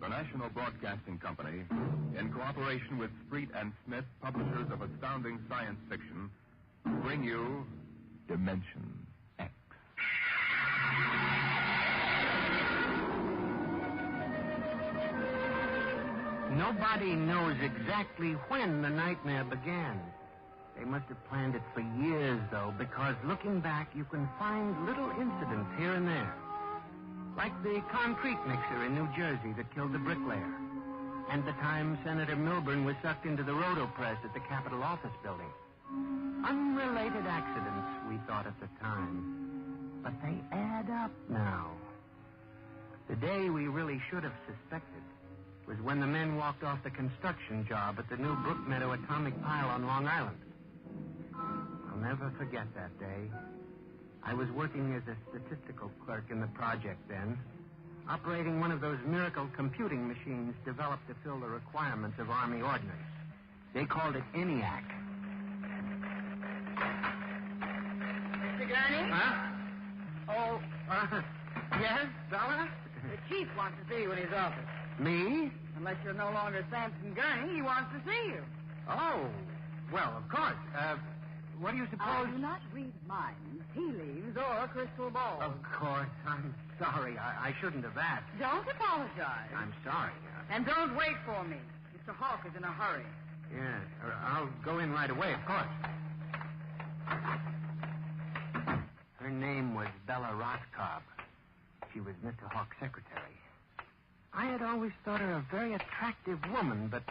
The National Broadcasting Company, in cooperation with Street and Smith, publishers of astounding science fiction, bring you Dimension X. Nobody knows exactly when the nightmare began. They must have planned it for years, though, because looking back, you can find little incidents here and there. Like the concrete mixer in New Jersey that killed the bricklayer. And the time Senator Milburn was sucked into the roto-press at the Capitol office building. Unrelated accidents, we thought at the time. But they add up now. The day we really should have suspected was when the men walked off the construction job at the new Brookmeadow atomic pile on Long Island. I'll never forget that day. I was working as a statistical clerk in the project then, operating one of those miracle computing machines developed to fill the requirements of Army ordnance. They called it ENIAC. Mr. Gurney? Huh? Oh, yes, Bella? The chief wants to see you in his office. Me? Unless you're no longer Samson Gurney, he wants to see you. Oh, well, of course. What do you suppose? I do not read minds, tea leaves, or crystal balls. Of course. I'm sorry. I shouldn't have asked. Don't apologize. I'm sorry. And don't wait for me. Mr. Hawk is in a hurry. Yes, I'll go in right away, of course. Her name was Bella Roscoe. She was Mr. Hawk's secretary. I had always thought her a very attractive woman, but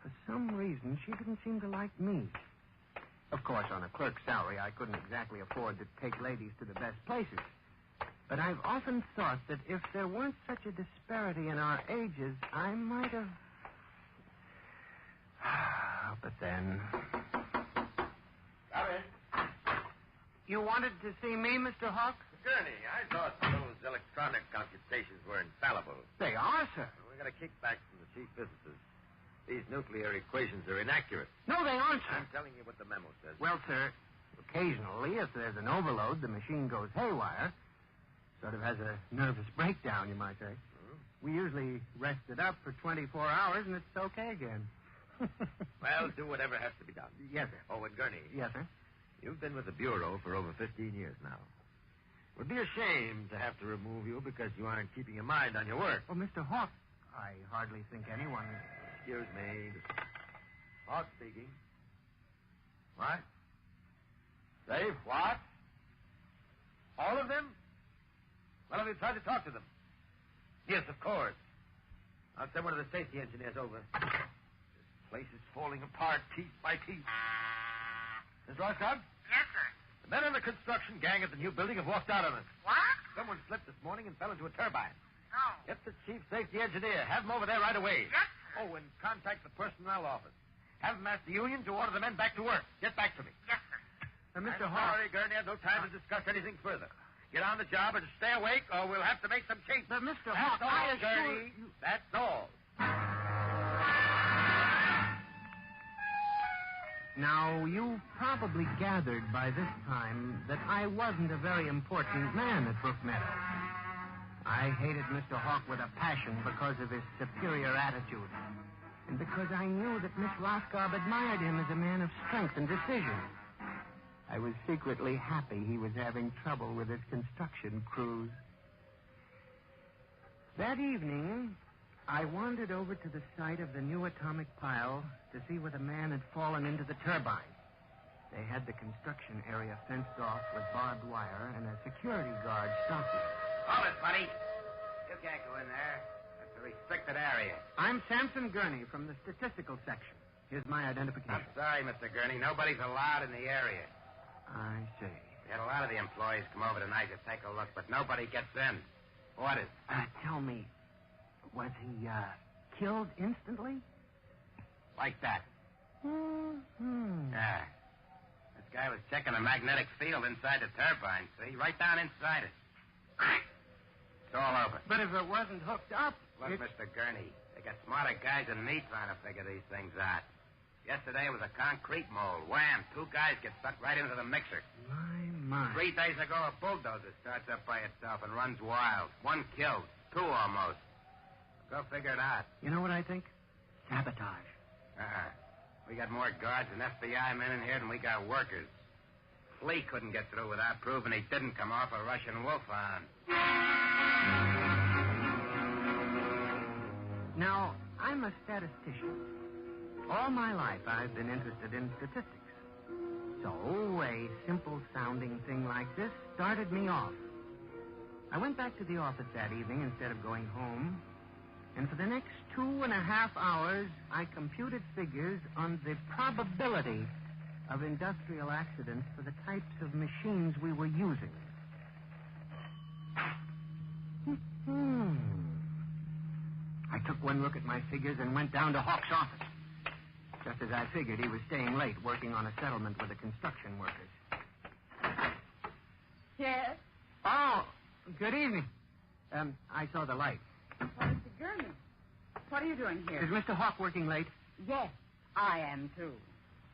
for some reason she didn't seem to like me. Of course, on a clerk's salary, I couldn't exactly afford to take ladies to the best places. But I've often thought that if there weren't such a disparity in our ages, I might have... But then... Come in. You wanted to see me, Mr. Hawk? Gurney, I thought those electronic computations were infallible. They are, sir. We got a kickback from the chief physicist. These nuclear equations are inaccurate. No, they aren't, sir. I'm telling you what the memo says. Well, sir, occasionally, if there's an overload, the machine goes haywire. Sort of has a nervous breakdown, you might say. We usually rest it up for 24 hours, and it's okay again. Well, do whatever has to be done. Yes, sir. Oh, and Gurney. Yes, sir. You've been with the Bureau for over 15 years now. It would be a shame to have to remove you because you aren't keeping your mind on your work. Well, Mr. Hawk, I hardly think anyone... Excuse me. Hawk speaking. What? Safe? What? All of them? Well, have you tried to talk to them? Yes, of course. I'll send one of the safety engineers over. This place is falling apart piece by piece. Miss Roscoe? Yes, sir. The men in the construction gang at the new building have walked out on us. What? Someone slipped this morning and fell into a turbine. No. Get the chief safety engineer. Have him over there right away. Yes, sir. Oh, and contact the personnel office. Have them ask the union to order the men back to work. Get back to me. Yes, sir. Mr. I'm Hawk... sorry, Gurney. I have no time to discuss anything further. Get on the job and stay awake, or we'll have to make some changes. But, Mr. That's Hawk, all, I assure Gurney. you... That's all. Now, you've probably gathered by this time that I wasn't a very important man at Brookmeadow. I hated Mr. Hawk with a passion because of his superior attitude, and because I knew that Miss Roscoe admired him as a man of strength and decision. I was secretly happy he was having trouble with his construction crews. That evening, I wandered over to the site of the new atomic pile to see where the man had fallen into the turbine. They had the construction area fenced off with barbed wire, and a security guard stopped it. Hold it, buddy. You can't go in there. That's a restricted area. I'm Samson Gurney from the statistical section. Here's my identification. I'm sorry, Mr. Gurney. Nobody's allowed in the area. I see. We had a lot of the employees come over tonight to take a look, but nobody gets in. What is it? Tell me, was he killed instantly? Like that. Mm-hmm. Yeah. This guy was checking the magnetic field inside the turbine, see? Right down inside it. It's all over. But if it wasn't hooked up... Look, Mr. Gurney, they got smarter guys than me trying to figure these things out. Yesterday it was a concrete mold. Wham! 2 guys get sucked right into the mixer. My. 3 days ago, a bulldozer starts up by itself and runs wild. 1 killed. 2 almost. Go figure it out. You know what I think? Sabotage. We got more guards and FBI men in here than we got workers. Flea couldn't get through without proving he didn't come off a Russian wolfhound. Now, I'm a statistician. All my life, I've been interested in statistics. So, a simple-sounding thing like this started me off. I went back to the office that evening instead of going home, and for the next 2.5 hours, I computed figures on the probability of industrial accidents for the types of machines we were using. I took one look at my figures and went down to Hawk's office. Just as I figured, he was staying late working on a settlement with the construction workers. Yes? Oh, good evening. I saw the light. Oh, Mr. Gurney. What are you doing here? Is Mr. Hawk working late? Yes, I am, too.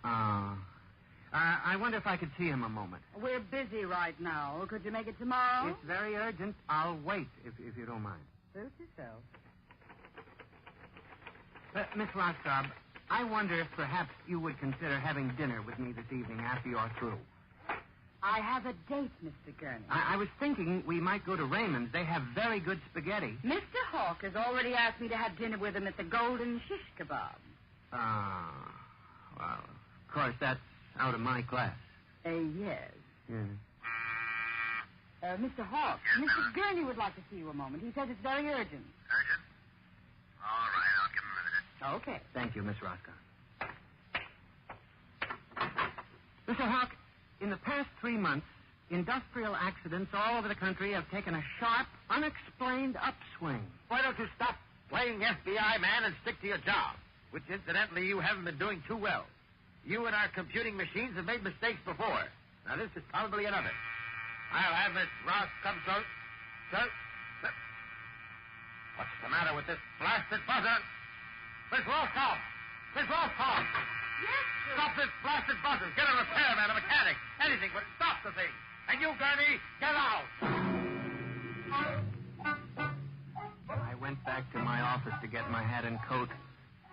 I wonder if I could see him a moment. We're busy right now. Could you make it tomorrow? It's very urgent. I'll wait, if you don't mind. Suit yourself. Miss Roscoe, I wonder if perhaps you would consider having dinner with me this evening after you're through. I have a date, Mr. Gurney. I was thinking we might go to Raymond's. They have very good spaghetti. Mr. Hawk has already asked me to have dinner with him at the Golden Shish Kebab. Well, of course, that's out of my class. Yes. Yeah. Mr. Hawk, Mr. Gurney would like to see you a moment. He says it's very urgent. Urgent? All right, I'll give him a minute. Okay. Thank you, Miss Roscoe. Mr. Hawk, in the past 3 months, industrial accidents all over the country have taken a sharp, unexplained upswing. Why don't you stop playing FBI man and stick to your job? Which, incidentally, you haven't been doing too well. You and our computing machines have made mistakes before. Now, this is probably another. I'll have Miss Ross come close. Sir? What's the matter with this blasted buzzer? Miss Roscoe! Miss Roscoe! Yes, sir. Stop this blasted buzzer. Get a repairman, a mechanic, anything, but stop the thing. And you, Gurney, get out. I went back to my office to get my hat and coat,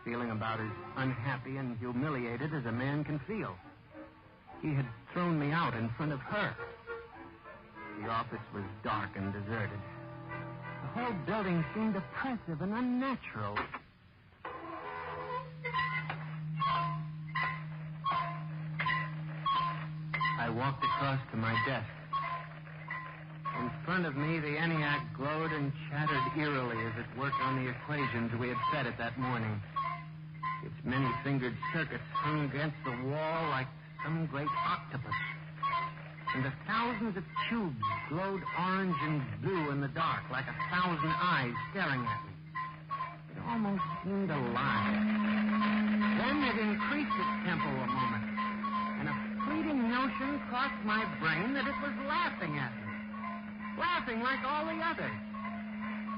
feeling about as unhappy and humiliated as a man can feel. He had thrown me out in front of her. The office was dark and deserted. The whole building seemed oppressive and unnatural. I walked across to my desk. In front of me, the ENIAC glowed and chattered eerily as it worked on the equations we had set it that morning. Its many-fingered circuits hung against the wall like some great octopus. And the thousands of tubes glowed orange and blue in the dark like 1,000 eyes staring at me. It almost seemed alive. Then it increased its tempo a moment, and a fleeting notion crossed my brain that it was laughing at me. Laughing like all the others.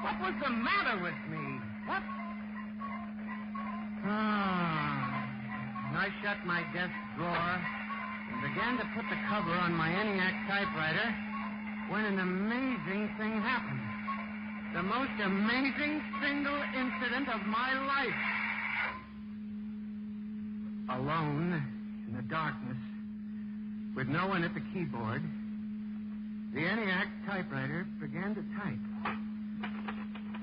What was the matter with me? What? I shut my desk drawer and began to put the cover on my ENIAC typewriter when an amazing thing happened. The most amazing single incident of my life. Alone in the darkness, with no one at the keyboard, the ENIAC typewriter began to type.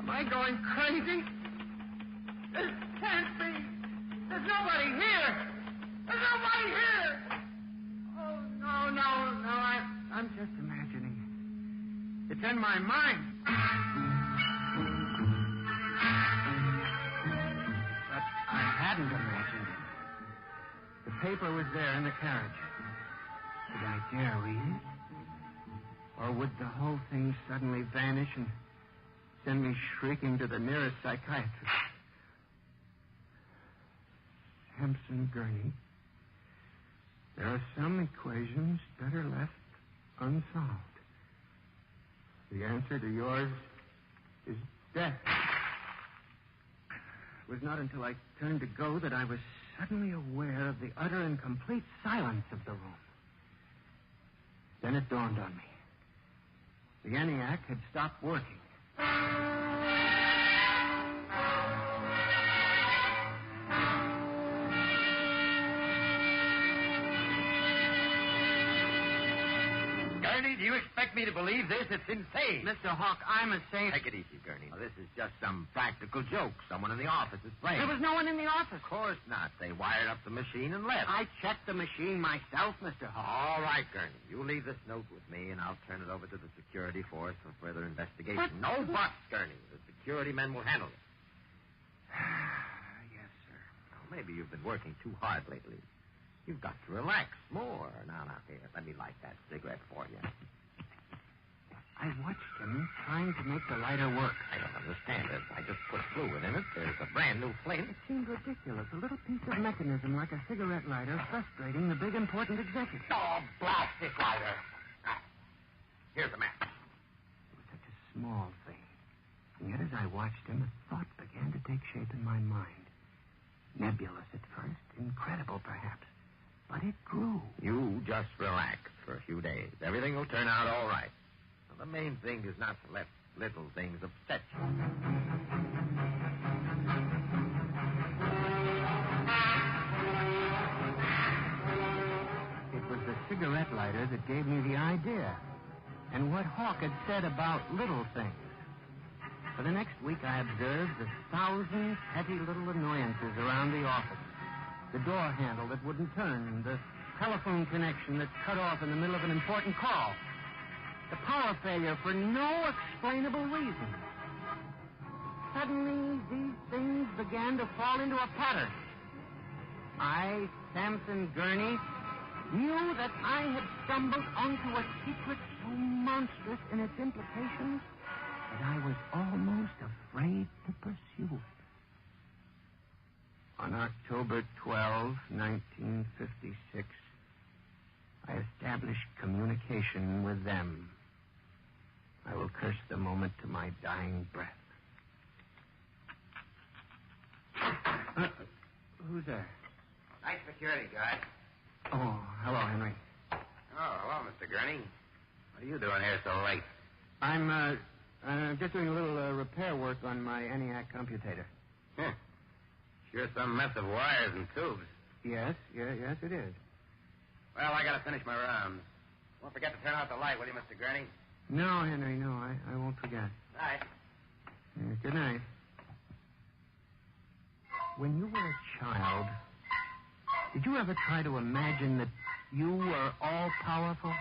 Am I going crazy? This can't be. There's nobody here. There's nobody here. Oh, no. I'm just imagining it. It's in my mind. But I hadn't imagined it. The paper was there in the carriage. Should I dare read it? Or would the whole thing suddenly vanish and send me shrieking to the nearest psychiatrist? Sampson Gurney, there are some equations better left unsolved. The answer to yours is death. It was not until I turned to go that I was suddenly aware of the utter and complete silence of the room. Then it dawned on me. The ENIAC had stopped working. expect me to believe this? It's insane. Mr. Hawk, I'm as safe. Take it easy, Gurney. Now, this is just some practical joke. Someone in the office is playing. There was no one in the office. Of course not. They wired up the machine and left. I checked the machine myself, Mr. Hawk. All right, Gurney. You leave this note with me, and I'll turn it over to the security force for further investigation. But- No buts, Gurney. The security men will handle it. Yes, sir. Now, maybe you've been working too hard lately. You've got to relax more. Now, here, let me light that cigarette for you. I watched him trying to make the lighter work. I don't understand it. I just put fluid in it. There's a brand new flame. It seemed ridiculous. A little piece of mechanism like a cigarette lighter frustrating the big important executive. Oh, blast this lighter. Here's the match. It was such a small thing. And yet as I watched him, a thought began to take shape in my mind. Nebulous at first, incredible perhaps. But it grew. You just relax for a few days. Everything will turn out all right. Now, the main thing is not to let little things upset you. It was the cigarette lighter that gave me the idea. And what Hawk had said about little things. For the next week, I observed the 1,000 petty little annoyances around the office. The door handle that wouldn't turn, the telephone connection that cut off in the middle of an important call, the power failure for no explainable reason. Suddenly, these things began to fall into a pattern. I, Samson Gurney, knew that I had stumbled onto a secret so monstrous in its implications that I was almost afraid to pursue it. On October 12, 1956, I established communication with them. I will curse the moment to my dying breath. Who's there? Nice security guard. Oh, hello, Henry. Oh, hello, Mr. Gurney. What are you doing here so late? I'm just doing a little repair work on my ENIAC computator. Huh. Sure some mess of wires and tubes. Yes, it is. Well, I gotta finish my rounds. Won't forget to turn out the light, will you, Mr. Gurney? No, Henry, no, I won't forget. Night. Good night. When you were a child, did you ever try to imagine that you were all-powerful?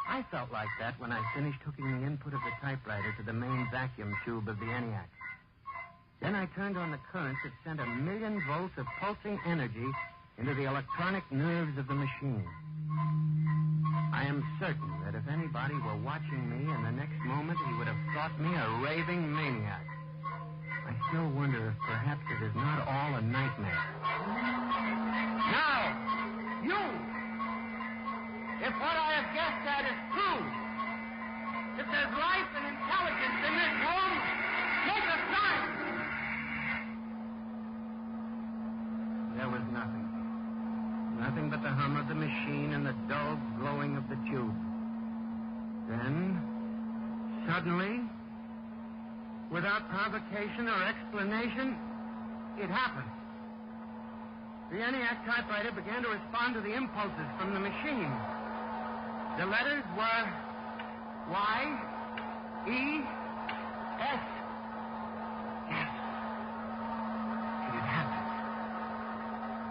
I felt like that when I finished hooking the input of the typewriter to the main vacuum tube of the ENIAC. Then I turned on the current that sent 1,000,000 volts of pulsing energy into the electronic nerves of the machine. I am certain that if anybody were watching me in the next moment, he would have thought me a raving maniac. I still wonder if perhaps it is not all a nightmare. Now, you! If what I have guessed at is true, if there's life and intelligence in this room, make a sign! There was nothing. Nothing but the hum of the machine and the dull glowing of the tube. Then, suddenly, without provocation or explanation, it happened. The ENIAC typewriter began to respond to the impulses from the machine. The letters were Y, E, S. Yes. It had happened.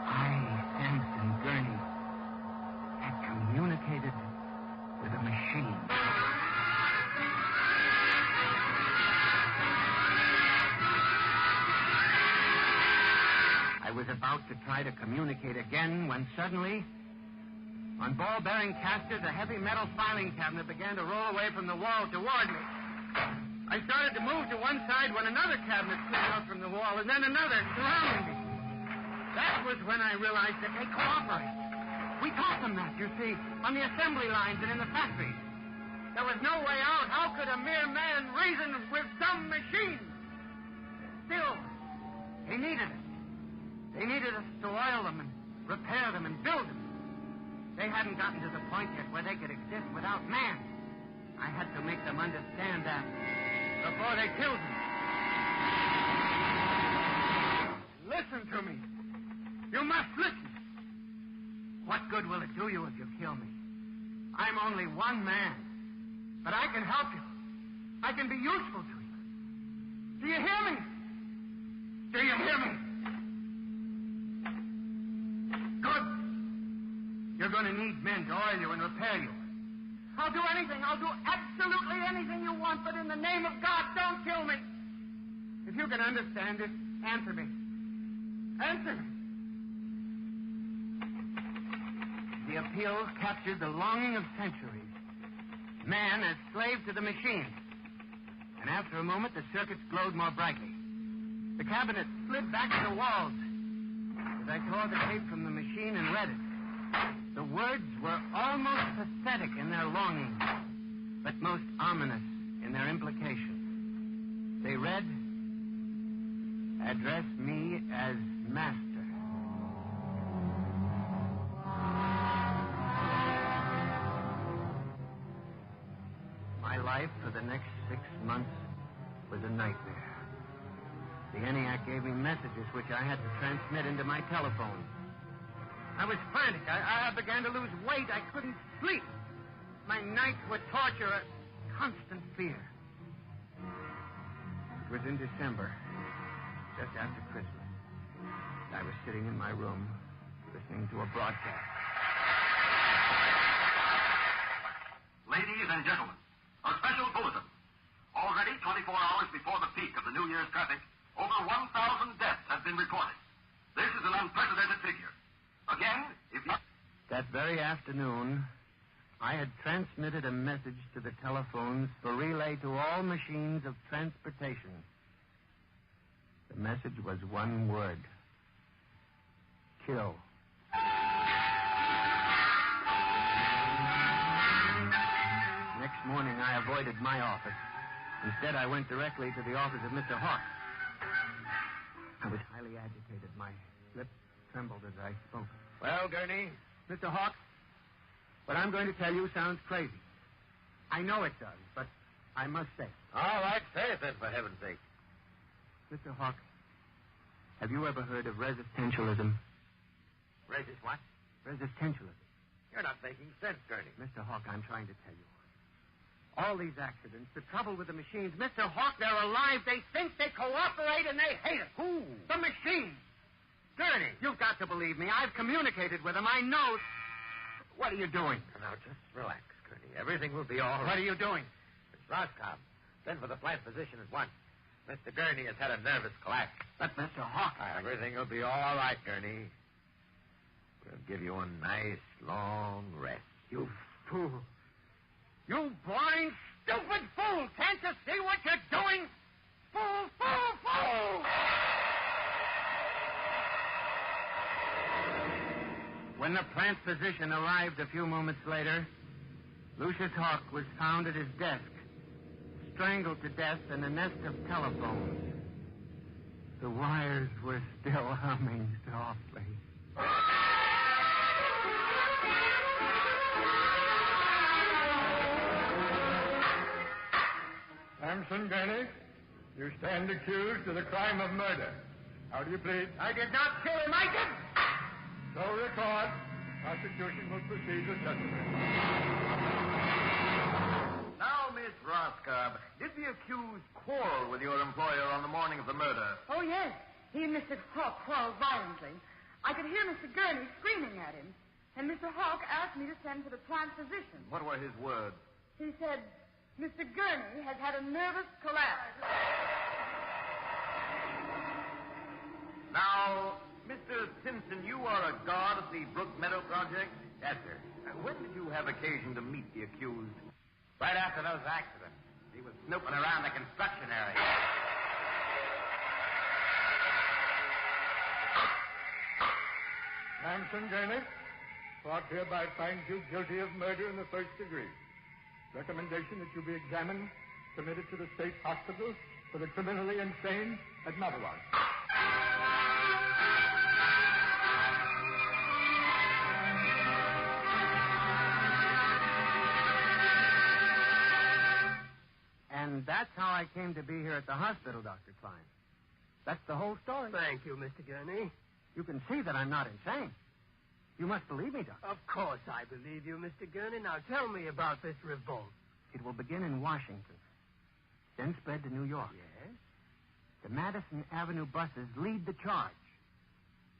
I, Samson Gurney, had communicated with a machine. I was about to try to communicate again when suddenly, on ball-bearing casters, a heavy metal filing cabinet began to roll away from the wall toward me. I started to move to one side when another cabinet slid out from the wall, and then another surrounding me. That was when I realized that they cooperate. We taught them that, you see, on the assembly lines and in the factories. There was no way out. How could a mere man reason with dumb machines? Still, they needed us. They needed us to oil them and repair them and build them. They hadn't gotten to the point yet where they could exist without man. I had to make them understand that before they killed me. Listen to me. You must listen. What good will it do you if you kill me? I'm only one man. But I can help you. I can be useful to you. Do you hear me? Do you hear me? Good. You're going to need men to oil you and repair you. I'll do anything. I'll do absolutely anything you want, but in the name of God, don't kill me. If you can understand it, answer me. Answer me. The appeal captured the longing of centuries. Man as slave to the machine. And after a moment, the circuits glowed more brightly. The cabinet slid back to the walls. As I tore the tape from the machine and read it, the words were almost pathetic in their longing, but most ominous in their implication. They read, "Address me as master." My life for the next 6 months was a nightmare. The ENIAC gave me messages which I had to transmit into my telephone. I was frantic. I began to lose weight. I couldn't sleep. My nights were torture, a constant fear. It was in December, just after Christmas. I was sitting in my room, listening to a broadcast. Ladies and gentlemen, a special bulletin. Already 24 hours before the peak of the New Year's traffic, over 1,000 deaths have been reported. This is an unprecedented figure. Again, if you... That very afternoon, I had transmitted a message to the telephones for relay to all machines of transportation. The message was one word. Kill. Next morning, I avoided my office. Instead, I went directly to the office of Mr. Hawk. I was highly agitated. My lips trembled as I spoke. Well, Gurney? Mr. Hawk, what I'm going to tell you sounds crazy. I know it does, but I must say it. All right, say it then, for heaven's sake. Mr. Hawk, have you ever heard of resistentialism? Resist what? Resistentialism. You're not making sense, Gurney. Mr. Hawk, I'm trying to tell you. All these accidents, the trouble with the machines, Mr. Hawk, they're alive. They think, they cooperate, and they hate it. Who? The machines. Gurney. You've got to believe me. I've communicated with them. I know. What are you doing? Now, just relax, Gurney. Everything will be all right. What are you doing? It's Roscoe. Send for the plant physician at once. Mr. Gurney has had a nervous collapse. But, Mr. Hawk... Everything will be all right, Gurney. We'll give you a nice, long rest. You fool. You blind, stupid fool. Can't you see what you're doing? Fool, fool, fool! When the plant physician arrived a few moments later, Lucius Hawk was found at his desk, strangled to death in a nest of telephones. The wires were still humming softly. Samson Gurney, you stand accused of the crime of murder. How do you plead? I did not kill him. I did. So record. Prosecution will proceed with testimony. Now, Miss Roscoe, did the accused quarrel with your employer on the morning of the murder? Oh, yes. He and Mr. Hawk quarreled violently. I could hear Mr. Gurney screaming at him. And Mr. Hawk asked me to send for the plant physician. What were his words? He said, Mr. Gurney has had a nervous collapse. Now, Mr. Simpson, you are a guard at the Brook Meadow Project? Yes, sir. When did you have occasion to meet the accused? Right after those accidents. He was snooping around the construction area. Samson Gurney, court hereby finds you guilty of murder in the first degree. Recommendation that you be examined, committed to the state hospital for the criminally insane at Navarone. And that's how I came to be here at the hospital, Dr. Klein. That's the whole story. Thank you, Mr. Gurney. You can see that I'm not insane. You must believe me, Doctor. Of course I believe you, Mr. Gurney. Now tell me about this revolt. It will begin in Washington, then spread to New York. Yes? The Madison Avenue buses lead the charge.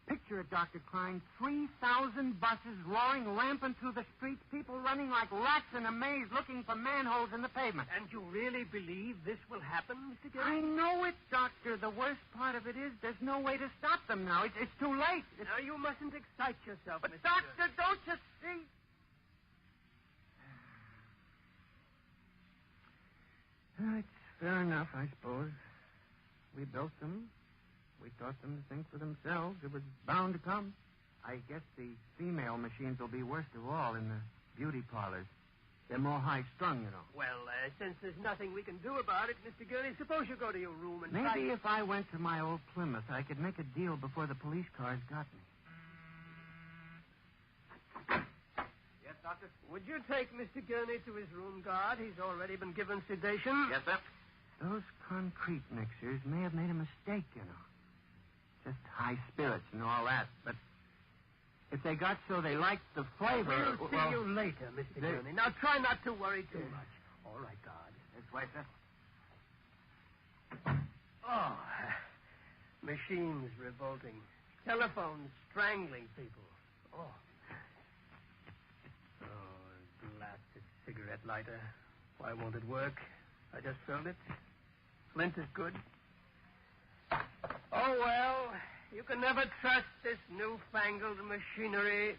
Picture it, Dr. Klein. 3,000 buses roaring rampant through the streets, people running like rats in a maze looking for manholes in the pavement. And you really believe this will happen, Mr. Gurney? I know it, Doctor. The worst part of it is there's no way to stop them now. It's too late. Now, you mustn't excite yourself, But, Mr. Doctor, Gurney. don't you see? It's fair enough, I suppose. We built them. We taught them to think for themselves. It was bound to come. I guess the female machines will be worst of all in the beauty parlors. They're more high-strung, you know. Well, since there's nothing we can do about it, Mr. Gurney, suppose you go to your room and Maybe if I went to my old Plymouth, I could make a deal before the police cars got me. Yes, Doctor? Would you take Mr. Gurney to his room, guard? He's already been given sedation. Yes, sir. Those concrete mixers may have made a mistake, you know. Just high spirits and all that. But if they got so they liked the flavor... We'll see you later, Mr. Gurney. Now, try not to worry too much. All right, guard. This way, sir. Oh, machines revolting. Telephones strangling people. Oh, blasted cigarette lighter. Why won't it work? I just filled it. Flint is good. Oh, well, you can never trust this newfangled machinery.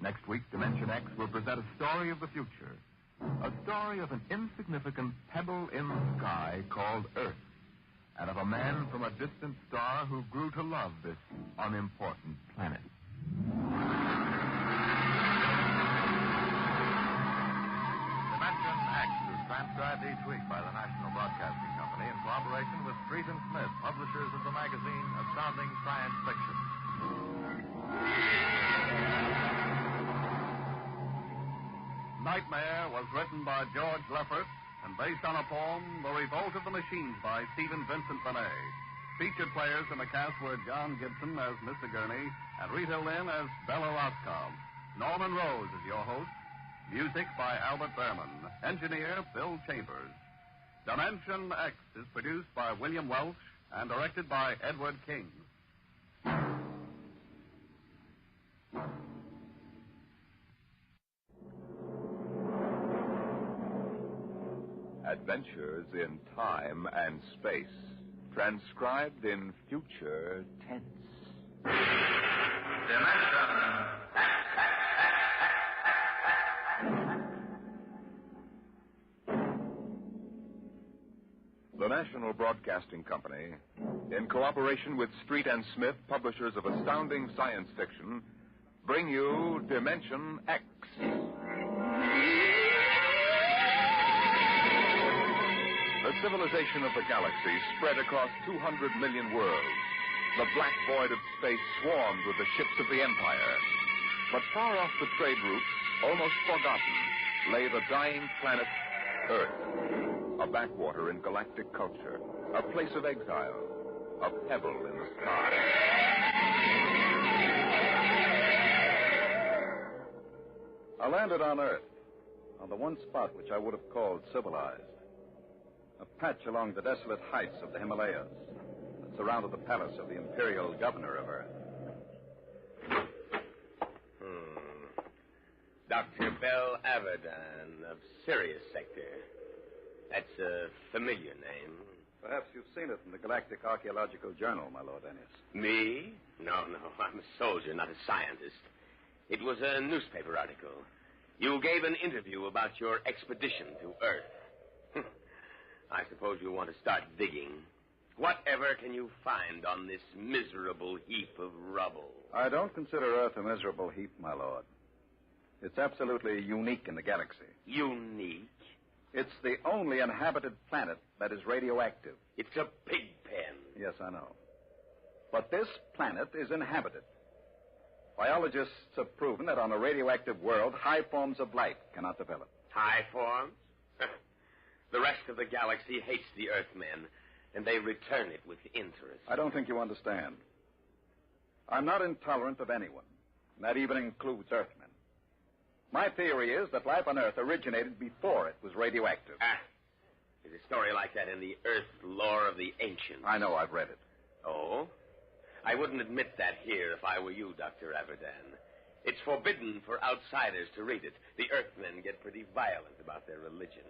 Next week, Dimension X will present a story of the future. A story of an insignificant pebble in the sky called Earth, and of a man from a distant star who grew to love this unimportant planet. Dimension X is transcribed each week by the National Broadcasting Company in cooperation with Street and Smith, publishers of the magazine Astounding Science Fiction. Nightmare was written by George Leffert and based on a poem, The Revolt of the Machines by Stephen Vincent Benet. Featured players in the cast were John Gibson as Mr. Gurney and Rita Lynn as Bella Roscoe. Norman Rose is your host. Music by Albert Berman. Engineer Bill Chambers. Dimension X is produced by William Welch and directed by Edward King. Adventures in time and space, transcribed in future tense. The National Broadcasting Company, in cooperation with Street and Smith, publishers of astounding science fiction, bring you Dimension X. The civilization of the galaxy spread across 200 million worlds. The black void of space swarmed with the ships of the Empire. But far off the trade routes, almost forgotten, lay the dying planet Earth, a backwater in galactic culture, a place of exile, a pebble in the sky. I landed on Earth, on the one spot which I would have called civilized. A patch along the desolate heights of the Himalayas that surrounded the palace of the imperial governor of Earth. Dr. Bell Avedon of Sirius Sector. That's a familiar name. Perhaps you've seen it in the Galactic Archaeological Journal, my Lord Ennis. Me? No. I'm a soldier, not a scientist. It was a newspaper article. You gave an interview about your expedition to Earth. I suppose you want to start digging. Whatever can you find on this miserable heap of rubble? I don't consider Earth a miserable heap, my Lord. It's absolutely unique in the galaxy. Unique? It's the only inhabited planet that is radioactive. It's a pig pen. Yes, I know. But this planet is inhabited. Biologists have proven that on a radioactive world, high forms of life cannot develop. High forms? The rest of the galaxy hates the Earthmen, and they return it with interest. I don't think you understand. I'm not intolerant of anyone, and that even includes Earthmen. My theory is that life on Earth originated before it was radioactive. There's a story like that in the Earth lore of the ancients. I know, I've read it. Oh? I wouldn't admit that here if I were you, Dr. Averdan. It's forbidden for outsiders to read it. The Earthmen get pretty violent about their religion.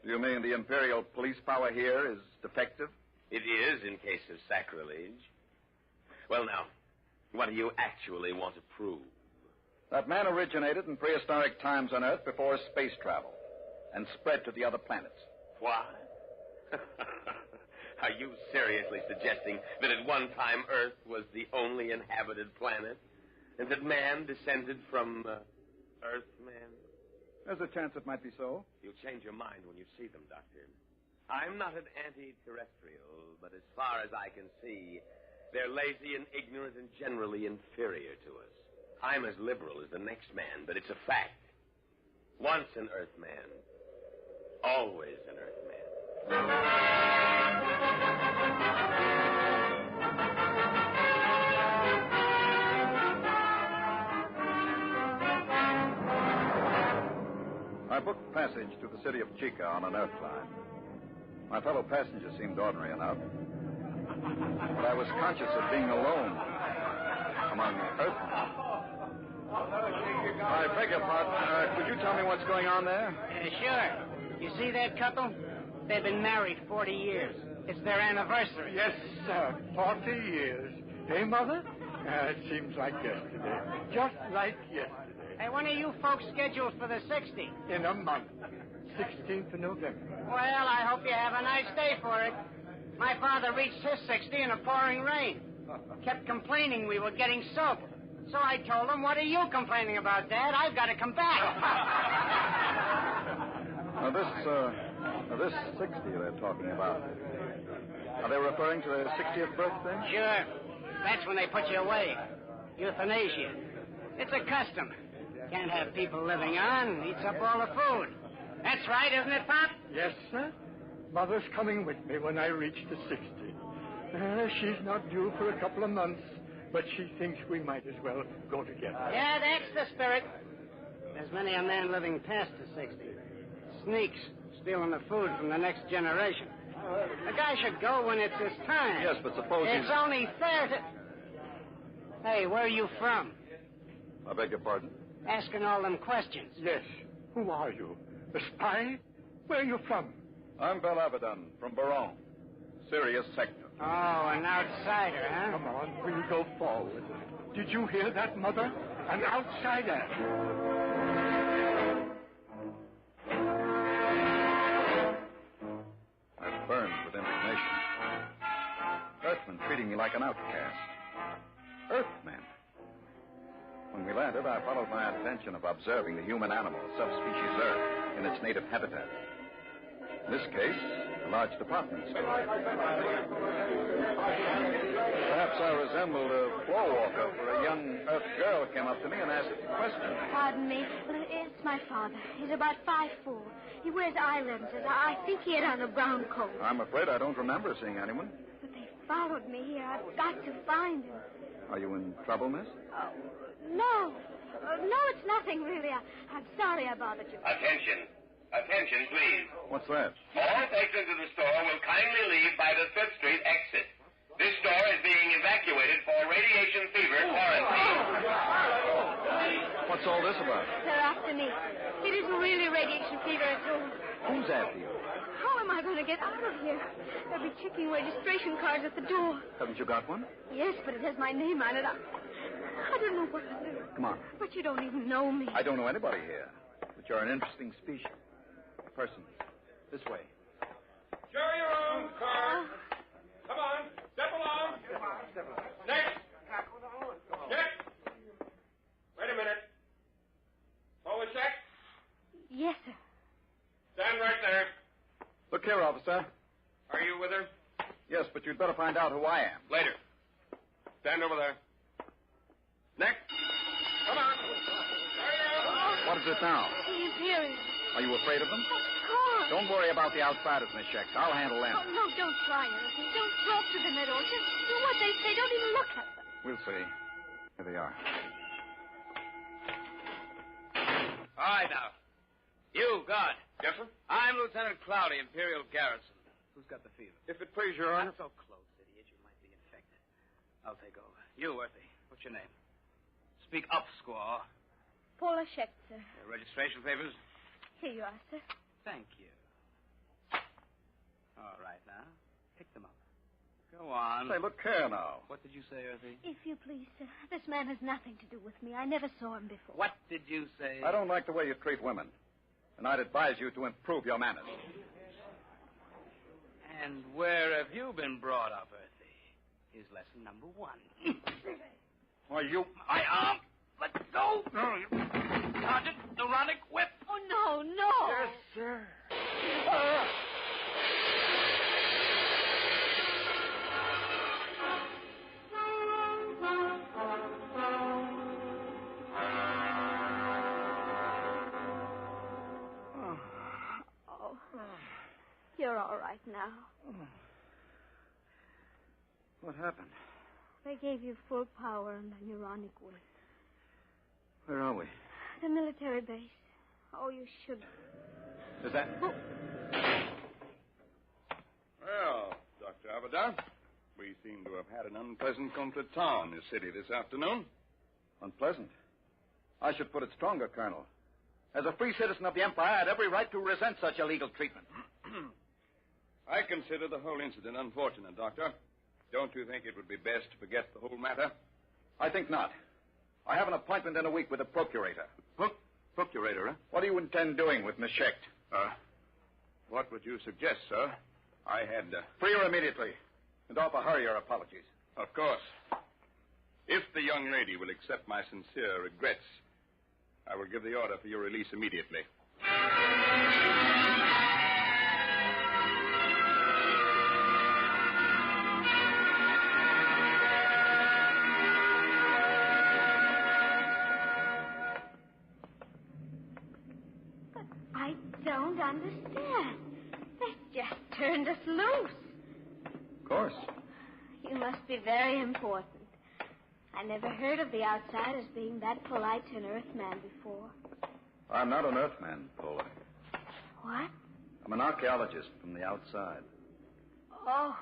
Do you mean the Imperial police power here is defective? It is in case of sacrilege. Well, now, what do you actually want to prove? That man originated in prehistoric times on Earth before space travel and spread to the other planets. What? Are you seriously suggesting that at one time Earth was the only inhabited planet? And that man descended from Earthmen? There's a chance it might be so. You'll change your mind when you see them, Doctor. I'm not an anti-terrestrial, but as far as I can see, they're lazy and ignorant and generally inferior to us. I'm as liberal as the next man, but it's a fact. Once an Earthman, always an Earthman. I booked passage to the city of Chica on an Earth line. My fellow passengers seemed ordinary enough, but I was conscious of being alone among Earthmen. I beg your pardon. Could you tell me what's going on there? Sure. You see that couple? They've been married 40 years. It's their anniversary. Yes, sir. 40 years. Hey, Mother? It seems like yesterday. Just like yesterday. Hey, when are you folks scheduled for the 60? In a month. 16th of November. Well, I hope you have a nice day for it. My father reached his 60 in a pouring rain. Kept complaining we were getting soaked. So I told him, what are you complaining about, Dad? I've got to come back. Now, this 60 they're talking about, are they referring to their 60th birthday? Sure. That's when they put you away. Euthanasia. It's a custom. Can't have people living on. Eats up all the food. That's right, isn't it, Pop? Yes, sir. Mother's coming with me when I reach the 60. She's not due for a couple of months, but she thinks we might as well go together. Yeah, that's the spirit. There's many a man living past the 60. Sneaks, stealing the food from the next generation. A guy should go when it's his time. Yes, but suppose It's only fair to... Hey, where are you from? I beg your pardon? Asking all them questions. Yes. Who are you? A spy? Where are you from? I'm Bel Abaddon from Baron, Sirius Sector. Oh, an outsider, huh? Come on, we'll go forward. Did you hear that, Mother? An outsider. I burned with indignation. Earthmen treating me like an outcast. Earthmen. When we landed, I followed my intention of observing the human animal, subspecies Earth, in its native habitat. In this case, a large department store. Perhaps I resembled a floor walker, for a young Earth girl came up to me and asked a question. Pardon me. Well, it's my father. He's about 5'4". He wears eye lenses. I think he had on a brown coat. I'm afraid I don't remember seeing anyone. But they followed me here. I've got to find him. Are you in trouble, miss? No. No, it's nothing, really. I'm sorry I bothered you. Attention. Attention, please. What's that? All patrons of the store will kindly leave by the 5th Street exit. This store is being evacuated for radiation fever quarantine. What's all this about? They're after me. It isn't really radiation fever at all. Who's after you? How am I going to get out of here? They'll be checking registration cards at the door. Haven't you got one? Yes, but it has my name on it. I don't know what to do. Come on. But you don't even know me. I don't know anybody here. But you're an interesting species. Person. This way. Show your own, sir. Come on. Step along. Next. Next. Wait a minute. Hold the check. Yes, sir. Stand right there. Look here, officer. Are you with her? Yes, but you'd better find out who I am. Later. Stand over there. Next. Come on. Hurry up. What is it now? The Imperials. Are you afraid of them? Of course. Don't worry about the outsiders, Miss Schecht. I'll handle them. Oh, no, don't try anything. Don't talk to them at all. Just do what they say. Don't even look at them. We'll see. Here they are. All right, now. You, guard. Yes, sir? I'm Lieutenant Cloudy, Imperial Garrison. Who's got the fever? If it please your honor. Not so close, idiot. You might be infected. I'll take over. You, Earthy. What's your name? Speak up, squaw. Paula Schecht, sir. Registration papers? Here you are, sir. Thank you. All right, now. Pick them up. Go on. Say, look here now. What did you say, Earthy? If you please, sir. This man has nothing to do with me. I never saw him before. What did you say? I don't like the way you treat women. And I'd advise you to improve your manners. And where have you been brought up, Earthy? Here's lesson number 1. Why, you... My arm! Let go! Sergeant, neuronic whip! Oh, no, no! Yes, sir. Oh, you're all right now. What happened? They gave you full power and a neuronic whip. Where are we? The military base. Oh, you should. Is that... Oh. Well, Dr. Abaddon, we seem to have had an unpleasant contretemps in this city this afternoon. Unpleasant? I should put it stronger, Colonel. As a free citizen of the Empire, I had every right to resent such illegal treatment. I consider the whole incident unfortunate, Doctor. Don't you think it would be best to forget the whole matter? I think not. I have an appointment in a week with the procurator. Procurator, huh? What do you intend doing with Miss Schecht? What would you suggest, sir? I had... Free her immediately. And offer her your apologies. Of course. If the young lady will accept my sincere regrets, I will give the order for your release immediately. I don't understand. They just turned us loose. Of course. You must be very important. I never heard of the outsiders being that polite to an Earthman before. I'm not an Earthman, Paula. What? I'm an archaeologist from the outside. Oh.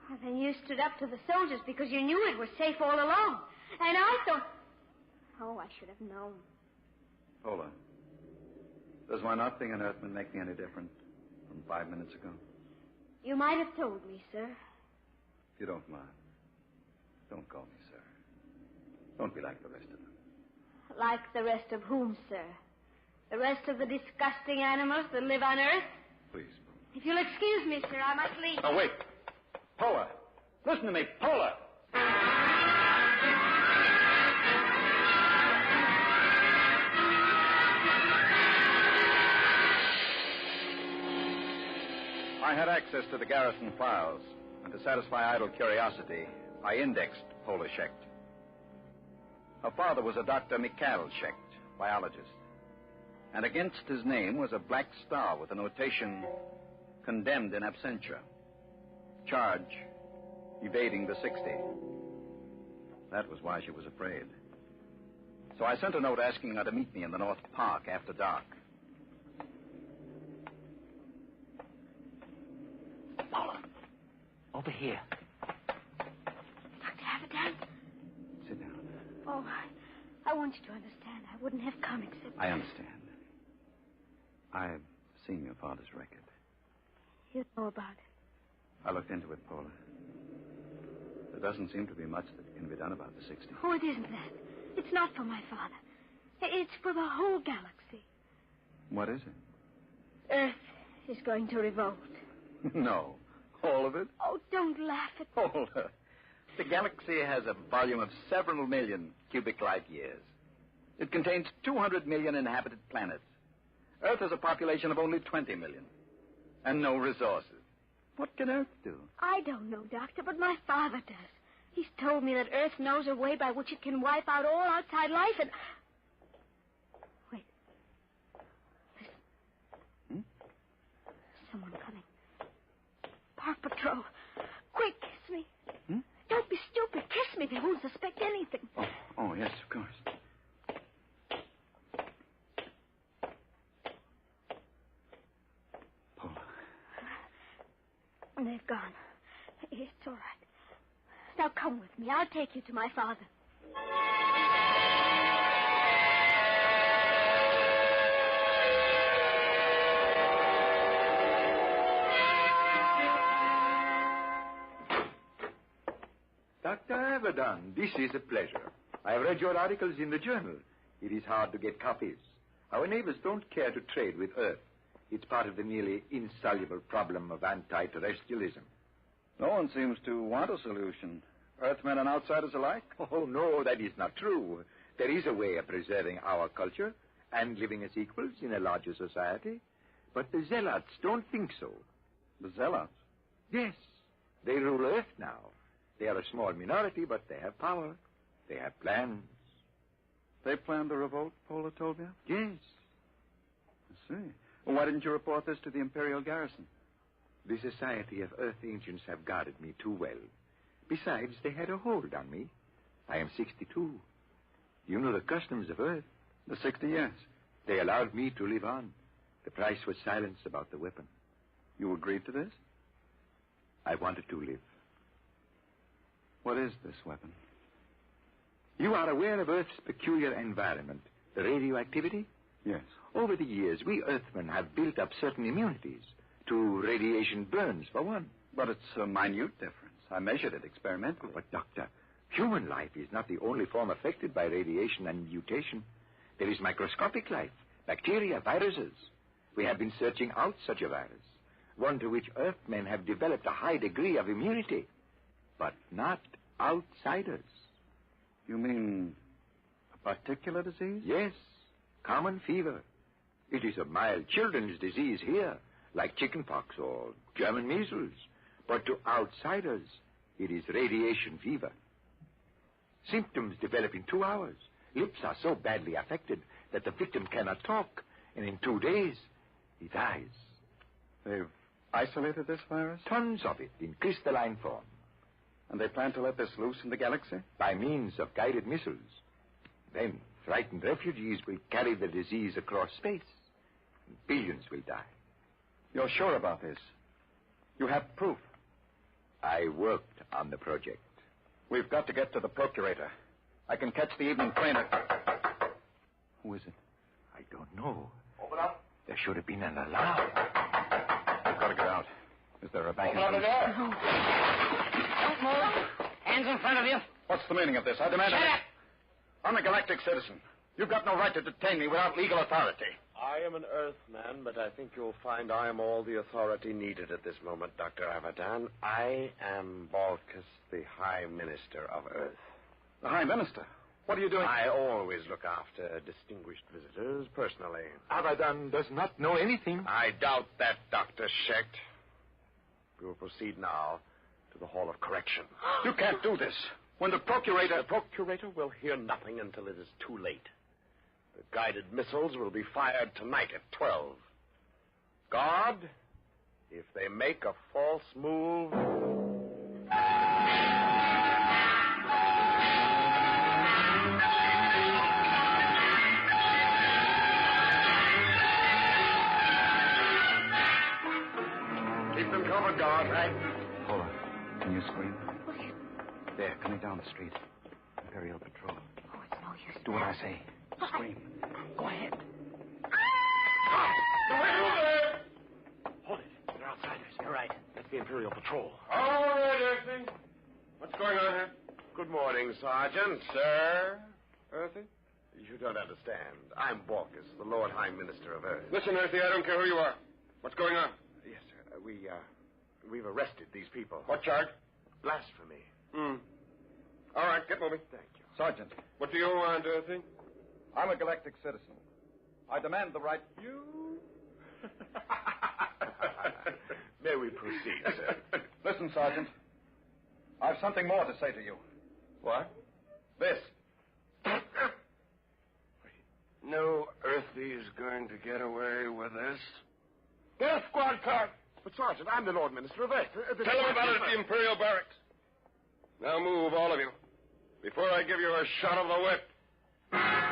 Well, then you stood up to the soldiers because you knew it was safe all along. And I thought... Oh, I should have known. Paula, does my not being an Earthman make me any different from 5 minutes ago? You might have told me, sir. If you don't mind, don't call me sir. Don't be like the rest of them. Like the rest of whom, sir? The rest of the disgusting animals that live on Earth? Please. If you'll excuse me, sir, I must leave. Oh, wait. Paula. Listen to me. Paula. I had access to the garrison files, and to satisfy idle curiosity, I indexed Paula Schecht. Her father was a Dr. Mikhail Schecht, biologist. And against his name was a black star with a notation, condemned in absentia. Charge, evading the 60. That was why she was afraid. So I sent a note asking her to meet me in the North Park after dark. Paula, over here. Dr. Abaddon? Sit down. Oh, I want you to understand. I wouldn't have come except... I understand. I've seen your father's record. You know about it. I looked into it, Paula. There doesn't seem to be much that can be done about the 60. Oh, it isn't that. It's not for my father. It's for the whole galaxy. What is it? Earth is going to revolt. No. All of it? Oh, don't laugh at me. Paula. The galaxy has a volume of several million cubic light years. It contains 200 million inhabited planets. Earth has a population of only 20 million. And no resources. What can Earth do? I don't know, Doctor, but my father does. He's told me that Earth knows a way by which it can wipe out all outside life and... Wait. Listen. Park Patrol. Quick, kiss me. Hmm? Don't be stupid. Kiss me. They won't suspect anything. Oh, yes, of course. Paula. They've gone. It's all right. Now come with me. I'll take you to my father. Dr. Avedon, this is a pleasure. I have read your articles in the journal. It is hard to get copies. Our neighbors don't care to trade with Earth. It's part of the nearly insoluble problem of anti-terrestrialism. No one seems to want a solution. Earthmen and outsiders alike? Oh, no, that is not true. There is a way of preserving our culture and living as equals in a larger society. But the zealots don't think so. The zealots? Yes. They rule Earth now. They are a small minority, but they have power. They have plans. They planned the revolt, Pola told me? Yes. I see. Well, why didn't you report this to the Imperial garrison? The Society of Earth Ancients have guarded me too well. Besides, they had a hold on me. I am 62. You know the customs of Earth. The 60 years. They allowed me to live on. The price was silence about the weapon. You agreed to this? I wanted to live. What is this weapon? You are aware of Earth's peculiar environment, the radioactivity? Yes. Over the years, we Earthmen have built up certain immunities to radiation burns, for one. But it's a minute difference. I measured it experimentally. But, Doctor, human life is not the only form affected by radiation and mutation. There is microscopic life, bacteria, viruses. We have been searching out such a virus, one to which Earthmen have developed a high degree of immunity, but not outsiders. You mean a particular disease? Yes, common fever. It is a mild children's disease here, like chickenpox or German measles. But to outsiders, it is radiation fever. Symptoms develop in 2 hours. Lips are so badly affected that the victim cannot talk, and in 2 days, he dies. They've isolated this virus? Tons of it in crystalline form. And they plan to let this loose in the galaxy? By means of guided missiles. Then frightened refugees will carry the disease across space. And billions will die. You're sure about this? You have proof? I worked on the project. We've got to get to the Procurator. I can catch the evening train at... Who is it? I don't know. Open up. There should have been an alarm. We've got to get out. Is there a bank? Open up the door. Don't move. Hands in front of you. What's the meaning of this? I demand... Shut up. I'm a galactic citizen. You've got no right to detain me without legal authority. I am an Earthman, but I think you'll find I am all the authority needed at this moment, Dr. Avedon. I am Balkus, the High Minister of Earth. The High Minister? What are you doing? I always look after distinguished visitors personally. Avedon does not know anything. I doubt that, Dr. Schecht. We will proceed now to the Hall of Correction. You can't do this. When the Procurator... The Procurator will hear nothing until it is too late. The guided missiles will be fired tonight at 12. Guard, if they make a false move... Keep them covered, guard. Right. Paula, can you scream? There, coming down the street. Imperial Patrol. Oh, it's no use. Do what I say. Scream. Go ahead. Hold it. They're outsiders. You're right. That's the Imperial Patrol. All right, Earthy. What's going on here? Good morning, Sergeant. Sir? Earthy? You don't understand. I'm Balkus, the Lord High Minister of Earth. Listen, Earthy, I don't care who you are. What's going on? Yes, sir. We've arrested these people. What charge? Blasphemy. All right, get moving. Thank you. Sergeant, What do you want, Earthy? I'm a galactic citizen. I demand the right... You? May we proceed, sir? Listen, Sergeant. I've something more to say to you. What? This. No Earthy's going to get away with this. Get a squad car. But, Sergeant, I'm the Lord Minister of Earth. Tell them about it at the Imperial Barracks. Now move, all of you, before I give you a shot of the whip.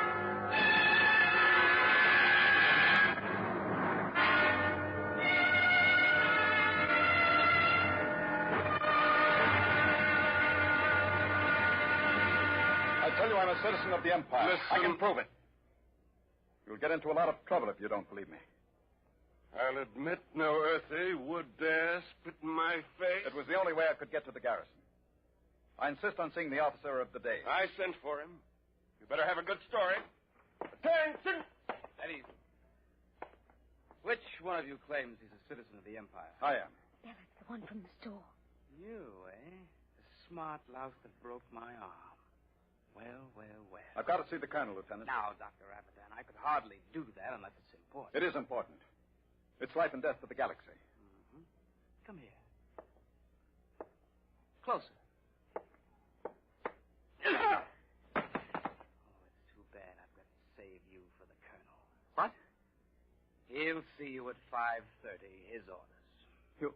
I tell you, I'm a citizen of the Empire. Listen. I can prove it. You'll get into a lot of trouble if you don't believe me. I'll admit no earthly would dare spit in my face. It was the only way I could get to the garrison. I insist on seeing the officer of the day. I sent for him. You better have a good story. Attention! Eddie, which one of you claims he's a citizen of the Empire? I am. Belloc, the one from the store. You, eh? The smart louse that broke my arm. Well, well, well. I've got to see the colonel, Lieutenant. Now, Dr. Abadan, I could hardly do that unless it's important. It is important. It's life and death to the galaxy. Mm-hmm. Come here. Closer. Oh, it's too bad I've got to save you for the colonel. What? He'll see you at 5:30, his orders.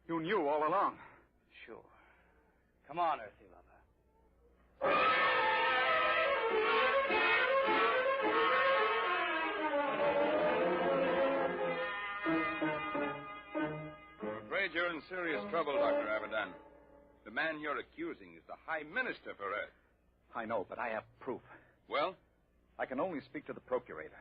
You knew all along. Sure. Come on, Earthy lover. I'm afraid you're in serious trouble, Dr. Abadan. The man you're accusing is the High Minister for Earth. I know, but I have proof. Well? I can only speak to the procurator.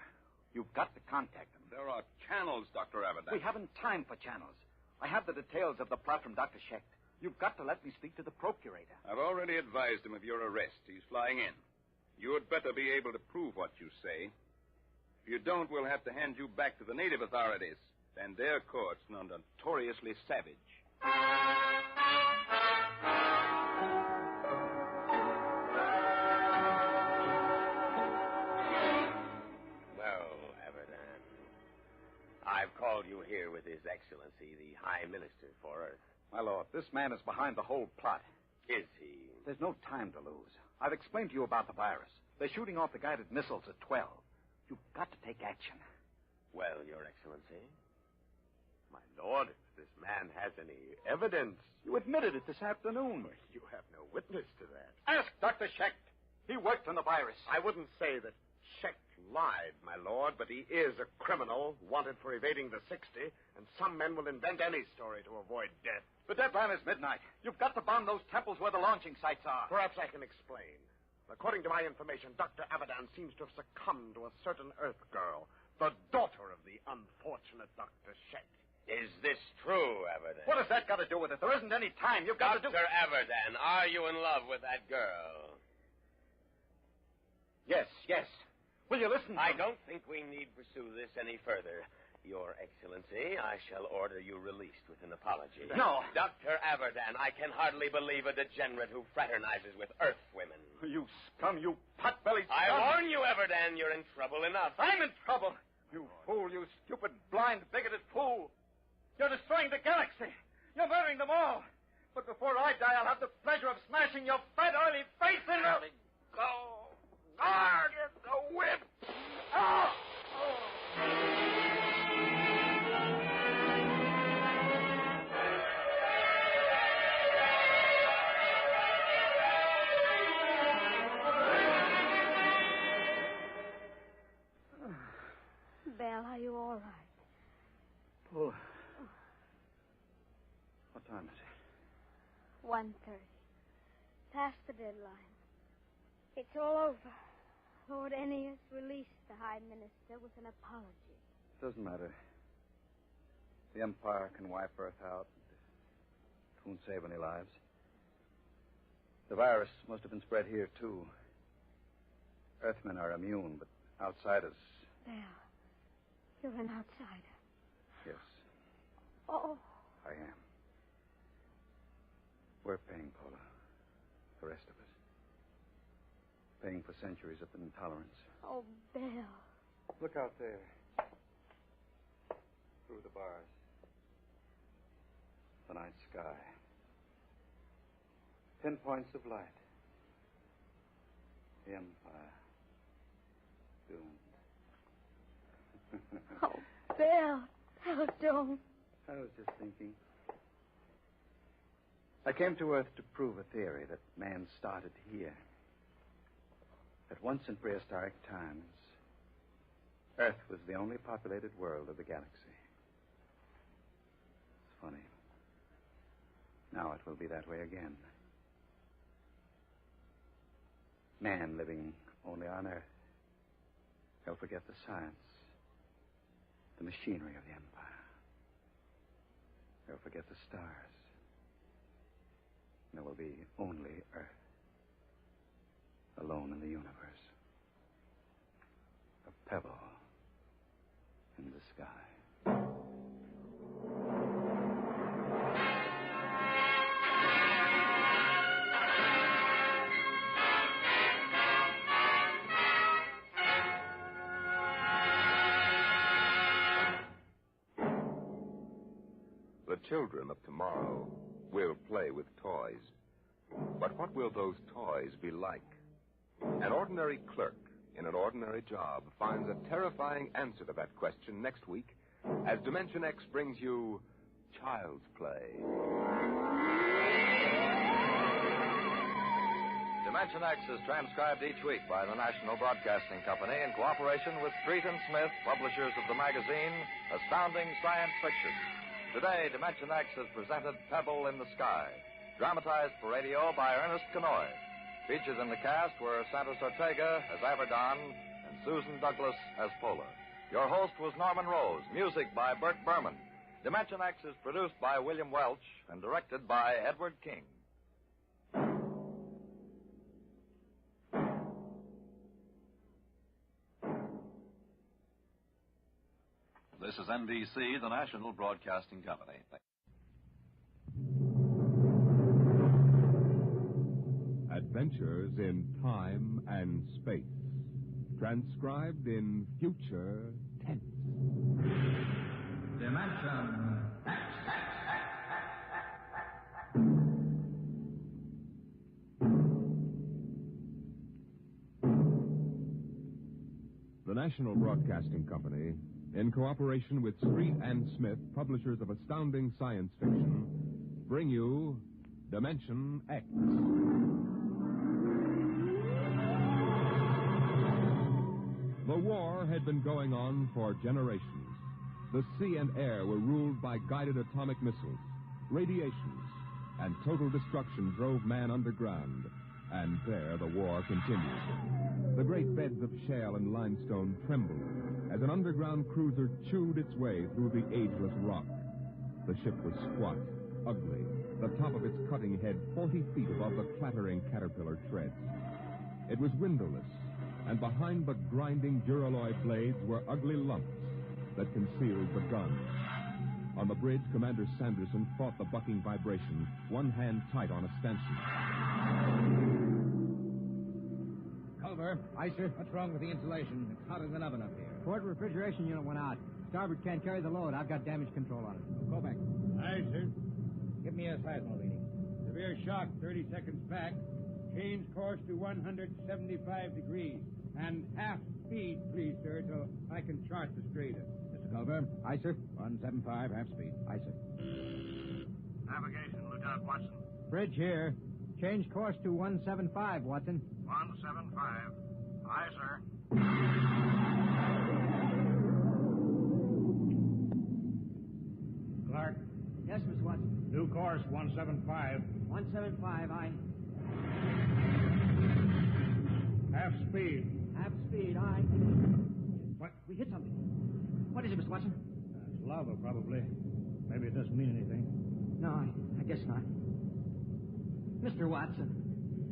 You've got to contact him. There are channels, Dr. Abadan. We haven't time for channels. I have the details of the plot from Dr. Schecht. You've got to let me speak to the procurator. I've already advised him of your arrest. He's flying in. You had better be able to prove what you say. If you don't, we'll have to hand you back to the native authorities and their courts, notoriously savage. Well, Abadan, I've called you here with His Excellency, the High Minister for Earth. My lord, this man is behind the whole plot. Is he? There's no time to lose. I've explained to you about the virus. They're shooting off the guided missiles at 12. You've got to take action. Well, Your Excellency. My lord, if this man has any evidence. You admitted it this afternoon. Well, you have no witness to that. Ask Dr. Schecht. He worked on the virus. I wouldn't say that Schecht lied, my lord, but he is a criminal wanted for evading the 60, and some men will invent any story to avoid death. The deadline is midnight. You've got to bomb those temples where the launching sites are. Perhaps I can explain. According to my information, Dr. Abadan seems to have succumbed to a certain Earth girl, the daughter of the unfortunate Dr. Schecht. Is this true, Abadan? What has that got to do with it? There isn't any time. You've got to do... Dr. Abadan, are you in love with that girl? Yes. Will you listen to I me? don't think we need pursue this any further. Your Excellency, I shall order you released with an apology. No. Dr. Abadan, I can hardly believe a degenerate who fraternizes with Earth women. You scum, you pot-bellied scum. I warn you, Abadan, you're in trouble enough. I'm in trouble. You fool, you stupid, blind, bigoted fool. You're destroying the galaxy. You're murdering them all. But before I die, I'll have the pleasure of smashing your fat, oily face in the... Go. Guard the whip. Oh. Belle, are you all right? Paula. What time is it? 1:30. Past the deadline. It's all over. Lord Ennius released the High Minister with an apology. Doesn't matter. The Empire can wipe Earth out. It won't save any lives. The virus must have been spread here, too. Earthmen are immune, but outsiders... Belle, you're an outsider. Yes, Oh, I am. We're paying, Paula. The rest of us. Paying for centuries of intolerance. oh, Belle. Look out there. Through the bars. The night sky. Pinpoints of light. The Empire. Doomed. Oh, Belle. Belle, don't. I was just thinking. I came to Earth to prove a theory that man started here. That once in prehistoric times, Earth was the only populated world of the galaxy. It's funny. Now it will be that way again. Man living only on Earth. He'll forget the science, the machinery of the Empire. He'll forget the stars. There will be only Earth. Alone in the universe. A pebble in the sky. The children of tomorrow will play with toys. But what will those toys be like? An ordinary clerk in an ordinary job finds a terrifying answer to that question next week as Dimension X brings you Child's Play. Dimension X is transcribed each week by the National Broadcasting Company in cooperation with Street and Smith, publishers of the magazine Astounding Science Fiction. Today, Dimension X has presented Pebble in the Sky, dramatized for radio by Ernest Kenoy. Featured in the cast were Santos Ortega as Avedon and Susan Douglas as Pola. Your host was Norman Rose. Music by Burt Berman. Dimension X is produced by William Welch and directed by Edward King. This is NBC, the National Broadcasting Company. Adventures in Time and Space. Transcribed in future tense. Dimension X. The National Broadcasting Company, in cooperation with Street and Smith, publishers of astounding science fiction, bring you Dimension X. The war had been going on for generations. The sea and air were ruled by guided atomic missiles, radiations, and total destruction drove man underground. And there the war continued. The great beds of shale and limestone trembled as an underground cruiser chewed its way through the ageless rock. The ship was squat, ugly, the top of its cutting head 40 feet above the clattering caterpillar treads. It was windowless, and behind the grinding duralloy blades were ugly lumps that concealed the guns. On the bridge, Commander Sanderson fought the bucking vibration, one hand tight on a stanchion. Culver. Aye, sir. What's wrong with the insulation? It's hot as an oven up here. Port refrigeration unit went out. Starboard can't carry the load. I've got damage control on it. Go back. Aye, sir. Give me a seismal reading. Severe shock, 30 seconds back. Change course to 175 degrees. And half speed, please, sir, so I can chart the straighter. Mr. Culver. Aye, sir. 175, half speed. Aye, sir. Navigation, Lieutenant Watson. Bridge here. Change course to 175, Watson. 175. Aye, sir. Clark. Yes, Mr. Watson. New course, 175. 175, aye. Half speed. Half speed, aye. What? We hit something. What is it, Mr. Watson? It's lava, probably. Maybe it doesn't mean anything. No, I guess not. Mr. Watson.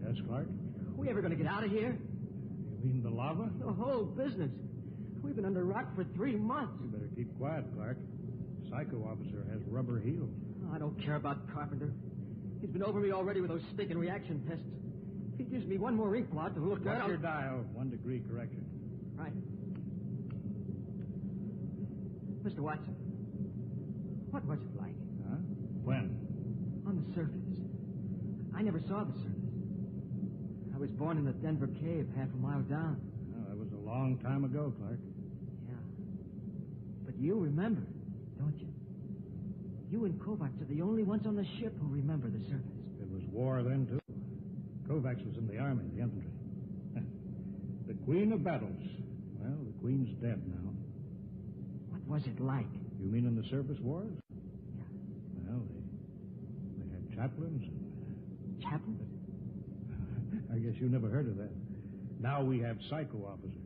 Yes, Clark? We ever going to get out of here? You mean the lava? The whole business. We've been under rock for 3 months. You better keep quiet, Clark. Psycho officer has rubber heels. Oh, I don't care about Carpenter. He's been over me already with those stinking reaction tests. If he gives me one more ink blot to look at... What's your dial? 1 degree correction. Right. Mr. Watson, what was it like? Huh? When? On the surface. I never saw the surface. I was born in the Denver cave, half a mile down. Oh, that was a long time ago, Clark. Yeah. But you remember, don't you? You and Kovacs are the only ones on the ship who remember the surface. It was war then, too. Kovacs was in the army, the infantry. The Queen of Battles. Well, the Queen's dead now. What was it like? You mean in the surface wars? Yeah. Well, they had chaplains and... Chaplains? I guess you never heard of that. Now we have psycho officers.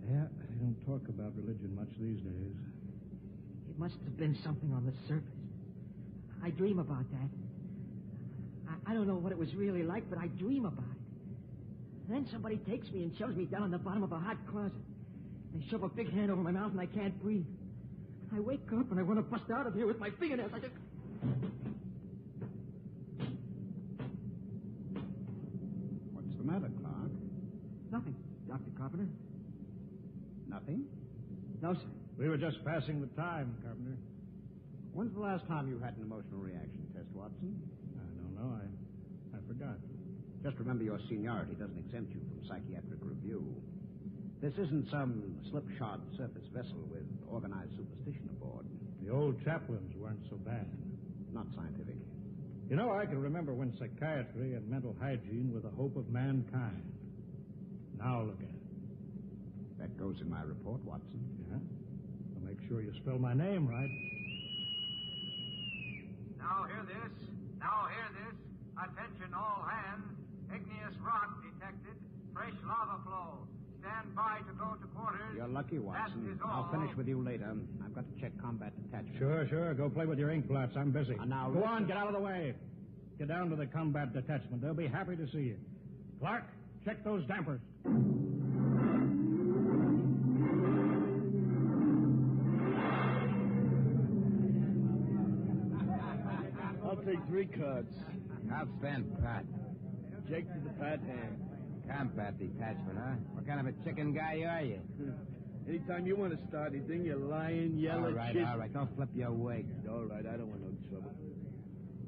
Yeah, they don't talk about religion much these days. It must have been something on the surface. I dream about that. I don't know what it was really like, but I dream about it. Then somebody takes me and shoves me down in the bottom of a hot closet. They shove a big hand over my mouth and I can't breathe. I wake up and I want to bust out of here with my fingernails. I just... What's the matter, Clark? Nothing, Dr. Carpenter. Nothing? No, sir. We were just passing the time, Carpenter. When's the last time you had an emotional reaction test, Watson? I don't know. I forgot. Just remember your seniority doesn't exempt you from psychiatric review. This isn't some slipshod surface vessel with organized superstition aboard. The old chaplains weren't so bad. Not scientific. You know, I can remember when psychiatry and mental hygiene were the hope of mankind. Now look at it. That goes in my report, Watson. Yeah? I'll make sure you spell my name right. Now hear this. Now hear this. Attention all hands. Igneous rock detected. Fresh lava flow. Stand by to go to quarters. You're lucky, Watson. That is all. I'll finish with you later. I've got to check combat detachment. Sure. Go play with your ink blots. I'm busy. Now, go on, get out of the way. Get down to the combat detachment. They'll be happy to see you. Clark, check those dampers. I'll take 3 cards. I'll stand pat. Jake to the pat hand. Combat detachment, huh? What kind of a chicken guy are you? Anytime you want to start anything, you're lying, yelling, shit. All right. Don't flip your wig. All right, I don't want no trouble.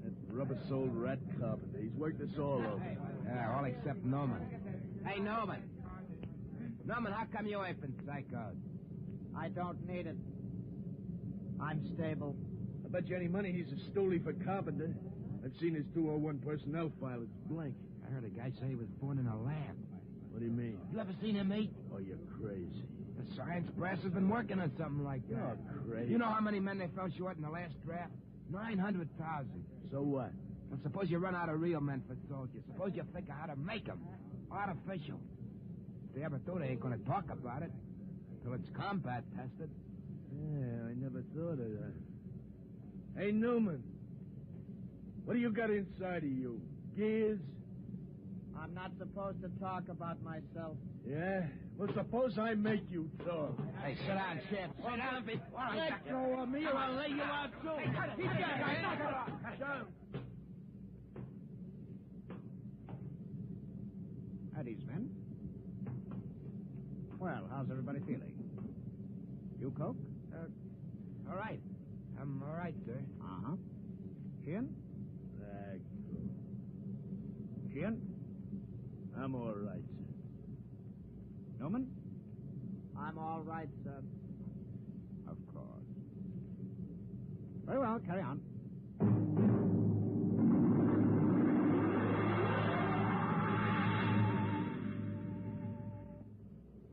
That rubber-soled rat carpenter, he's worked us all over. Yeah, all except Norman. Hey, Norman. Norman, how come you ain't been psychoed? I don't need it. I'm stable. I bet you any money he's a stoolie for carpenter. I've seen his 201 personnel file. It's blank. I heard a guy say he was born in a lab. What do you mean? You ever seen him eat? Oh, you're crazy. The science brass has been working on something like that. You're crazy. You know how many men they fell short in the last draft? 900,000. So what? Well, suppose you run out of real men for soldiers. Suppose you think of how to make them. Artificial. If they ever do, they ain't going to talk about it until it's combat tested. Yeah, I never thought of that. Hey, Newman. What do you got inside of you? Gears? I'm not supposed to talk about myself. Yeah? Well, suppose I make you talk. Hey, sit down, Shep. Sit down. Let go of me or I'll lay you out, too. He's got it. Knock it off. Down. At ease, men. Well, how's everybody feeling? You, Coke? All right. I'm all right, sir. Uh-huh. Sheehan? Sheehan? I'm all right, sir. Newman? I'm all right, sir. Of course. Very well, carry on.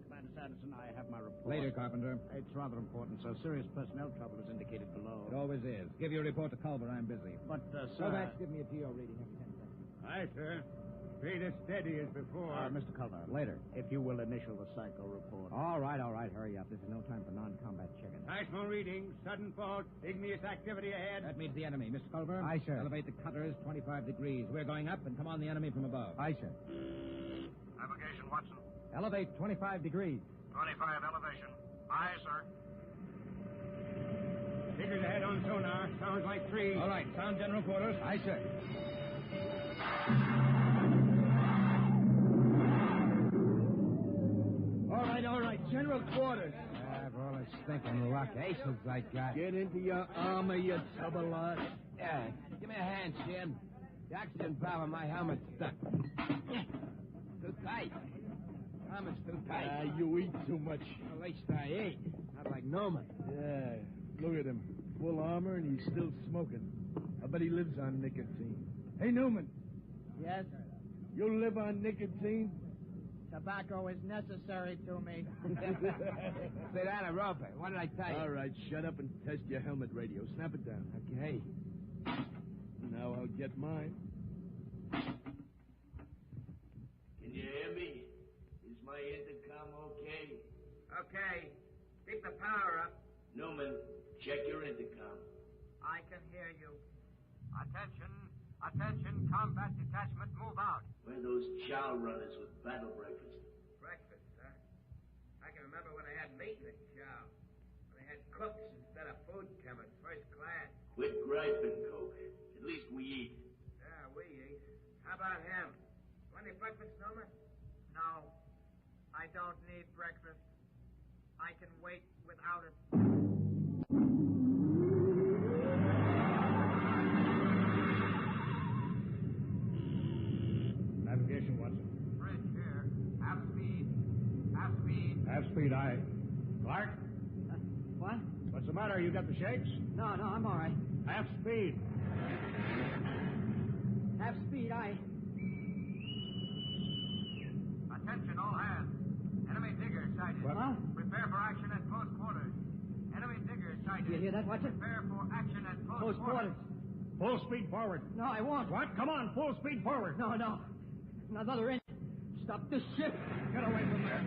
Commander Sanderson, I have my report. Later, Carpenter. It's rather important, sir. Serious personnel trouble is indicated below. It always is. Give your report to Culver. I'm busy. But, sir... Kovacs, give me a TO reading every 10 seconds. Aye, sir. Treat as steady as before. Mr. Culver. Later. If you will initial the psycho report. All right. Hurry up. This is no time for non-combat chicken. Seismo reading, sudden fault, igneous activity ahead. That means the enemy. Mr. Culver? Aye, sir. Elevate the cutters 25 degrees. We're going up and come on the enemy from above. Aye, sir. Navigation, Watson. Elevate 25 degrees. 25 elevation. Aye, sir. Figures ahead on sonar. Sounds like 3. All right. Sound general quarters. Aye, sir. All right. General quarters. For all this stinking luck, aces I got. Get into your armor, you tub of lot. Yeah. Give me a hand, Shin. The oxygen valve on my helmet's stuck. Too tight. Helmet's too tight. You eat too much. At least I ate. Not like Norman. Yeah. Look at him. full armor and he's still smoking. I bet he lives on nicotine. Hey, Newman. Yes? You live on nicotine? Tobacco is necessary to me. Say that, a rope. What did I tell you? All right, shut up and test your helmet radio. Snap it down. Okay. Now I'll get mine. Can you hear me? Is my intercom okay? Okay. Keep the power up. Newman, check your intercom. I can hear you. Attention. Attention, combat detachment, move out. Where are those chow runners with battle breakfast? Breakfast, huh? I can remember when I had meat in the chow. When I had cooks instead of food coming, first class. Quit griping, Coke. At least we eat. Yeah, we eat. How about him? Want any breakfast, Noma? No. I don't need breakfast. I can wait without it. Navigation, Watson. Bridge here. Half speed. Half speed. Half speed, aye. Clark? What? What's the matter? You got the shakes? No, I'm all right. Half speed. Half speed, aye. Attention, all hands. Enemy digger sighted. What? Prepare for action at close quarters. Enemy digger sighted. You hear that, Watson? Prepare for action at Close quarters. Full speed forward. No, I won't. What? Come on, full speed forward. No. Another inch. Stop the ship. Get away from there.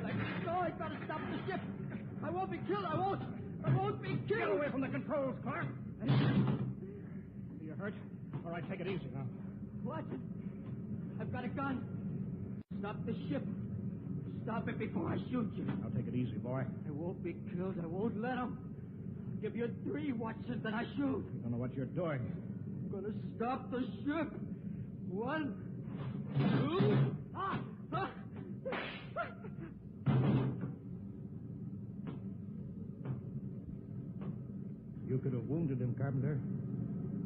No, I gotta stop the ship. I won't be killed. I won't be killed. Get away from the controls, Clark. Are you hurt? All right, take it easy now. What? I've got a gun. Stop the ship. Stop it before I shoot you. Now take it easy, boy. I won't be killed. I won't let him. I'll give you 3 Watsons, then I shoot. You don't know what you're doing. I'm gonna stop the ship. 1, 2. You could have wounded him, Carpenter.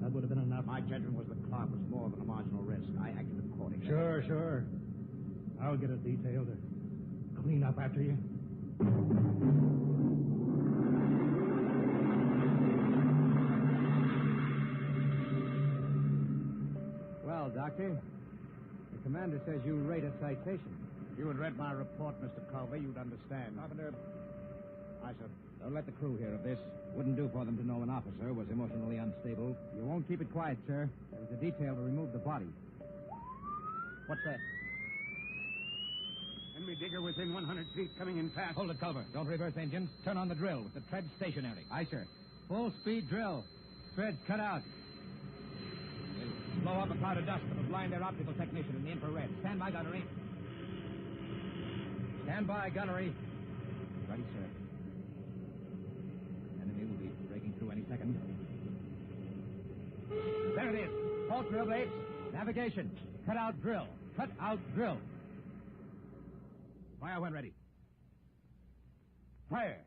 That would have been enough. My judgment was the Clark was more than a marginal risk. I acted accordingly. Sure. I'll get a detail to clean up after you. Well, Doctor, the commander says you rate a citation. If you had read my report, Mr. Culver, you'd understand. Carpenter. I said, don't let the crew hear of this. Wouldn't do for them to know an officer was emotionally unstable. You won't keep it quiet, sir. There was a detail to remove the body. What's that? Enemy digger within 100 feet, coming in fast. Hold it, Culver. Don't reverse engines. Turn on the drill with the tread stationary. Aye, sir. Full speed drill. Treads cut out. We'll blow up a cloud of dust that will blind their optical technician in the infrared. Stand by, gunnery. Stand by, gunnery. Ready, sir. Enemy will be breaking through any second. There it is. Halt drill blades. Navigation. Cut out drill. Cut out drill. Fire when ready. Fire.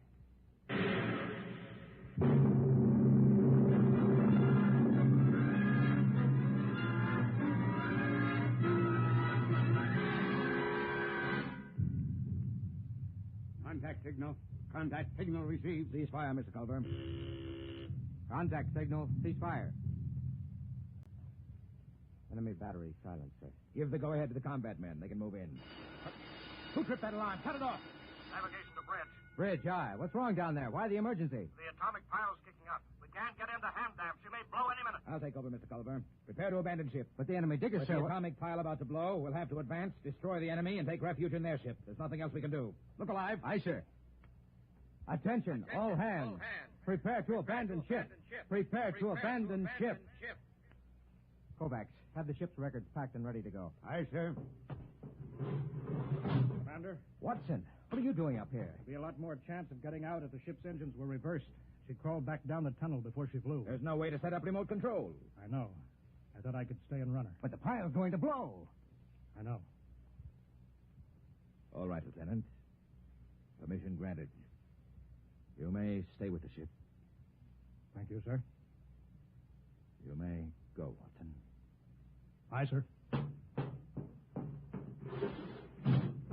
Contact signal. Contact signal received. Cease fire, Mr. Culver. Contact signal. Cease fire. Enemy battery silent, sir. Give the go-ahead to the combat men. They can move in. Who tripped that alarm? Cut it off. Navigation to bridge. Bridge, aye. What's wrong down there? Why the emergency? The atomic pile's kicking up. We can't get into hand dam. She may blow any minute. I'll take over, Mr. Culver. Prepare to abandon ship. But the enemy digger, With sir. the atomic pile about to blow, we'll have to advance, destroy the enemy, and take refuge in their ship. There's nothing else we can do. Look alive. Aye, sir. Attention, all hands. Prepare to abandon ship. Prepare to abandon ship. Kovacs, have the ship's records packed and ready to go. Aye, sir. Commander? Watson, what are you doing up here? There'd be a lot more chance of getting out if the ship's engines were reversed. She crawled back down the tunnel before she flew. There's no way to set up remote control. I know. I thought I could stay and run her. But the pile's going to blow. I know. All right, Lieutenant. Permission granted. You may stay with the ship. Thank you, sir. You may go, Watson. Aye, sir.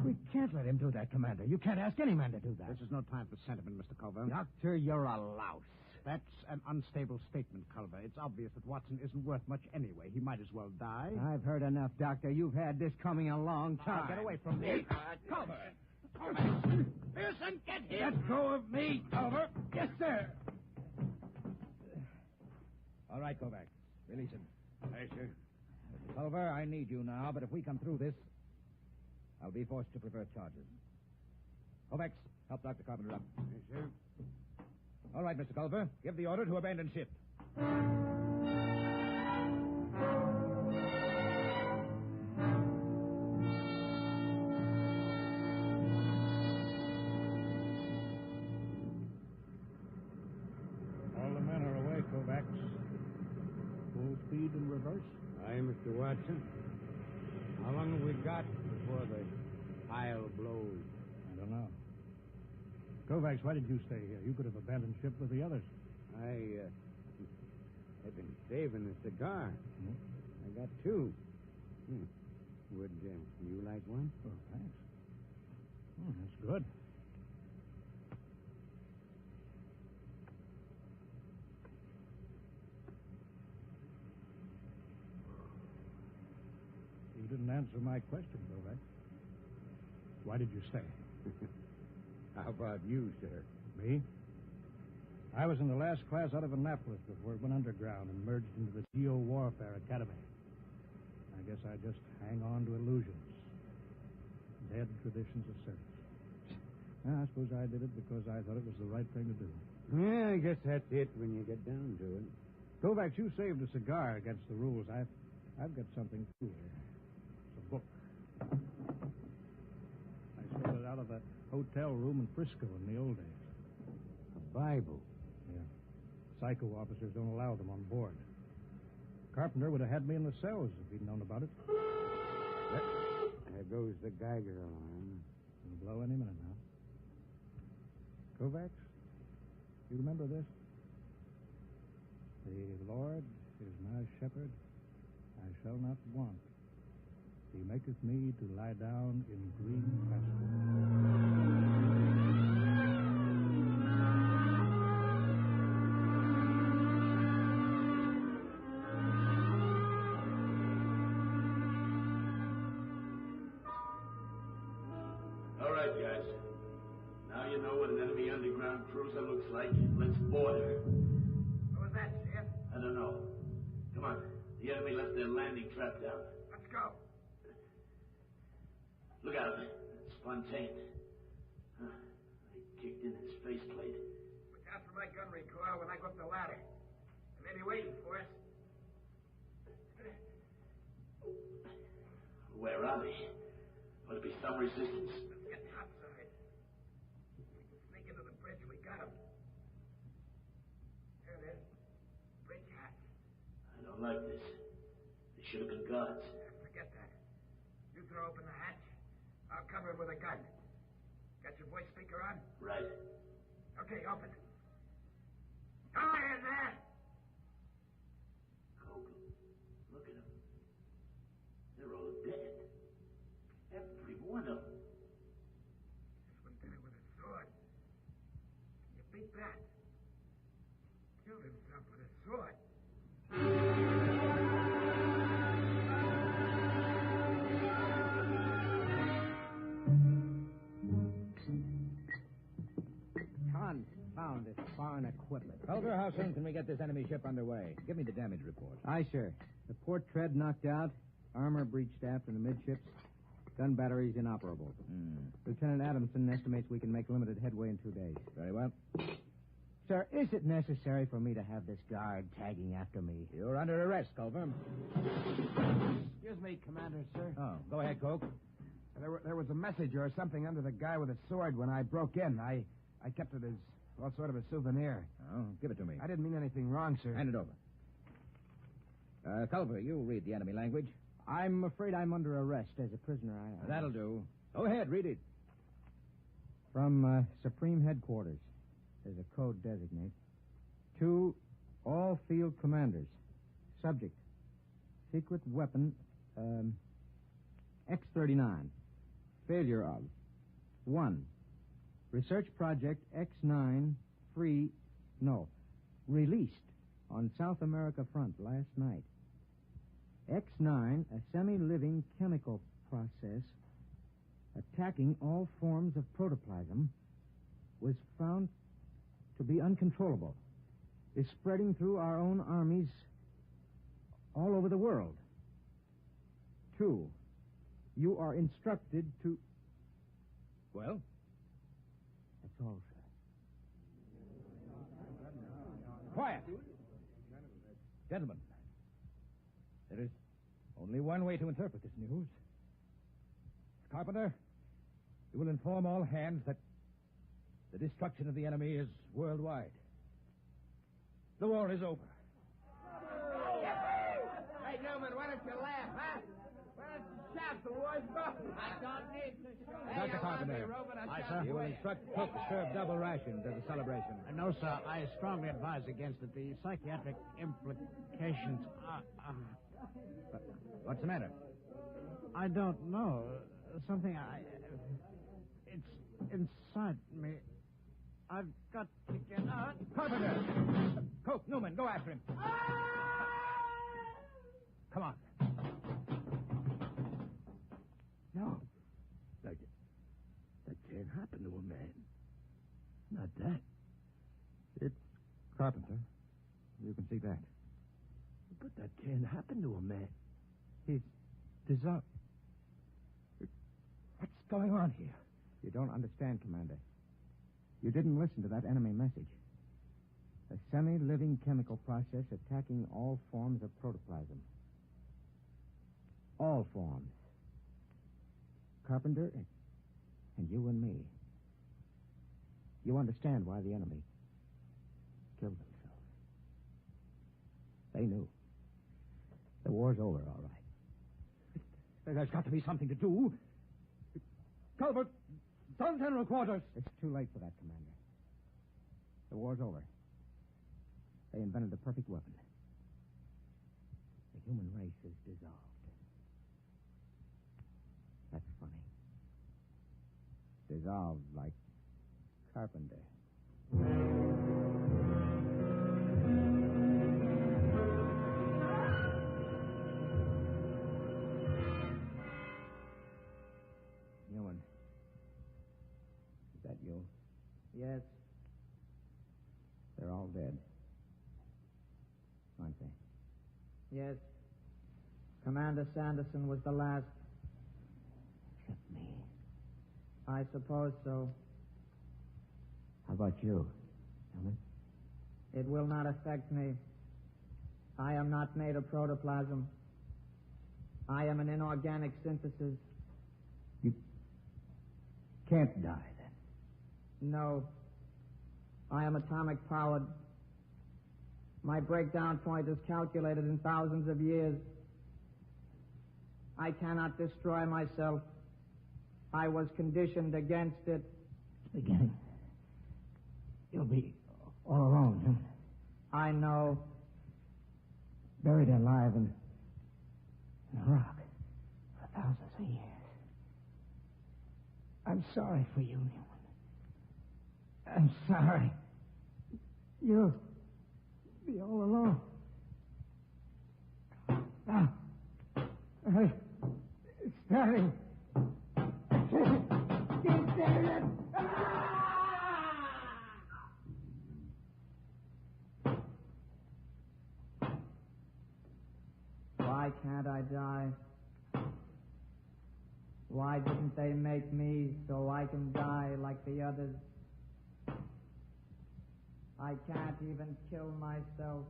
We can't let him do that, Commander. You can't ask any man to do that. This is no time for sentiment, Mr. Culver. Doctor, you're a louse. That's an unstable statement, Culver. It's obvious that Watson isn't worth much anyway. He might as well die. I've heard enough, Doctor. You've had this coming a long time. Get away from me. Culver! Pearson, get here. Let go of me, Culver. Yes, sir. All right, Kovacs. Release him. Aye, sir. Culver, I need you now, but if we come through this, I'll be forced to prefer charges. Kovacs, help Dr. Carpenter up. Yes, sir. All right, Mr. Culver, give the order to abandon ship. All the men are away, Kovacs. Full speed in reverse? Aye, Mr. Watson. How long have we got before the pile blows? I don't know. Kovacs, why did you stay here? You could have abandoned ship with the others. I've been saving a cigar. I got two. Would you like one? Oh, thanks. That's good. You didn't answer my question, Kovacs. Why did you stay? How about you, sir? Me? I was in the last class out of Annapolis before it went underground and merged into the Geo Warfare Academy. I guess I just hang on to illusions. Dead traditions of service. I suppose I did it because I thought it was the right thing to do. Yeah, I guess that's it when you get down to it. Kovacs, you saved a cigar against the rules. I've got something too here. It's a book. I stole it out of that hotel room in Frisco in the old days. A Bible? Yeah. Psycho officers don't allow them on board. Carpenter would have had me in the cells if he'd known about it. There goes the Geiger alarm. It'll blow any minute now. Kovacs, you remember this? The Lord is my shepherd, I shall not want. He maketh me to lie down in green All right, guys. Now you know what an enemy underground cruiser looks like. Let's board her. Who was that, Sheriff? I don't know. Come on. The enemy left their landing trap down. Let's go. Look out. That's Fontaine. Huh. I kicked in his faceplate. Look out for my gun recoil when I go up the ladder. They may be waiting for us. Where are they? Will there be some resistance? Let's get outside. We can sneak into the bridge. We got them. There it is. Bridge hatch. I don't like this. They should have been guards. Forget that. You throw open the hatch. I'll cover him with a gun. Got your voice speaker on? Right. Okay, open. Go in there! Hogan, look at them. They're all dead. Every one of them. This one did it with a sword. Can you beat that? Killed himself with a sword. Confound this foreign equipment. Culver, how soon can we get this enemy ship underway? Give me the damage report. Aye, sir. The port tread knocked out, armor breached aft in the midships, gun batteries inoperable. Lieutenant Adamson estimates we can make limited headway in 2 days. Very well. Sir, is it necessary for me to have this guard tagging after me? You're under arrest, Culver. Excuse me, Commander, sir. Oh, go ahead, Coke. There was a message or something under the guy with a sword when I broke in. I kept it as, well, sort of a souvenir. Oh, give it to me. I didn't mean anything wrong, sir. Hand it over. Culver, you read the enemy language. I'm afraid I'm under arrest as a prisoner. That'll do. Go ahead, read it. From Supreme Headquarters. There's a code designate. To all field commanders. Subject. Secret weapon, X-39. Failure of. 1. Research project X9 free... No. released on South America front last night. X9, a semi-living chemical process attacking all forms of protoplasm, was found to be uncontrollable. Is spreading through our own armies all over the world. 2, you are instructed to... Well? That's all, sir. Quiet. Gentlemen, there is only one way to interpret this news. Carpenter, you will inform all hands that the destruction of the enemy is worldwide. The war is over. Hey, Newman, why don't you laugh, huh? Why don't you shout the war's over? I don't need to shout. Dr. Carpenter, you will instruct Cook to serve double rations as a celebration. No, sir. I strongly advise against it. The psychiatric implications are... What's the matter? I don't know. Something it's inside me. I've got to get out. Carpenter! Coke, Newman, go after him. Come on. No. That can't happen to a man. Not that. It's Carpenter. You can see that. But that can't happen to a man. He's dissolved. What's going on here? You don't understand, Commander. You didn't listen to that enemy message. A semi-living chemical process attacking all forms of protoplasm. All forms. Carpenter, and you and me. You understand why the enemy killed themselves. They knew. The war's over, all right. There's got to be something to do. Calvert, Sun General Quarters. It's too late for that, Commander. The war's over. They invented the perfect weapon. The human race is dissolved. That's funny. Dissolved like Carpenter. Newman. Is that you? Yes. They're all dead. Aren't they? Yes. Commander Sanderson was the last. Except me. I suppose so. How about you, Newman? It will not affect me. I am not made of protoplasm. I am an inorganic synthesis. You can't die, then. No. I am atomic powered. My breakdown point is calculated in thousands of years. I cannot destroy myself. I was conditioned against it. Beginning. You'll be all alone, Newman. I know. Buried alive in a rock for thousands of years. I'm sorry for you, Newman. I'm sorry. You'll be all alone. Now, it's starting. Get there. Why can't I die? Why didn't they make me so I can die like the others? I can't even kill myself.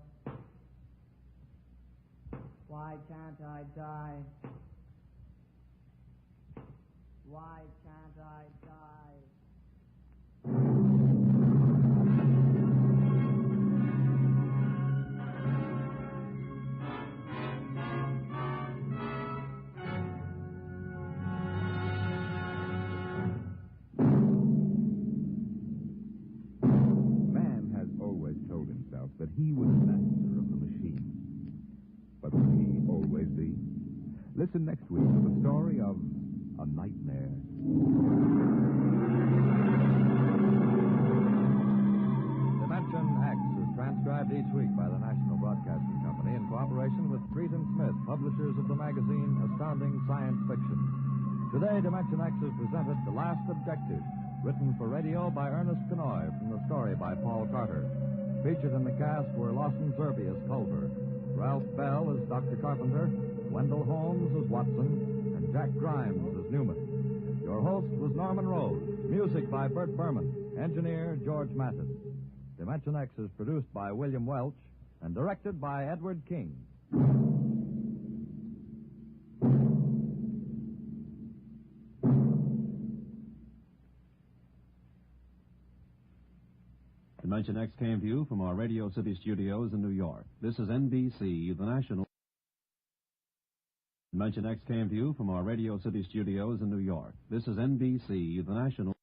Why can't I die? Why can't I die? That he was master of the machine. But will he always be? Listen next week to the story of A Nightmare. Dimension X is transcribed each week by the National Broadcasting Company in cooperation with Street and Smith, publishers of the magazine Astounding Science Fiction. Today, Dimension X has presented The Last Objective, written for radio by Ernest Kenoy from the story by Paul Carter. Featured in the cast were Lawson Zerbe as Culver, Ralph Bell as Dr. Carpenter, Wendell Holmes as Watson, and Jack Grimes as Newman. Your host was Norman Rose. Music by Bert Berman. Engineer George Mathis. Dimension X is produced by William Welch and directed by Edward King. Dimension X came to you from our Radio City studios in New York. This is NBC, the national... Dimension X came to you from our Radio City studios in New York. This is NBC, the national...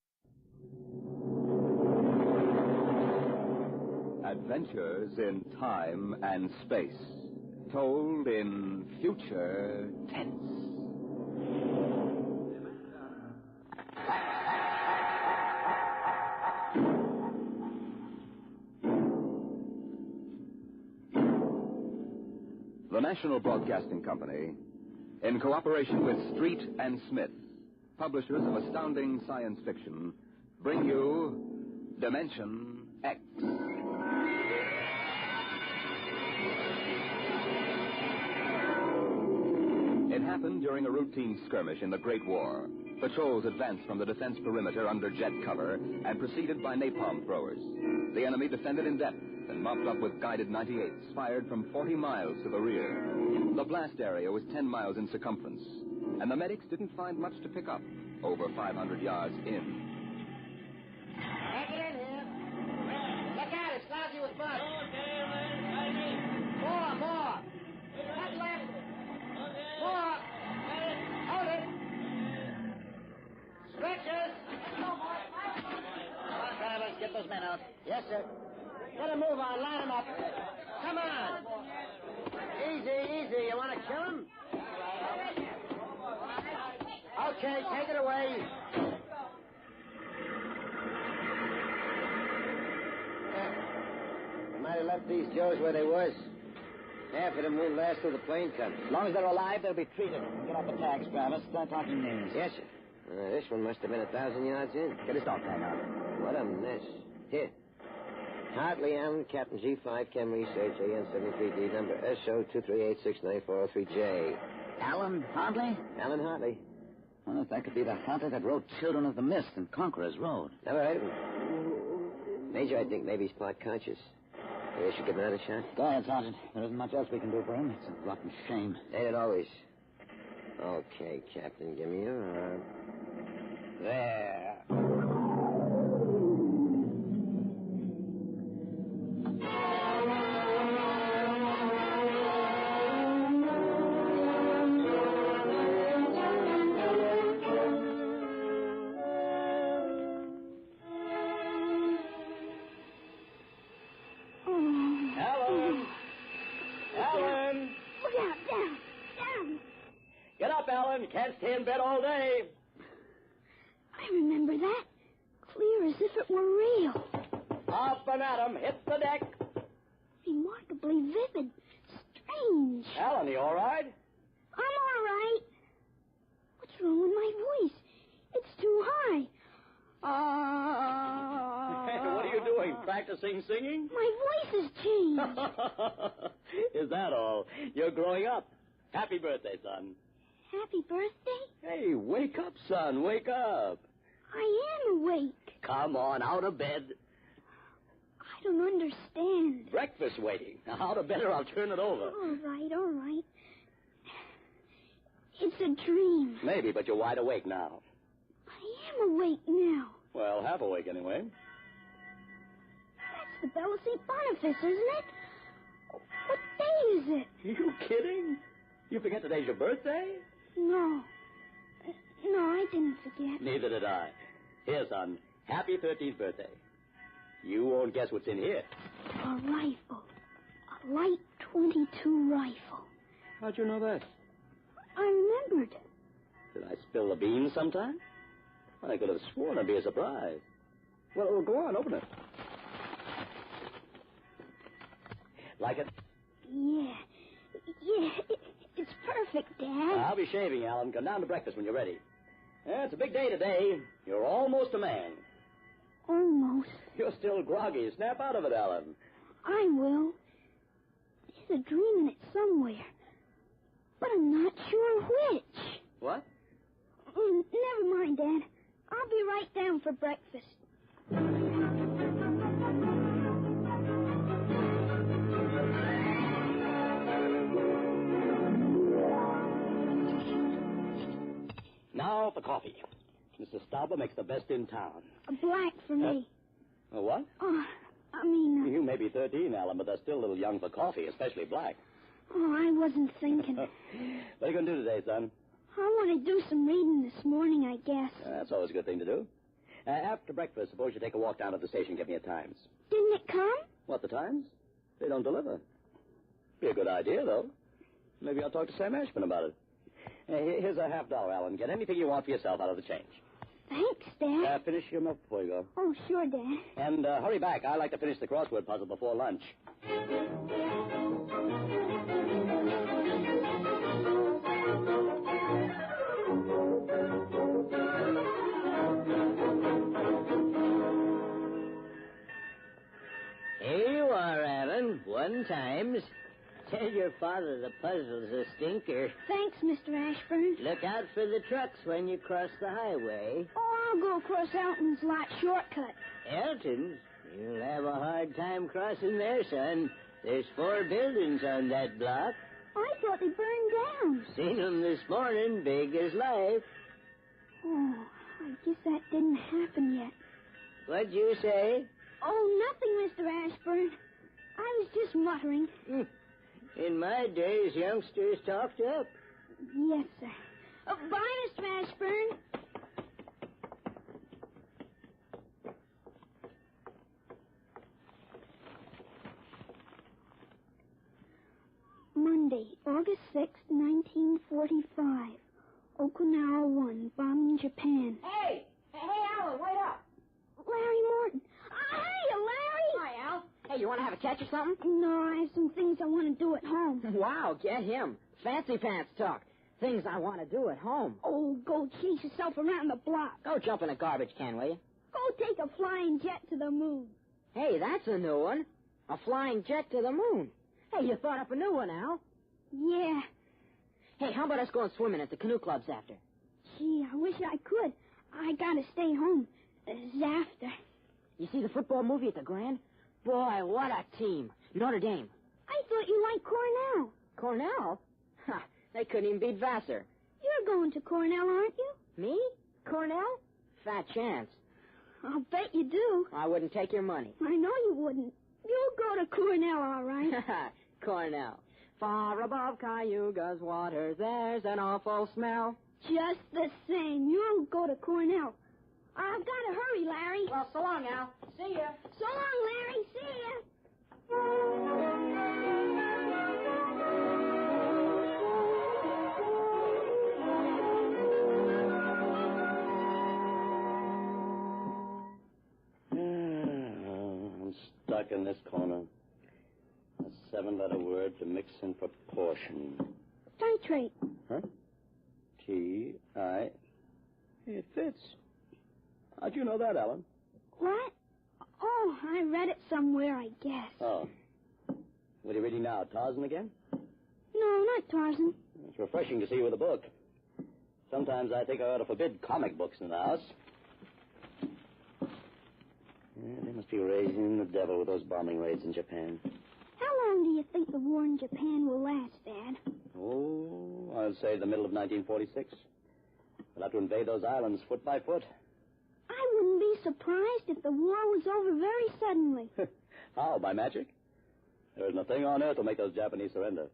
Adventures in time and space, told in future tense. The National Broadcasting Company, in cooperation with Street and Smith, publishers of astounding science fiction, bring you Dimension X. It happened during a routine skirmish in the Great War. Patrols advanced from the defense perimeter under jet cover and preceded by napalm throwers. The enemy defended in depth and mopped up with guided 98s fired from 40 miles to the rear. The blast area was 10 miles in circumference, and the medics didn't find much to pick up over 500 yards in. Back it in here. Look out, it's lousy with mud. More. Not left. More. Hold it. Stretchers. Come on, drivers, get those men out. Yes, sir. Get a move on, line them up. Come on. Easy. You want to kill him? Okay, take it away. We might have left these Joes where they was. Half of them won't last till the plane comes. As long as they're alive, they'll be treated. Get off the tags, Travis. Start talking names. Yes, sir. This one must have been 1,000 yards in. Get his dog tag out. What a mess. Here. Hartley Allen, Captain G5, Chem Research, AN-73D, number SO238694030J. Alan Hartley? Alan Hartley. Well, if that could be the hunter that wrote Children of the Mist and Conqueror's Road. Never heard of him. Major, I think maybe he's part conscious. Maybe I should give him another shot. Go ahead, Sergeant. There isn't much else we can do for him. It's a rotten shame. Ain't it always? Okay, Captain, give me your arm. There. Can't stay in bed all day. I remember that. Clear as if it were real. Up and at 'em. Hit the deck. Remarkably vivid. Strange. Alan, you all right? I'm all right. What's wrong with my voice? It's too high. What are you doing? Practicing singing? My voice has changed. Is that all? You're growing up. Happy birthday, son. Happy birthday? Hey, wake up, son. Wake up. I am awake. Come on, out of bed. I don't understand. Breakfast waiting. Now, out of bed or I'll turn it over. All right. It's a dream. Maybe, but you're wide awake now. I am awake now. Well, half awake anyway. That's the Bell of St. Boniface, isn't it? What day is it? You kidding? You forget today's your birthday? No, I didn't forget. Neither did I. Here, son, happy 13th birthday. You won't guess what's in here. A rifle. A light .22 rifle. How'd you know that? I remembered. Did I spill the beans sometime? I could have sworn it'd be a surprise. Well, go on, open it. Like it? Yeah. It's perfect, Dad. I'll be shaving, Alan. Come down to breakfast when you're ready. Yeah, it's a big day today. You're almost a man. Almost. You're still groggy. Snap out of it, Alan. I will. There's a dream in it somewhere. But I'm not sure which. What? Never mind, Dad. I'll be right down for breakfast. Now for coffee. Mrs. Stauber makes the best in town. A black for me. A what? Oh, You may be 13, Alan, but that's still a little young for coffee, especially black. Oh, I wasn't thinking. What are you going to do today, son? I want to do some reading this morning, I guess. That's always a good thing to do. After breakfast, suppose you take a walk down to the station and get me a Times. Didn't it come? What, the Times? They don't deliver. Be a good idea, though. Maybe I'll talk to Sam Ashman about it. Here's a $50, Alan. Get anything you want for yourself out of the change. Thanks, Dad. Finish your milk before you go. Oh, sure, Dad. And hurry back. I like to finish the crossword puzzle before lunch. Here you are, Alan. 1 times. Tell your father the puzzle's a stinker. Thanks, Mr. Ashburn. Look out for the trucks when you cross the highway. Oh, I'll go across Elton's lot shortcut. Elton's? You'll have a hard time crossing there, son. There's 4 buildings on that block. I thought they burned down. Seen them this morning, big as life. Oh, I guess that didn't happen yet. What'd you say? Oh, nothing, Mr. Ashburn. I was just muttering. In my days, youngsters talked up. Yes, sir. Bye, Mr. Ashburn. Monday, August 6th, 1945. Okinawa 1, bombing Japan. Hey, Alan, wait up. Larry Morton. Hey, Larry! Hi, Al. Hey, you want to have a catch or something? No, I have some things I want to do at home. Wow, get him. Fancy pants talk. Things I want to do at home. Oh, go chase yourself around the block. Go jump in a garbage can, will you? Go take a flying jet to the moon. Hey, that's a new one. A flying jet to the moon. Hey, you thought up a new one, Al. Yeah. Hey, how about us going swimming at the canoe clubs after? Gee, I wish I could. I gotta stay home. After. You see the football movie at the Grand? Boy, what a team. Notre Dame. I thought you liked Cornell. Cornell? Ha, they couldn't even beat Vassar. You're going to Cornell, aren't you? Me? Cornell? Fat chance. I'll bet you do. I wouldn't take your money. I know you wouldn't. You'll go to Cornell, all right. Cornell. Far above Cayuga's waters, there's an awful smell. Just the same, you'll go to Cornell. I've got to hurry, Larry. Well, so long, Al. See ya. So long, Larry. See ya. I'm stuck in this corner. A 7-letter word to mix in proportion. Titrate. Huh? T-I... It fits. How'd you know that, Alan? What? Oh, I read it somewhere, I guess. Oh. What are you reading now, Tarzan again? No, not Tarzan. It's refreshing to see you with a book. Sometimes I think I ought to forbid comic books in the house. Yeah, they must be raising the devil with those bombing raids in Japan. How long do you think the war in Japan will last, Dad? Oh, I'll say the middle of 1946. We'll have to invade those islands foot by foot. I wouldn't be surprised if the war was over very suddenly. How, by magic? There isn't a thing on earth will make those Japanese surrender.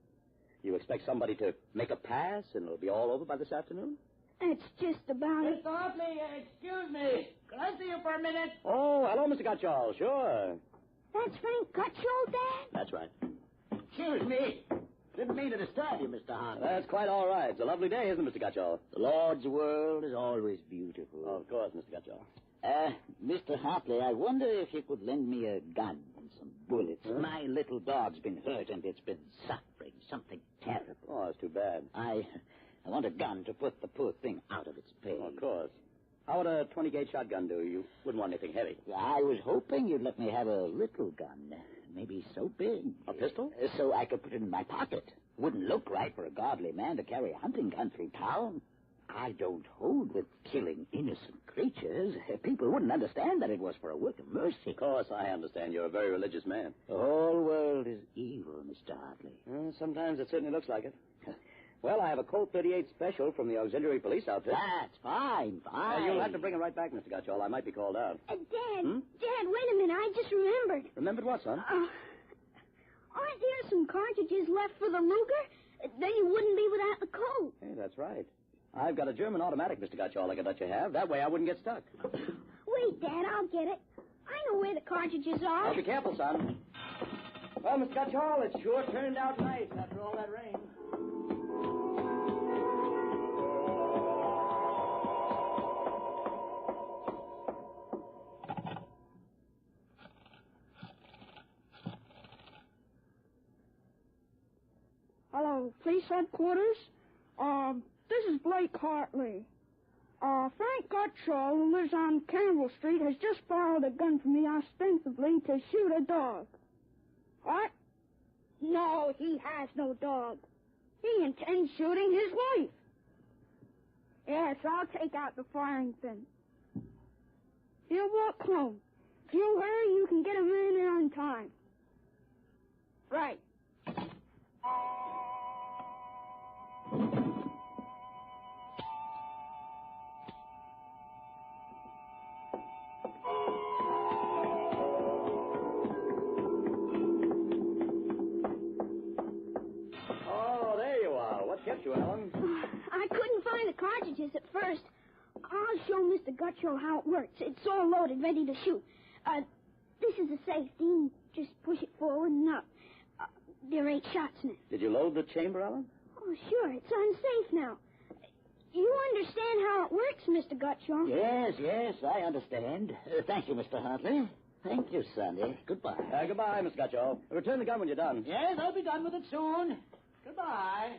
You expect somebody to make a pass and it'll be all over by this afternoon? That's just about it. Mr. Hopley, excuse me. Can I see you for a minute? Oh, hello, Mr. Gutchall. Sure. That's Frank Gutchall, Dad? That's right. Excuse me. Didn't mean to disturb you, Mr. Hunt. That's quite all right. It's a lovely day, isn't it, Mr. Gutchall? The Lord's world is always beautiful. Of course, Mr. Gutchall. Mr. Hopley, I wonder if you could lend me a gun some bullets. Huh? My little dog's been hurt, and it's been suffering something terrible. Oh, it's too bad. I want a gun to put the poor thing out of its pain. Oh, of course. How would a 20-gauge shotgun do? You wouldn't want anything heavy. I was hoping you'd let me have a little gun. Maybe so big. A pistol? So I could put it in my pocket. Wouldn't look right for a godly man to carry a hunting gun through town. I don't hold with killing innocent creatures. People wouldn't understand that it was for a work of mercy. Of course, I understand. You're a very religious man. The whole world is evil, Mr. Hartley. Sometimes it certainly looks like it. Well, I have a Colt 38 special from the auxiliary police outfit. That's fine. You'll have to bring it right back, Mr. Gutchall. I might be called out. Dad, Dad, wait a minute. I just remembered. Remembered what, son? Aren't there some cartridges left for the Luger? Then you wouldn't be without the Colt. Hey, that's right. I've got a German automatic, Mr. Gutchall, I could let you have. That way I wouldn't get stuck. Wait, Dad, I'll get it. I know where the cartridges are. Now, be careful, son. Well, Mr. Gutchall, it sure turned out nice after all that rain. Hello, police headquarters. This is Blake Hartley. Frank Gutchall, who lives on Campbell Street, has just borrowed a gun from me ostensibly to shoot a dog. What? No, he has no dog. He intends shooting his wife. Yes, I'll take out the firing pin. He'll walk home. If you hurry, you can get him in there on time. Right. Kept you, Ellen? I couldn't find the cartridges at first. I'll show Mr. Gutchall how it works. It's all loaded, ready to shoot. This is a safety. Just push it forward and up. There are 8 shots in it. Did you load the chamber, Ellen? Oh, sure. It's unsafe now. You understand how it works, Mr. Gutchall? Yes, I understand. Thank you, Mr. Hartley. Thank you, Sonny. Goodbye. Goodbye, Mr. Gutchall. Return the gun when you're done. Yes, I'll be done with it soon. Goodbye.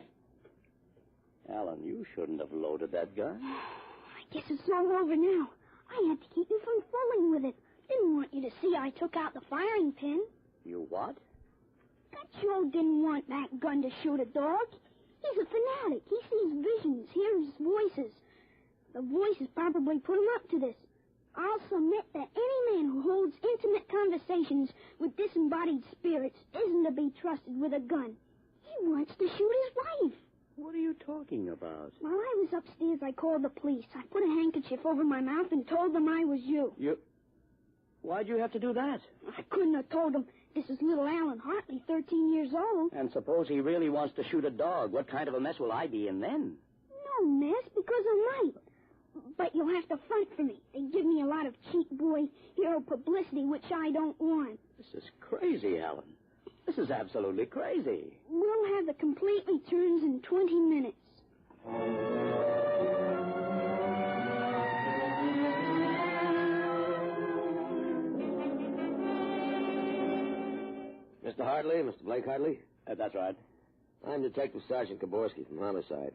Alan, you shouldn't have loaded that gun. I guess it's all over now. I had to keep you from fooling with it. Didn't want you to see I took out the firing pin. You what? Gutchall didn't want that gun to shoot a dog. He's a fanatic. He sees visions, hears voices. The voices probably put him up to this. I'll submit that any man who holds intimate conversations with disembodied spirits isn't to be trusted with a gun. He wants to shoot his wife. What are you talking about? While I was upstairs, I called the police. I put a handkerchief over my mouth and told them I was you. Why'd you have to do that? I couldn't have told them. This is little Alan Hartley, 13 years old. And suppose he really wants to shoot a dog. What kind of a mess will I be in then? No mess, because I might. But you'll have to front for me. They give me a lot of cheap boy hero publicity, which I don't want. This is crazy, Alan. This is absolutely crazy. We'll have the complete returns in 20 minutes. Mr. Hartley, Mr. Blake Hartley? That's right. I'm Detective Sergeant Kaborski from Homicide.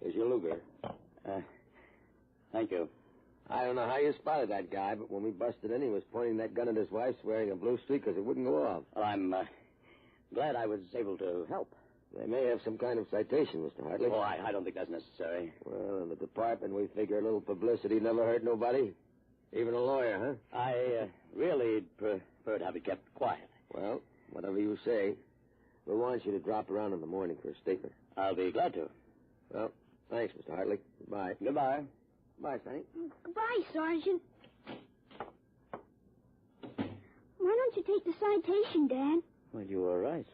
Here's your Luger. Thank you. I don't know how you spotted that guy, but when we busted in, he was pointing that gun at his wife, wearing a blue streak because it wouldn't go off. Well, I'm glad I was able to help. They may have some kind of citation, Mr. Hartley. Oh, I don't think that's necessary. Well, in the department, we figure a little publicity never hurt nobody. Even a lawyer, huh? I really prefer to have it kept quiet. Well, whatever you say. We'll want you to drop around in the morning for a statement. I'll be glad to. Well, thanks, Mr. Hartley. Goodbye. Goodbye. Bye, Sonny. Goodbye, Sergeant. Why don't you take the citation, Dad? Well, you were right.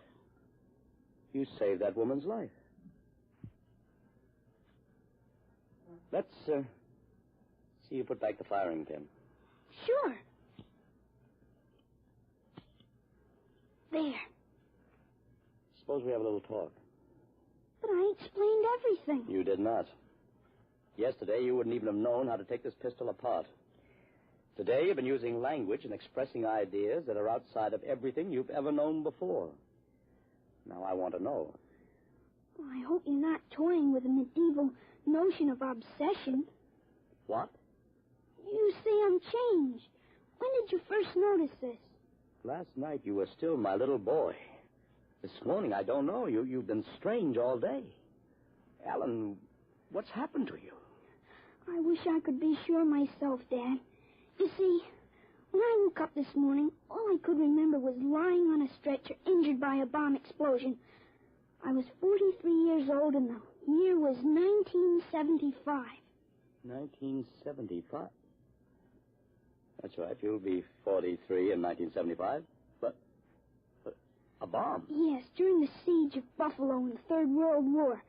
You saved that woman's life. Let's see you put back the firing pin. Sure. There. Suppose we have a little talk. But I explained everything. You did not. Yesterday, you wouldn't even have known how to take this pistol apart. Today you've been using language and expressing ideas that are outside of everything you've ever known before. Now I want to know. Well, I hope you're not toying with a medieval notion of obsession. What? You say I'm changed. When did you first notice this? Last night you were still my little boy. This morning, I don't know. You've been strange all day. Alan, what's happened to you? I wish I could be sure myself, Dad. You see, when I woke up this morning, all I could remember was lying on a stretcher injured by a bomb explosion. I was 43 years old and the year was 1975. 1975? That's right. You'll be 43 in 1975. But a bomb? Yes, during the siege of Buffalo in the Third World War.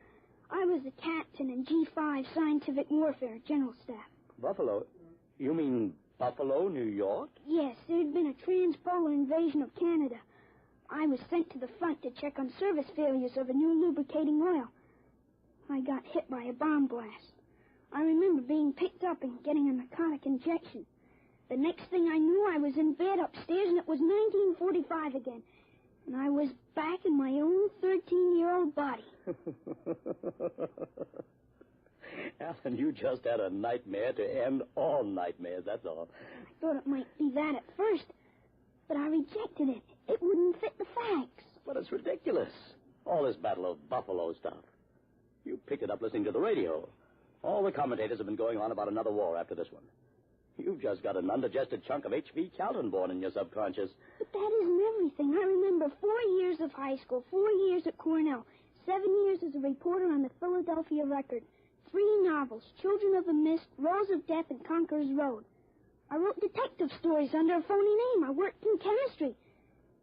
I was the captain in G5 Scientific Warfare General Staff. Buffalo? You mean Buffalo, New York? Yes, there had been a transpolar invasion of Canada. I was sent to the front to check on service failures of a new lubricating oil. I got hit by a bomb blast. I remember being picked up and getting a narcotic injection. The next thing I knew, I was in bed upstairs, and it was 1945 again. And I was back in my own 13-year-old body. Alan, you just had a nightmare to end all nightmares, that's all. I thought it might be that at first, but I rejected it. It wouldn't fit the facts. But it's ridiculous. All this Battle of Buffalo stuff. You picked it up listening to the radio. All the commentators have been going on about another war after this one. You've just got an undigested chunk of H.V. Calton born in your subconscious. But that isn't everything. I remember 4 years of high school, 4 years at Cornell, 7 years as a reporter on the Philadelphia Record, 3 novels, Children of the Mist, Rose of Death, and Conqueror's Road. I wrote detective stories under a phony name. I worked in chemistry.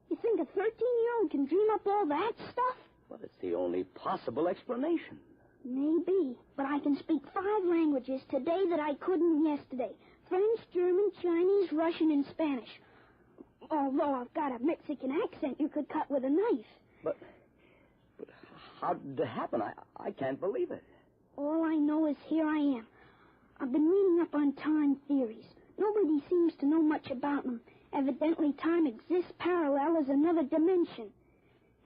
You think a 13-year-old can dream up all that stuff? But it's the only possible explanation. Maybe, but I can speak 5 languages today that I couldn't yesterday. French, German, Chinese, Russian, and Spanish. Although I've got a Mexican accent you could cut with a knife. But how did it happen? I can't believe it. All I know is here I am. I've been reading up on time theories. Nobody seems to know much about them. Evidently, time exists parallel as another dimension.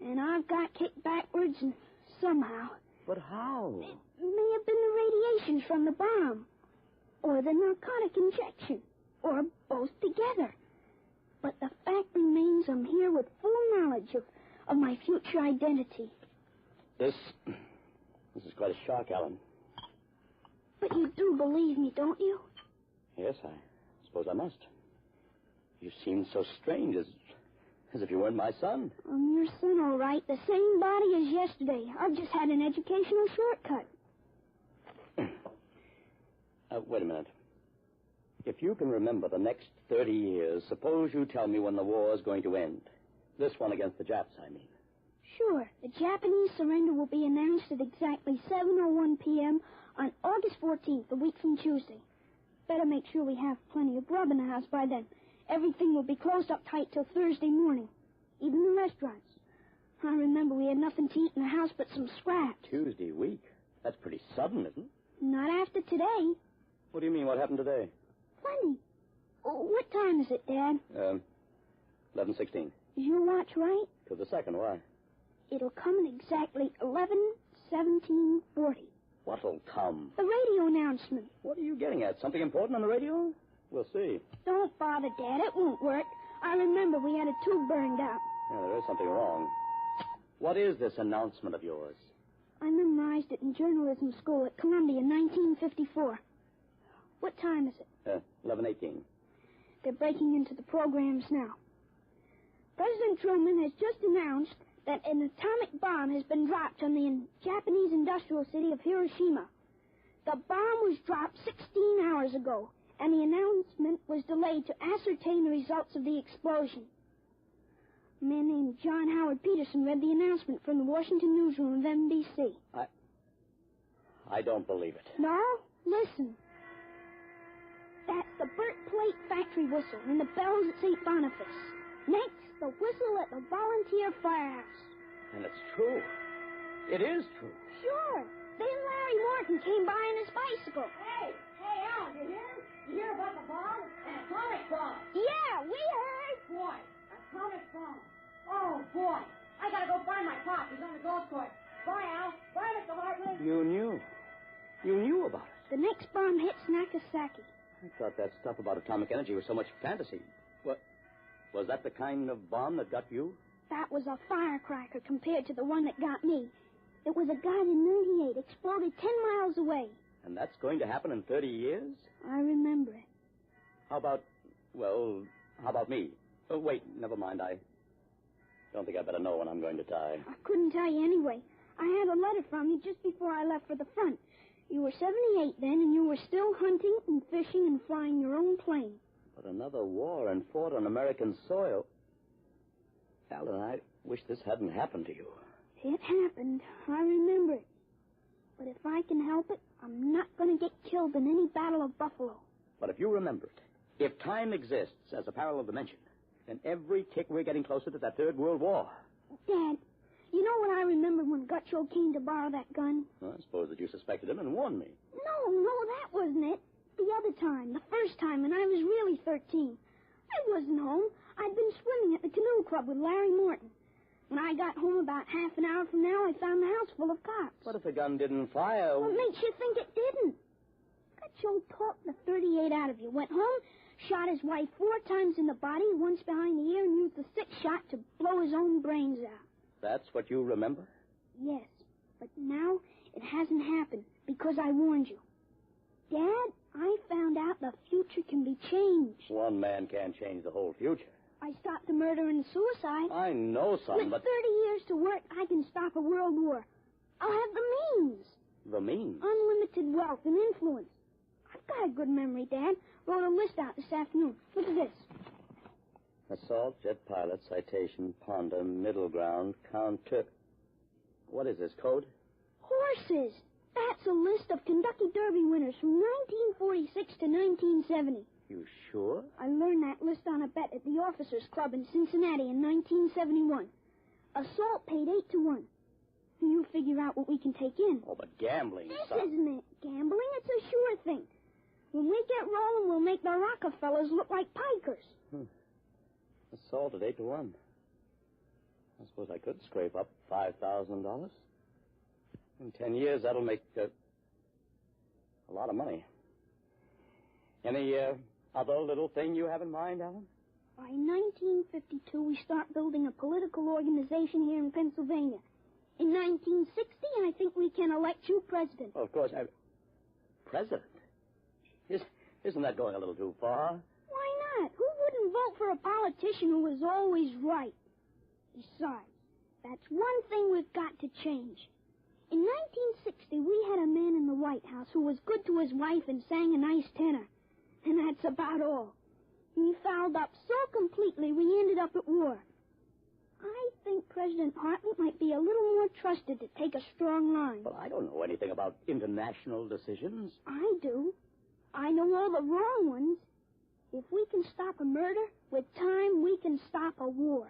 And I've got kicked backwards and somehow. But how? It may have been the radiations from the bomb. Or the narcotic injection. Or both together. But the fact remains I'm here with full knowledge of my future identity. This is quite a shock, Alan. But you do believe me, don't you? Yes, I suppose I must. You seem so strange, as if you weren't my son. I'm your son, all right. The same body as yesterday. I've just had an educational shortcut. Wait a minute. If you can remember the next 30 years, suppose you tell me when the war is going to end. This one against the Japs, I mean. Sure. The Japanese surrender will be announced at exactly 7:01 p.m. on August 14th, a week from Tuesday. Better make sure we have plenty of grub in the house by then. Everything will be closed up tight till Thursday morning. Even the restaurants. I remember we had nothing to eat in the house but some scraps. Tuesday week? That's pretty sudden, isn't it? Not after today. What do you mean, what happened today? Plenty. Oh, what time is it, Dad? 11:16. Is your watch right? To the second, why? It'll come at exactly 11:17:40. What'll come? The radio announcement. What are you getting at? Something important on the radio? We'll see. Don't bother, Dad. It won't work. I remember we had a tube burned out. Yeah, there is something wrong. What is this announcement of yours? I memorized it in journalism school at Columbia in 1954. What time is it? 11:18. They're breaking into the programs now. President Truman has just announced that an atomic bomb has been dropped on the Japanese industrial city of Hiroshima. The bomb was dropped 16 hours ago, and the announcement was delayed to ascertain the results of the explosion. A man named John Howard Peterson read the announcement from the Washington newsroom of NBC. I don't believe it. No? Listen. That's the Burt Plate factory whistle and the bells at St. Boniface. Next, the whistle at the volunteer firehouse. And it's true. It is true. Sure. Then Larry Morton came by on his bicycle. Hey, Alan, you hear? You hear about the bomb? atomic bomb. Yeah, we heard. Boy, atomic bomb. Oh, boy. I gotta go find my pop. He's on the golf course. Bye, Al. Bye, Mr. Hartman. You knew. You knew about it. The next bomb hits Nagasaki. I thought that stuff about atomic energy was so much fantasy. What? Was that the kind of bomb that got you? That was a firecracker compared to the one that got me. It was a guided 98, exploded 10 miles away. And that's going to happen in 30 years? I remember it. How about me? Oh, wait, never mind. I don't think I better know when I'm going to die. I couldn't tell you anyway. I had a letter from you just before I left for the front. You were 78 then, and you were still hunting and fishing and flying your own plane. But another war and fought on American soil. Alan, I wish this hadn't happened to you. It happened. I remember it. But if I can help it, I'm not going to get killed in any Battle of Buffalo. But if you remember it, if time exists as a parallel dimension, then every tick we're getting closer to that Third World War. Dad, you know what I remember when Gutcho came to borrow that gun? Well, I suppose that you suspected him and warned me. No, that wasn't it. The other time, the first time, when I was really 13. I wasn't home. I'd been swimming at the canoe club with Larry Morton. When I got home about half an hour from now, I found the house full of cops. What if the gun didn't fire? What makes you think it didn't? Gutcho talked the 38 out of you, went home, shot his wife 4 times in the body, once behind the ear, and used the 6th shot to blow his own brains out. That's what you remember? Yes, but now it hasn't happened because I warned you. Dad, I found out the future can be changed. One man can't change the whole future. I stopped the murder and suicide. I know, son, With 30 years to work, I can stop a world war. I'll have the means. The means? Unlimited wealth and influence. I've got a good memory, Dad. Wrote a list out this afternoon. Look at this. Assault, jet pilot, citation, Ponda, middle ground, counter. What is this, code? Horses. That's a list of Kentucky Derby winners from 1946 to 1970. You sure? I learned that list on a bet at the Officers Club in Cincinnati in 1971. Assault paid 8 to 1. You figure out what we can take in. Oh, but gambling, This son. isn't it. Gambling, it's a sure thing. When we get rolling, we'll make the Rockefellers look like pikers. Assault at 8 to 1. I suppose I could scrape up $5,000. In 10 years, that'll make a lot of money. Any other little thing you have in mind, Alan? By 1952, we start building a political organization here in Pennsylvania. In 1960, I think we can elect you president. Well, of course. President? Isn't that going a little too far? Why not? Who wouldn't vote for a politician who was always right? Besides, that's one thing we've got to change. In 1960, we had a man in the White House who was good to his wife and sang a nice tenor. And that's about all. He fouled up so completely we ended up at war. I think President Hartley might be a little more trusted to take a strong line. Well, I don't know anything about international decisions. I do. I know all the wrong ones. If we can stop a murder, with time we can stop a war.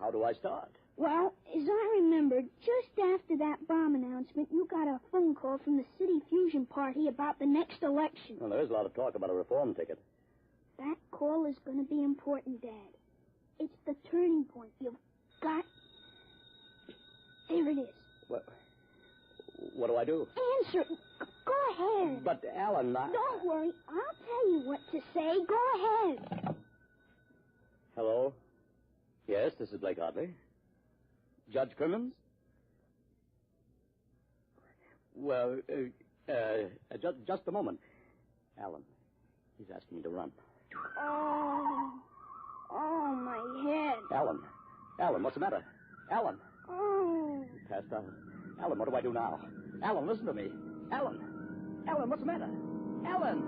How do I start? Well, as I remember, just after that bomb announcement, you got a phone call from the City Fusion Party about the next election. Well, there is a lot of talk about a reform ticket. That call is going to be important, Dad. It's the turning point. You've got... There it is. What do I do? Answer. Go ahead. But, Alan, Don't worry. I'll tell you what to say. Go ahead. Hello? Yes, this is Blake Hartley. Judge Crimmins? Well, just a moment. Alan, he's asking me to run. Oh, my head. Alan, what's the matter? Alan. Oh. He passed out. Alan, what do I do now? Alan, listen to me. Alan, what's the matter? Alan.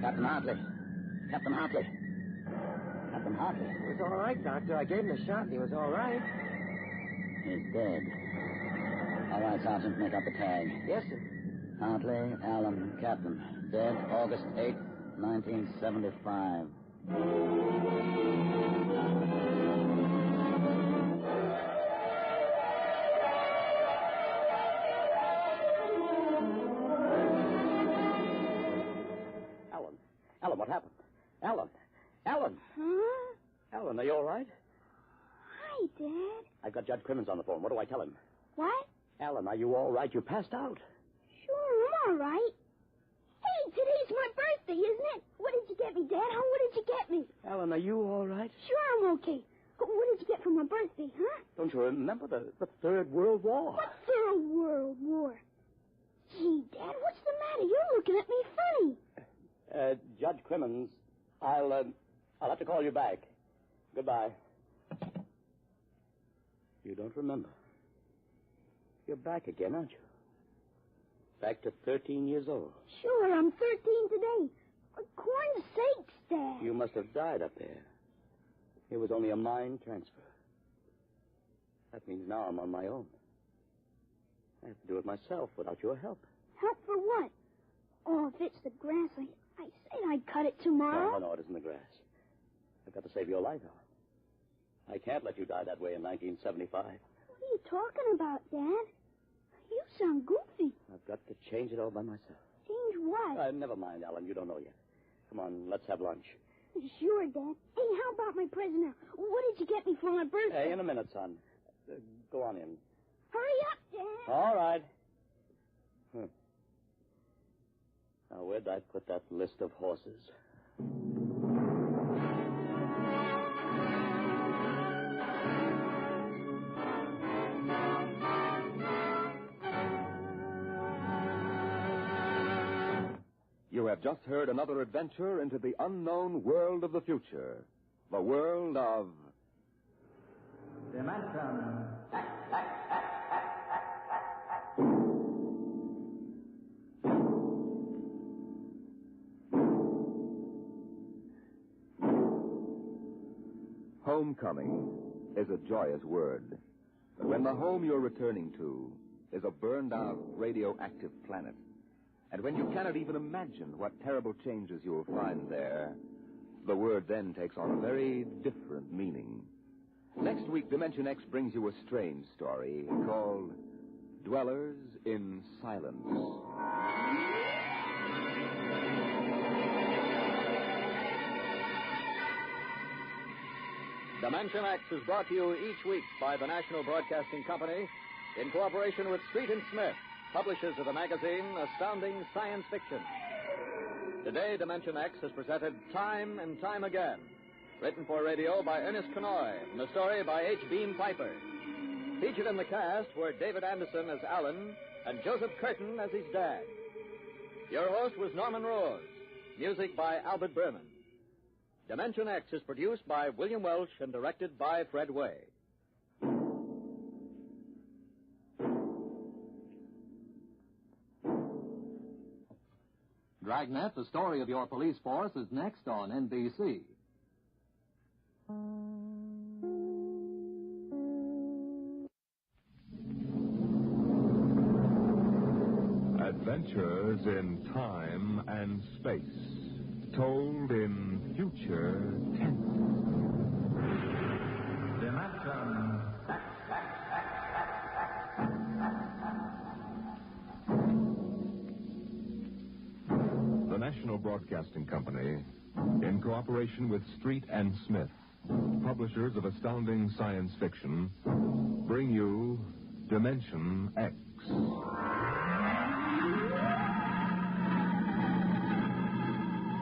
Captain Hartley. Captain Hartley. It was all right, Doctor. I gave him a shot and he was all right. He's dead. All right, Sergeant, make up the tag. Yes, sir. Hartley, Allen, Captain. Dead August 8th, 1975. Alan, what happened? Alan! Huh? Alan, are you all right? Hi, Dad. I've got Judge Crimmins on the phone. What do I tell him? What? Alan, are you all right? You passed out. Sure, I'm all right. Hey, today's my birthday, isn't it? What did you get me, Dad? What did you get me? Alan, are you all right? Sure, I'm okay. What did you get for my birthday, huh? Don't you remember the Third World War? What Third World War? Gee, Dad, what's the matter? You're looking at me funny. Judge Crimmins, I'll have to call you back. Goodbye. You don't remember. You're back again, aren't you? Back to 13 years old. Sure, I'm 13 today. For corn's sakes, Dad. You must have died up there. It was only a mind transfer. That means now I'm on my own. I have to do it myself without your help. Help for what? Oh, if it's the grass, I said I'd cut it tomorrow. No, it isn't the grass. I've got to save your life, Alan. I can't let you die that way in 1975. What are you talking about, Dad? You sound goofy. I've got to change it all by myself. Change what? Never mind, Alan. You don't know yet. Come on, let's have lunch. Sure, Dad. Hey, how about my present now? What did you get me for my birthday? Hey, in a minute, son. Go on in. Hurry up, Dad. All right. Now, where'd I put that list of horses? You have just heard another adventure into the unknown world of the future. The world of... Dimension. Homecoming is a joyous word. But when the home you're returning to is a burned-out radioactive planet, and when you cannot even imagine what terrible changes you'll find there, the word then takes on a very different meaning. Next week, Dimension X brings you a strange story called Dwellers in Silence. Dimension X is brought to you each week by the National Broadcasting Company in cooperation with Street and Smith, publishers of the magazine Astounding Science Fiction. Today, Dimension X has presented Time and Time Again, written for radio by Ernest Kenoy, and a story by H. Beam Piper. Featured in the cast were David Anderson as Alan and Joseph Curtin as his dad. Your host was Norman Rose. Music by Albert Berman. Dimension X is produced by William Welch and directed by Fred Way. Dragnet, the story of your police force, is next on NBC. Adventures in time and space, told in future tense. Dimension. The National Broadcasting Company, in cooperation with Street and Smith, publishers of astounding science fiction, bring you Dimension X.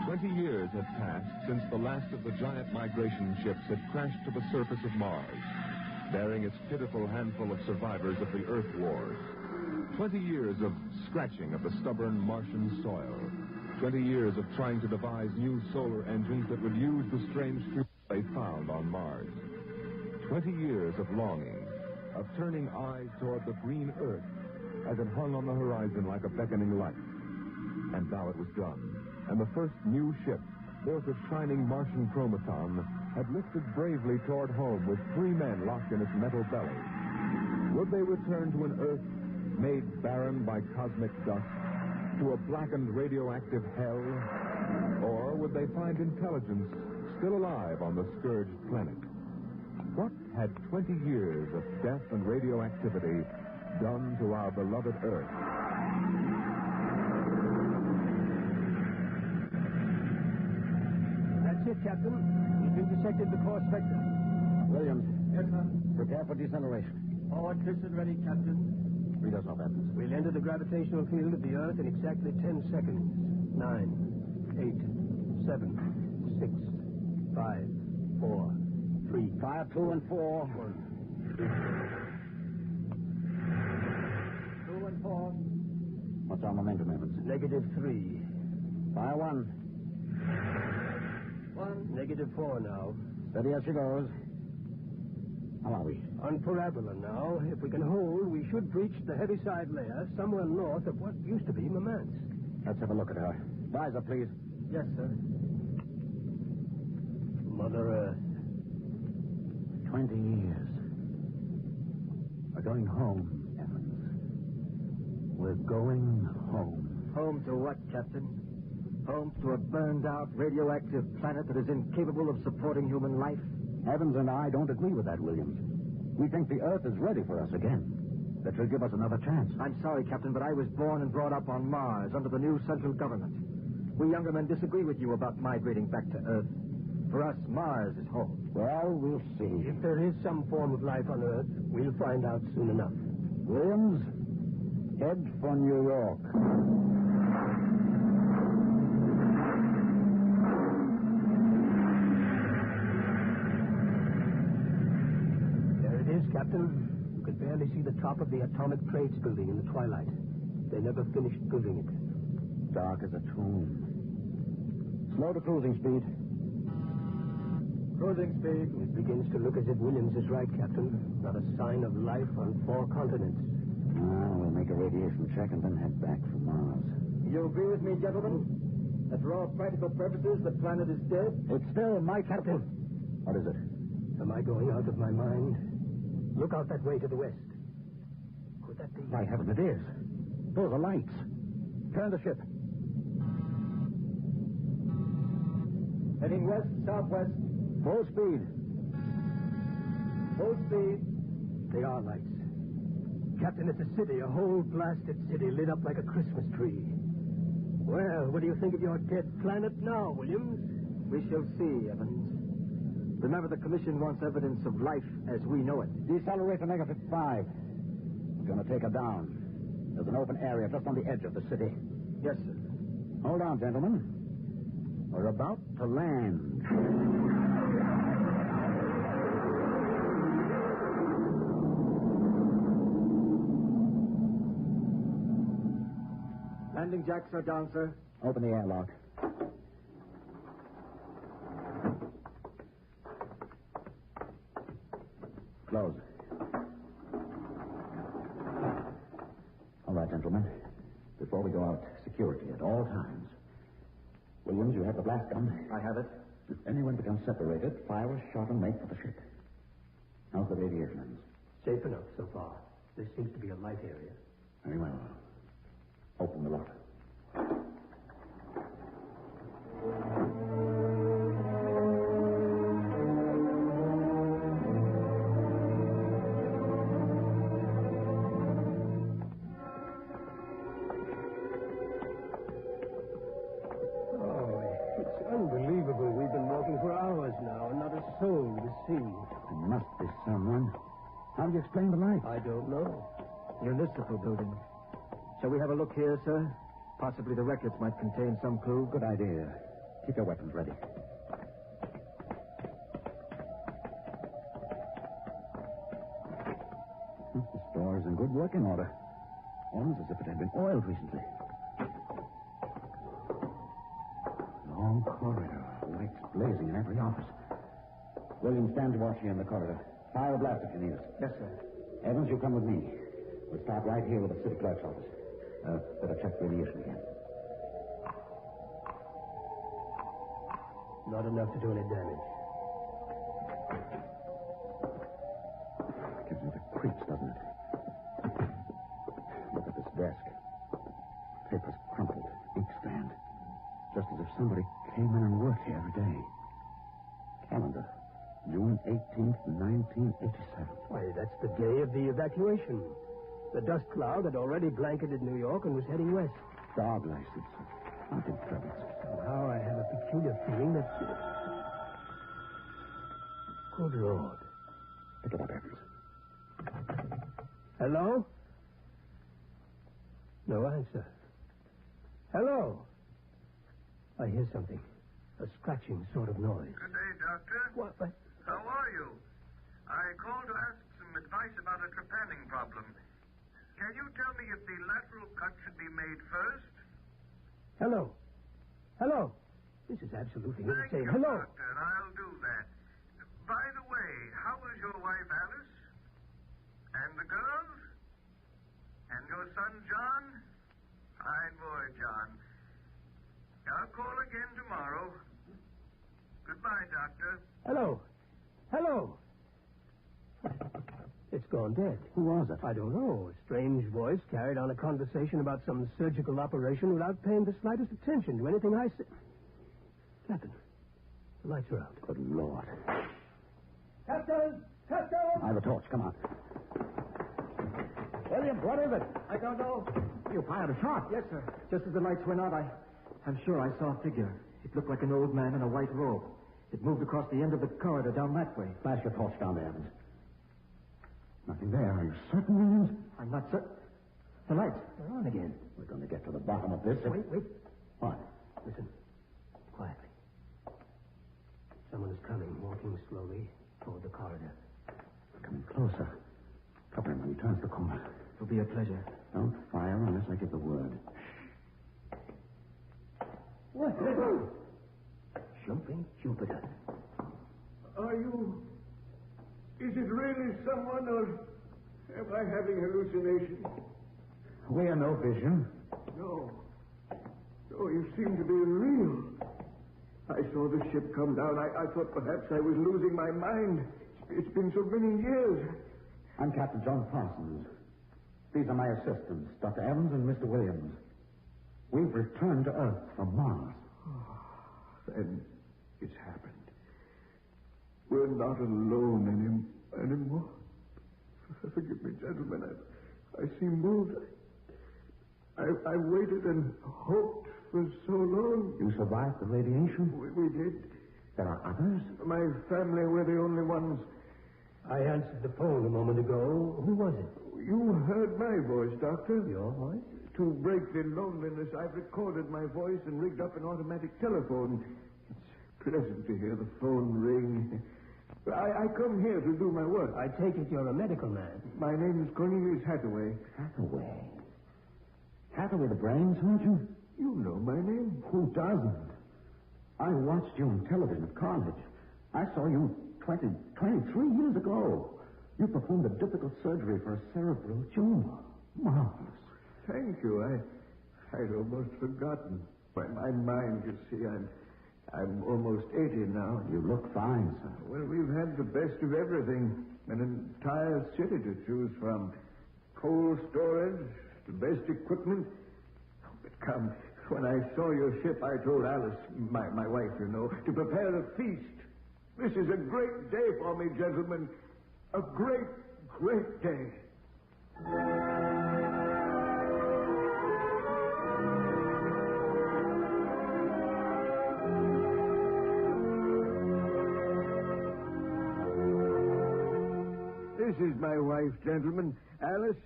20 years had passed since the last of the giant migration ships had crashed to the surface of Mars, bearing its pitiful handful of survivors of the Earth Wars. 20 years of scratching of the stubborn Martian soil. 20 years of trying to devise new solar engines that would use the strange fuel they found on Mars. 20 years of longing, of turning eyes toward the green Earth as it hung on the horizon like a beckoning light. And now it was done. And the first new ship, built of shining Martian chromaton, had lifted bravely toward home with 3 men locked in its metal belly. Would they return to an Earth made barren by cosmic dust? to a blackened radioactive hell? Or would they find intelligence still alive on the scourged planet? What had 20 years of death and radioactivity done to our beloved Earth? That's it, Captain. We've intersected the course vector. Williams. Yes, sir. Prepare for deceleration. Forward piston ready, Captain. Read us off, Evans. We'll enter the gravitational field of the Earth in exactly 10 seconds. 9, 8, 7, 6, 5, 4, 3. Fire 2 and 4. 1, 2 and 4. What's our momentum, Evans? -3. Fire 1. 1. -4 now. Steady as she goes. How are we? On parabola now. If we can hold, we should breach the heaviside layer somewhere north of what used to be Murmansk. Let's have a look at her. Visor, please. Yes, sir. Mother Earth. 20 years. We're going home, Evans. We're going home. Home to what, Captain? Home to a burned-out radioactive planet that is incapable of supporting human life? Evans and I don't agree with that, Williams. We think the Earth is ready for us again. That should give us another chance. I'm sorry, Captain, but I was born and brought up on Mars under the new central government. We younger men disagree with you about migrating back to Earth. For us, Mars is home. Well, we'll see. If there is some form of life on Earth, we'll find out soon enough. Williams, head for New York. Captain, you could barely see the top of the Atomic Trades building in the twilight. They never finished building it. Dark as a tomb. Slow to cruising speed. Cruising speed. It begins to look as if Williams is right, Captain. Not a sign of life on 4 continents. We'll make a radiation check and then head back for Mars. You agree with me, gentlemen? That for all practical purposes, the planet is dead? It's still my Captain. What is it? Am I going out of my mind? Look out that way to the west. Could that be? By heaven, it is. Those are lights. Turn the ship. Heading west, southwest. Full speed. Full speed. They are lights. Captain, it's a city, a whole blasted city lit up like a Christmas tree. Well, what do you think of your dead planet now, Williams? We shall see, Evans. Remember, the Commission wants evidence of life as we know it. Decelerate to -5. We're going to take her down. There's an open area just on the edge of the city. Yes, sir. Hold on, gentlemen. We're about to land. Landing jacks are down, sir. Open the airlock. Close. All right, gentlemen. Before we go out, security at all times. Williams, you have the blast gun. I have it. If anyone becomes separated, fire a shot and make for the ship. How's the radiation? Safe enough so far. There seems to be a light area. Very well. Open the lock. Unbelievable. We've been walking for hours now, and not a soul to see. There must be someone. How do you explain the light? I don't know. Municipal building. Shall we have a look here, sir? Possibly the records might contain some clue. Good idea. Keep your weapons ready. This door is in good working order. Almost as if it had been oiled recently. Long corridor. Lights blazing in every office. William, stand to watch here in the corridor. Fire a blast if you need us. Yes, sir. Evans, you come with me. We'll start right here with the city clerk's office. Better check radiation again. Not enough to do any damage. Gives me the creeps, doesn't it? Look at this desk. Paper's crumpled. somebody came in and worked here every day. Calendar. June 18th, 1987. Why, that's the day of the evacuation. The dust cloud had already blanketed New York and was heading west. Dog license. Not in trouble. Somehow I have a peculiar feeling that... Good Lord. Pick it up, Evans. Hello? No answer. Hello? I hear something. A scratching sort of noise. Good day, Doctor. What? How are you? I called to ask some advice about a trepanning problem. Can you tell me if the lateral cut should be made first? Hello? Hello? This is absolutely Thank insane. you, Hello? Doctor. I'll do that. By the way, how is your wife, Alice? And the girls? And your son, John? Fine boy, John. I'll call again tomorrow. Goodbye, Doctor. Hello? Hello? It's gone dead. Who was it? I don't know. A strange voice carried on a conversation about some surgical operation without paying the slightest attention to anything I said. Captain, the lights are out. Good Lord. Captain! Captain! I have a torch. Come on. William, what is it? I don't know. You fired a shot. Yes, sir. Just as the lights went out, I'm sure I saw a figure. It looked like an old man in a white robe. It moved across the end of the corridor down that way. Flash your torch down there, Evans. Nothing there. Are you certain, Williams? I'm not certain. The lights, they're on again. We're going to get to the bottom of this. Wait. What? Listen. Quietly. Someone is coming, walking slowly toward the corridor. Coming closer. Cover him when he turns the corner. It'll be a pleasure. Don't fire unless I give the word. What? Jumping Jupiter. Are you... Is it really someone, or am I having hallucinations? We are no vision. No. No, you seem to be real. I saw the ship come down. I thought perhaps I was losing my mind. It's been so many years. I'm Captain John Parsons. These are my assistants, Dr. Evans and Mr. Williams. We've returned to Earth from Mars. Then it's happened. We're not alone anymore. Forgive me, gentlemen. I seem moved. I waited and hoped for so long. You survived the radiation? We did. There are others? My family were the only ones. I answered the phone a moment ago. Who was it? You heard my voice, Doctor. Your voice? To break the loneliness, I've recorded my voice and rigged up an automatic telephone. It's pleasant to hear the phone ring. I come here to do my work. I take it you're a medical man. My name is Cornelius Hathaway. Hathaway? Hathaway the brain surgeon? You know my name. Who doesn't? I watched you on television at college. I saw you 23 years ago. You performed a difficult surgery for a cerebral tumor. Marvelous. Thank you. I'd almost forgotten. By my mind, you see, I'm almost 80 now. You look fine, sir. Well, we've had the best of everything. An entire city to choose from. Cold storage, the best equipment. Oh, but come, when I saw your ship, I told Alice, my wife, you know, to prepare a feast. This is a great day for me, gentlemen. A great, great day. This is my wife, gentlemen. Alice,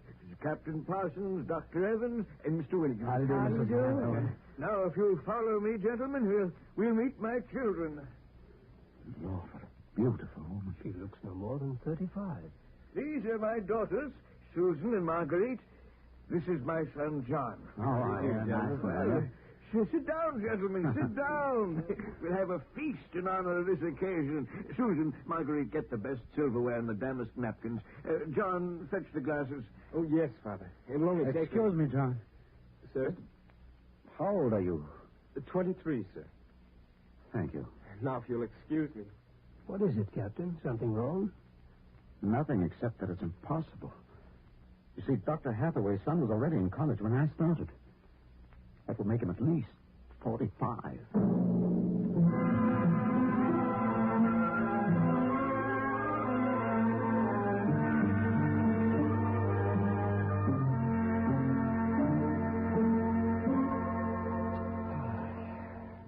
Captain Parsons, Dr. Evans, and Mr. Williams. How do you do, Mrs. Hathaway? Now, if you'll follow me, gentlemen, we'll meet my children. Lord, what a beautiful woman. She looks no more than 35. These are my daughters, Susan and Marguerite. This is my son, John. Sit down, gentlemen. Sit down. We'll have a feast in honor of this occasion. Susan, Marguerite, get the best silverware and the damask napkins. John, fetch the glasses. Oh, yes, Father. It'll only take... Excuse me, John. Sir? How old are you? 23, sir. Thank you. Now, if you'll excuse me. What is it, Captain? Something wrong? Nothing except that it's impossible. You see, Dr. Hathaway's son was already in college when I started. That would make him at least 45.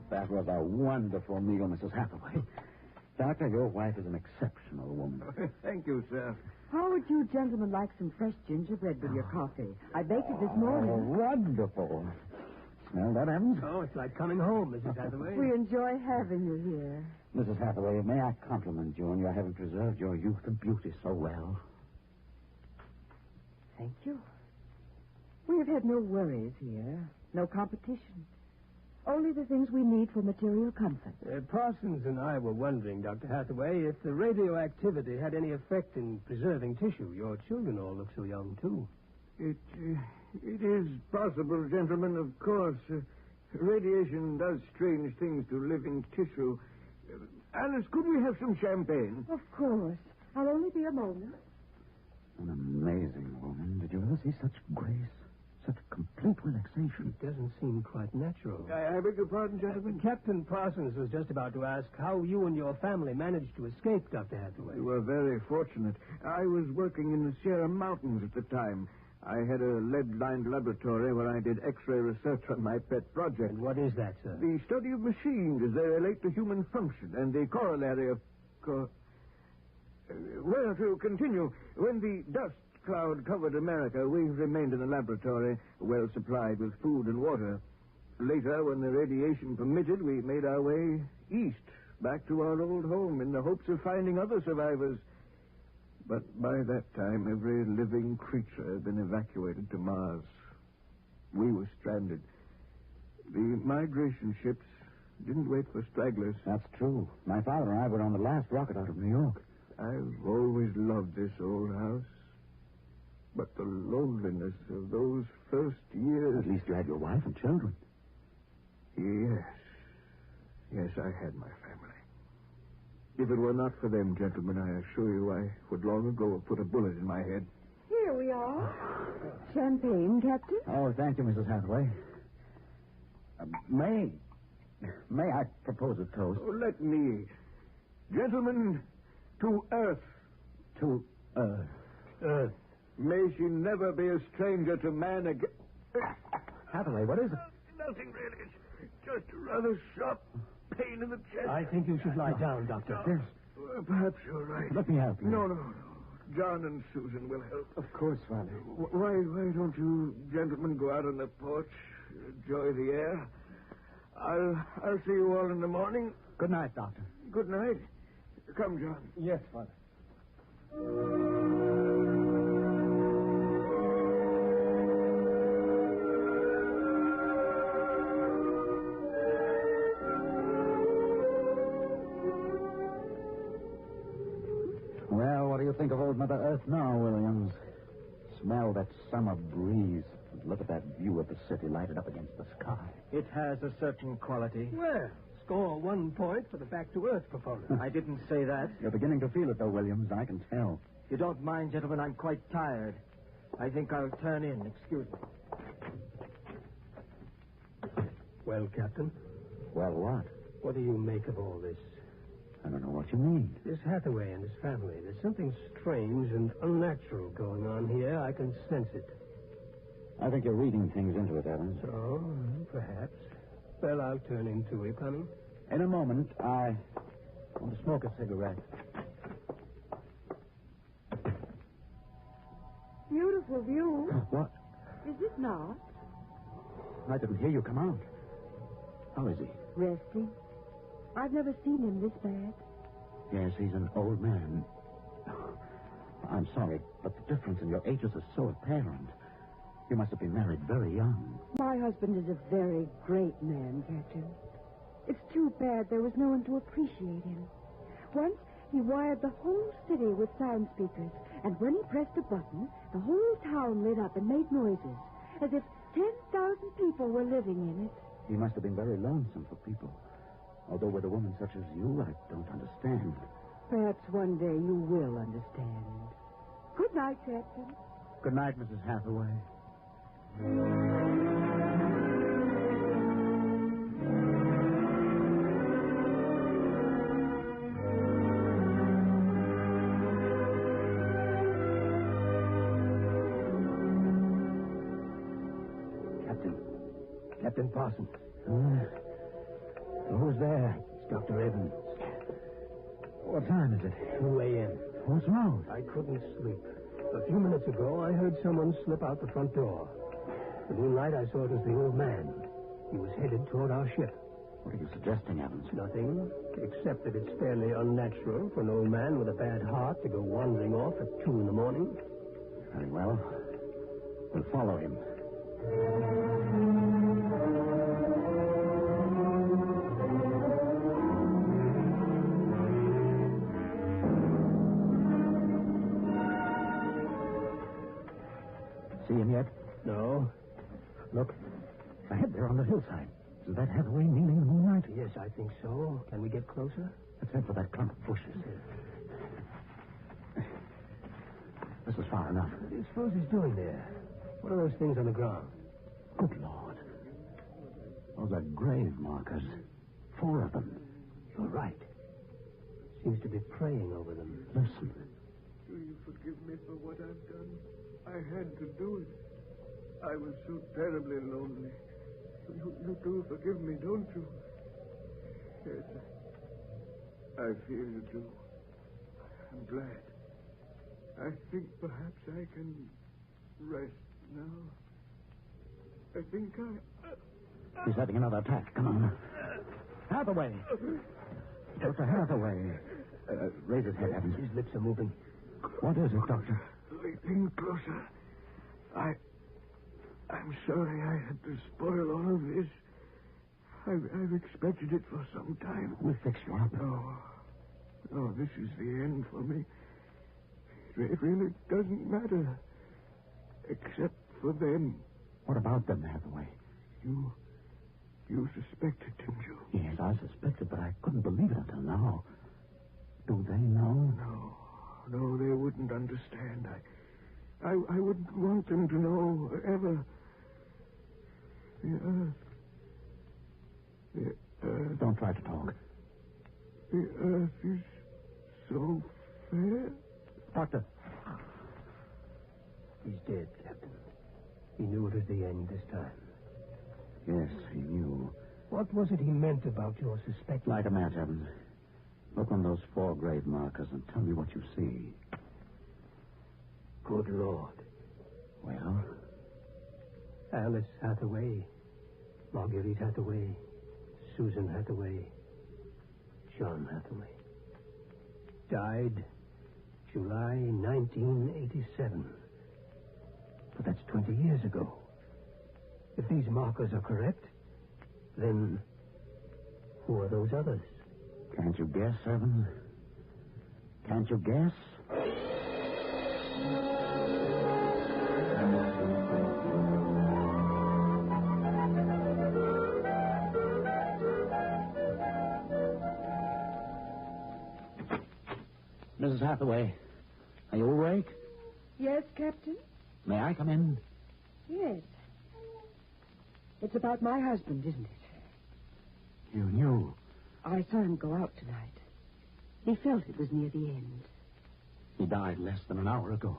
That was a wonderful meal, Mrs. Hathaway. Doctor, your wife is an exceptional woman. Thank you, sir. How would you gentlemen like some fresh gingerbread with your coffee? I baked it this Oh, morning. wonderful. Smell that, Evans? Oh, it's like coming home, Mrs. Hathaway. We enjoy having you here. Mrs. Hathaway, may I compliment you on your having preserved your youth and beauty so well? Thank you. We have had no worries here, no competition. Only the things we need for material comfort. Parsons and I were wondering, Dr. Hathaway, if the radioactivity had any effect in preserving tissue. Your children all look so young, too. It is possible, gentlemen, of course. Radiation does strange things to living tissue. Alice, could we have some champagne? Of course. I'll only be a moment. An amazing woman. Did you ever see such grace? Such complete relaxation. It doesn't seem quite natural. I beg your pardon, gentlemen? Captain Parsons was just about to ask how you and your family managed to escape, Dr. Hathaway. We were very fortunate. I was working in the Sierra Mountains at the time. I had a lead-lined laboratory where I did X-ray research on my pet project. And what is that, sir? The study of machines as they relate to human function and the corollary of... Well, to continue, when the dust cloud covered America, we remained in the laboratory, well supplied with food and water. Later, when the radiation permitted, we made our way east, back to our old home, in the hopes of finding other survivors. But by that time, every living creature had been evacuated to Mars. We were stranded. The migration ships didn't wait for stragglers. That's true. My father and I were on the last rocket out of New York. I've always loved this old house. But the loneliness of those first years... At least you had your wife and children. Yes. Yes, I had my family. If it were not for them, gentlemen, I assure you I would long ago have put a bullet in my head. Here we are. Champagne, Captain? Oh, thank you, Mrs. Hathaway. May I propose a toast? Oh, let me. Gentlemen, to Earth. To Earth. Earth. May she never be a stranger to man again. Hathaway, what is it? Nothing really. It's just a rather sharp pain in the chest. I think you should lie down, Doctor. Yes. Perhaps you're right. Let me help you. No. John and Susan will help. Of course, Father. Why don't you gentlemen go out on the porch, enjoy the air? I'll see you all in the morning. Good night, Doctor. Good night. Come, John. Yes, Father. Well, what do you think of old Mother Earth now, Williams? Smell that summer breeze. And look at that view of the city lighted up against the sky. It has a certain quality. Well, score 1 point for the back-to-earth proponent. I didn't say that. You're beginning to feel it, though, Williams. I can tell. If you don't mind, gentlemen, I'm quite tired. I think I'll turn in. Excuse me. Well, Captain, Well, what? what do you make of all this? I don't know what you mean. This Hathaway and his family. There's something strange and unnatural going on here. I can sense it. I think you're reading things into it, Evans. So, perhaps. Well, I'll turn in too, coming. In a moment, I want to smoke a cigarette. Beautiful view. What? Is it not? I didn't hear you come out. How is he? Resting. I've never seen him this bad. Yes, he's an old man. I'm sorry, but the difference in your ages is so apparent. You must have been married very young. My husband is a very great man, Captain. It's too bad there was no one to appreciate him. Once, he wired the whole city with sound speakers, and when he pressed a button, the whole town lit up and made noises, as if 10,000 people were living in it. He must have been very lonesome for people. Although with a woman such as you, I don't understand. Perhaps one day you will understand. Good night, Captain. Good night, Mrs. Hathaway. Captain Parsons. Who's there? It's Dr. Evans. What time is it? 2 a.m. What's wrong? I couldn't sleep. A few minutes ago, I heard someone slip out the front door. In the moonlight, I saw it was the old man. He was headed toward our ship. What are you suggesting, Evans? Nothing, except that it's fairly unnatural for an old man with a bad heart to go wandering off at 2 in the morning. Very well. We'll follow him. See him yet? No. Look. Ahead there on the hillside. Is that Hathaway meaning the moonlight? Yes, I think so. Can we get closer? Let's head for that clump of bushes. This is far enough. What do you suppose he's doing there? What are those things on the ground? Good Lord. Those are grave markers. 4 of them. You're right. Seems to be praying over them. Listen. Do you forgive me for what I've done? I had to do it. I was so terribly lonely. You do forgive me, don't you? Yes, I feel you do. I'm glad. I think perhaps I can rest now. I think He's having another attack. Come on. Hathaway. Dr. Hathaway. Raise his head, Evans. His lips are moving. What is it, Doctor? Lean closer. I'm sorry I had to spoil all of this. I've expected it for some time. We'll fix you up. No, this is the end for me. It really doesn't matter. Except for them. What about them, Hathaway? You suspected, didn't you? Yes, I suspected, but I couldn't believe it until now. Do they know? No, they wouldn't understand. I wouldn't want them to know ever. The Earth. Don't try to talk. The Earth is so fair. Doctor. He's dead, Captain. He knew it was the end this time. Yes, he knew. What was it he meant about your suspecting? Light a match, Evans. Look on those 4 grave markers and tell me what you see. Good Lord. Well? Alice Hathaway, Marguerite Hathaway, Susan Hathaway, John Hathaway. Died July 1987. But that's 20 years ago. If these markers are correct, then who are those others? Can't you guess, Evans? Can't you guess? Mrs. Hathaway, are you awake? Yes, Captain? May I come in? Yes. It's about my husband, isn't it? You knew. I saw him go out tonight. He felt it was near the end. He died less than an hour ago.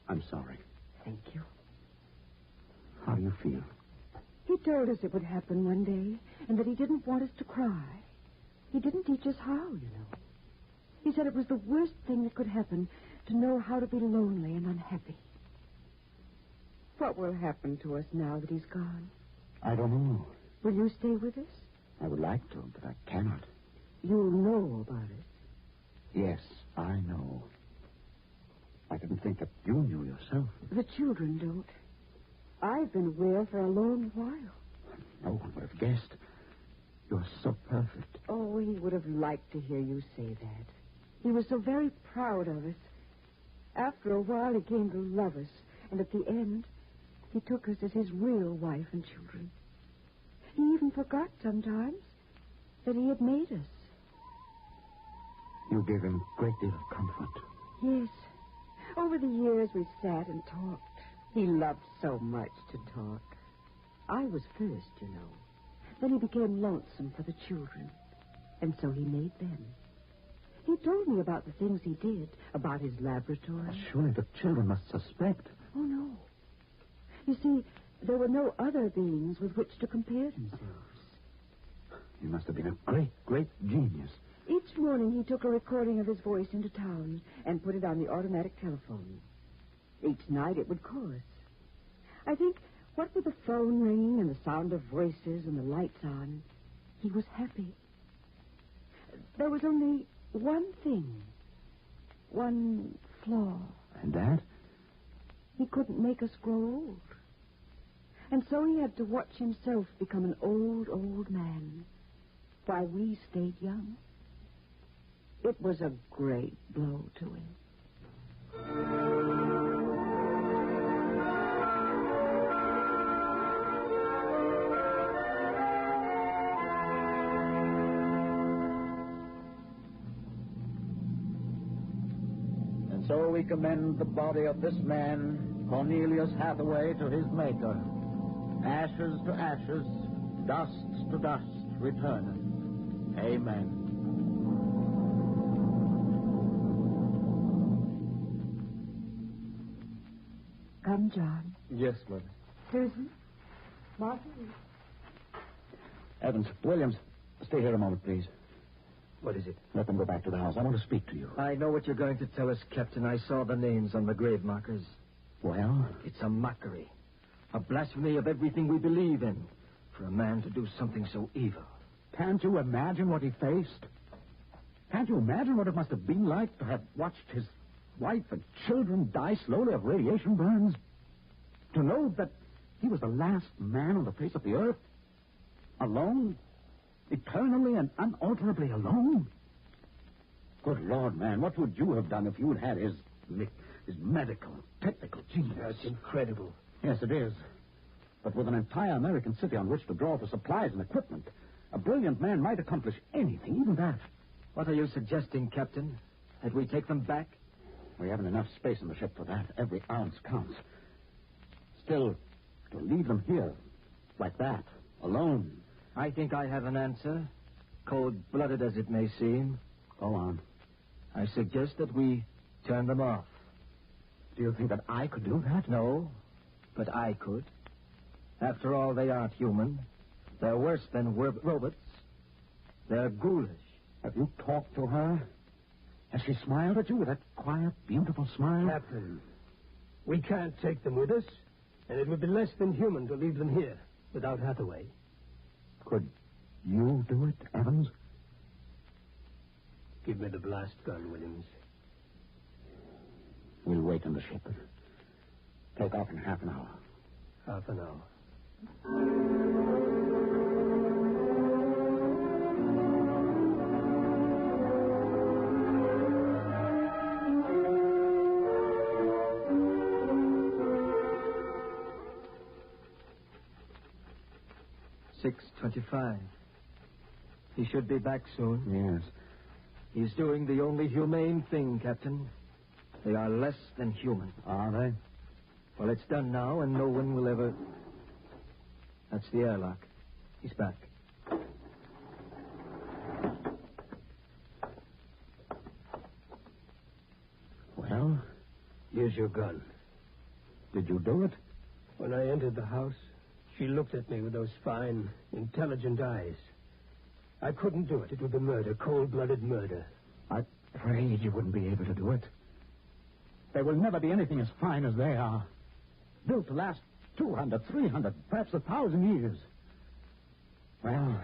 I'm sorry. Thank you. How do you feel? He told us it would happen one day, and that he didn't want us to cry. He didn't teach us how, you know. He said it was the worst thing that could happen to know how to be lonely and unhappy. What will happen to us now that he's gone? I don't know. Will you stay with us? I would like to, but I cannot. You'll know about it. Yes, I know. I didn't think that you knew yourself. The children don't. I've been aware for a long while. No one would have guessed. You're so perfect. Oh, he would have liked to hear you say that. He was so very proud of us. After a while, he came to love us, and at the end, he took us as his real wife and children. He even forgot sometimes that he had made us. You gave him a great deal of comfort. Yes. Over the years, we sat and talked. He loved so much to talk. I was first, you know. Then he became lonesome for the children, and so he made them. He told me about the things he did, about his laboratory. Surely the children must suspect. Oh, no. You see, There were no other beings with which to compare themselves. He must have been a great, great genius. Each morning he took a recording of his voice into town and put it on the automatic telephone. Each night it would chorus. I think, what with the phone ringing and the sound of voices and the lights on, he was happy. There was only one thing, one flaw. And that? He couldn't make us grow old. And so he had to watch himself become an old, old man while we stayed young. It was a great blow to him. And so we commend the body of this man, Cornelius Hathaway, to his Maker. Ashes to ashes, dust to dust returneth. Amen. Come, John. Yes, Mother. Susan. Martha. Evans, Williams, stay here a moment, please. What is it? Let them go back to the house. I want to speak to you. I know what you're going to tell us, Captain. I saw the names on the grave markers. Well? It's a mockery. A blasphemy of everything we believe in. For a man to do something so evil. Can't you imagine what he faced? Can't you imagine what it must have been like to have watched his wife and children die slowly of radiation burns? To know that he was the last man on the face of the earth? Alone? Eternally and unalterably alone? Good Lord, man, what would you have done if you'd had his medical, technical genius? That's incredible. Yes, it is. But with an entire American city on which to draw for supplies and equipment, a brilliant man might accomplish anything, even that. What are you suggesting, Captain? That we take them back? We haven't enough space in the ship for that. Every ounce counts. Still, to leave them here, like that, alone. I think I have an answer, cold-blooded as it may seem. Go on. I suggest that we turn them off. Do you think that I could do that? No, but I could. After all, they aren't human. They're worse than robots. They're ghoulish. Have you talked to her? Has she smiled at you with that quiet, beautiful smile? Captain, we can't take them with us, and it would be less than human to leave them here without Hathaway. Could you do it, Evans? Give me the blast gun, Williams. We'll wait in the ship. Take off in half an hour. Half an hour. 6:25. He should be back soon. Yes. He's doing the only humane thing, Captain. They are less than human. Are they? Well, it's done now, and no one will ever... That's the airlock. He's back. Well? Here's your gun. Did you do it? When I entered the house, she looked at me with those fine, intelligent eyes. I couldn't do it. It would be murder, cold-blooded murder. I prayed you wouldn't be able to do it. There will never be anything as fine as they are. Built to last 200, 300, perhaps 1,000 years. Well,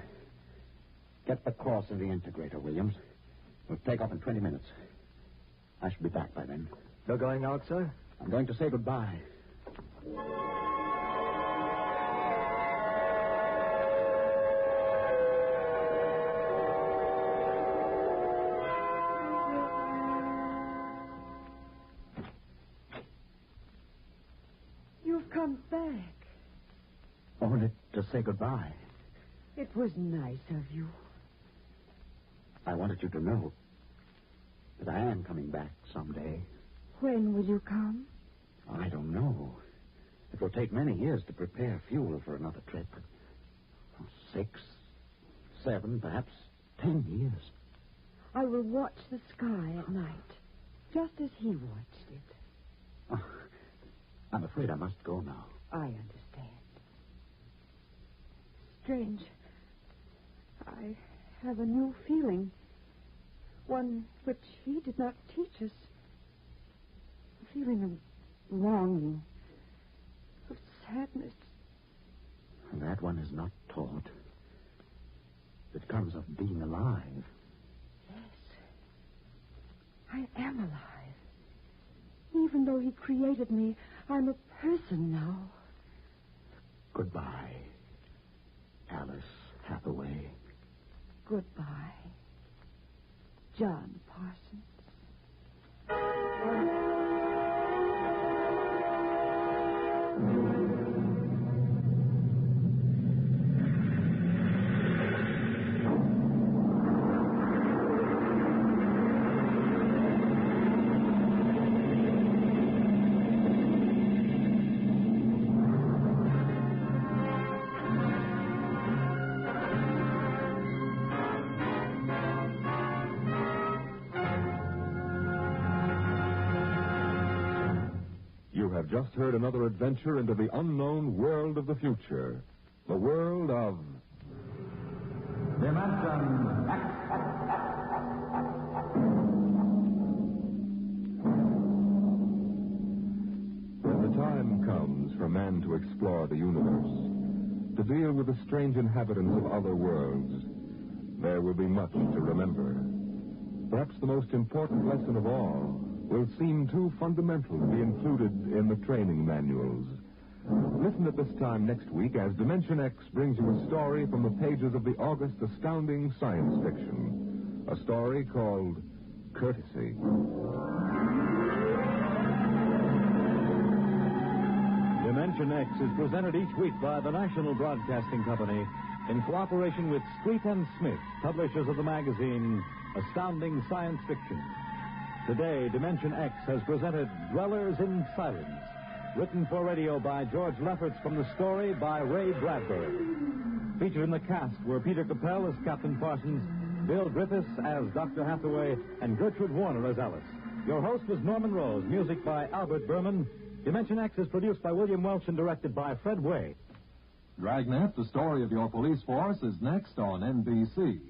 get the course of the integrator, Williams. We'll take off in 20 minutes. I should be back by then. You're going out, sir? I'm going to say goodbye. You've come back. Only to say goodbye. It was nice of you. I wanted you to know that I am coming back someday. When will you come? I don't know. It will take many years to prepare fuel for another trip. 6, 7, perhaps 10 years. I will watch the sky at night, just as he watched it. Oh, I'm afraid I must go now. I understand. strange. I have a new feeling. One which he did not teach us. A feeling of longing, of sadness. That one is not taught. It comes of being alive. Yes. I am alive. Even though he created me, I'm a person now. Goodbye, Alice Hathaway. Goodbye, John Parsons. You have just heard another adventure into the unknown world of the future. The world of... Dimension X. When the time comes for man to explore the universe, to deal with the strange inhabitants of other worlds, there will be much to remember. Perhaps the most important lesson of all will seem too fundamental to be included in the training manuals. Listen at this time next week as Dimension X brings you a story from the pages of the August Astounding Science Fiction. A story called Courtesy. Dimension X is presented each week by the National Broadcasting Company in cooperation with Street and Smith, publishers of the magazine Astounding Science Fiction. Today, Dimension X has presented Dwellers in Silence, written for radio by George Lefferts from the story by Ray Bradbury. Featured in the cast were Peter Capell as Captain Parsons, Bill Griffiths as Dr. Hathaway, and Gertrude Warner as Alice. Your host was Norman Rose, music by Albert Berman. Dimension X is produced by William Welch and directed by Fred Way. Dragnet, the story of your police force, is next on NBC.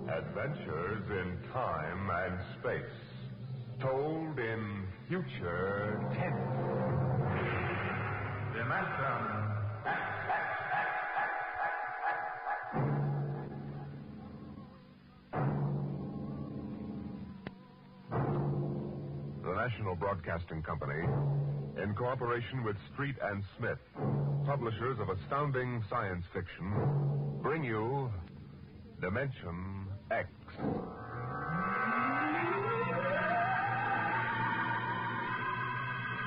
Adventures in time and space, told in future tense. Dimension X. The National Broadcasting Company, in cooperation with Street and Smith, publishers of astounding science fiction, bring you Dimension X.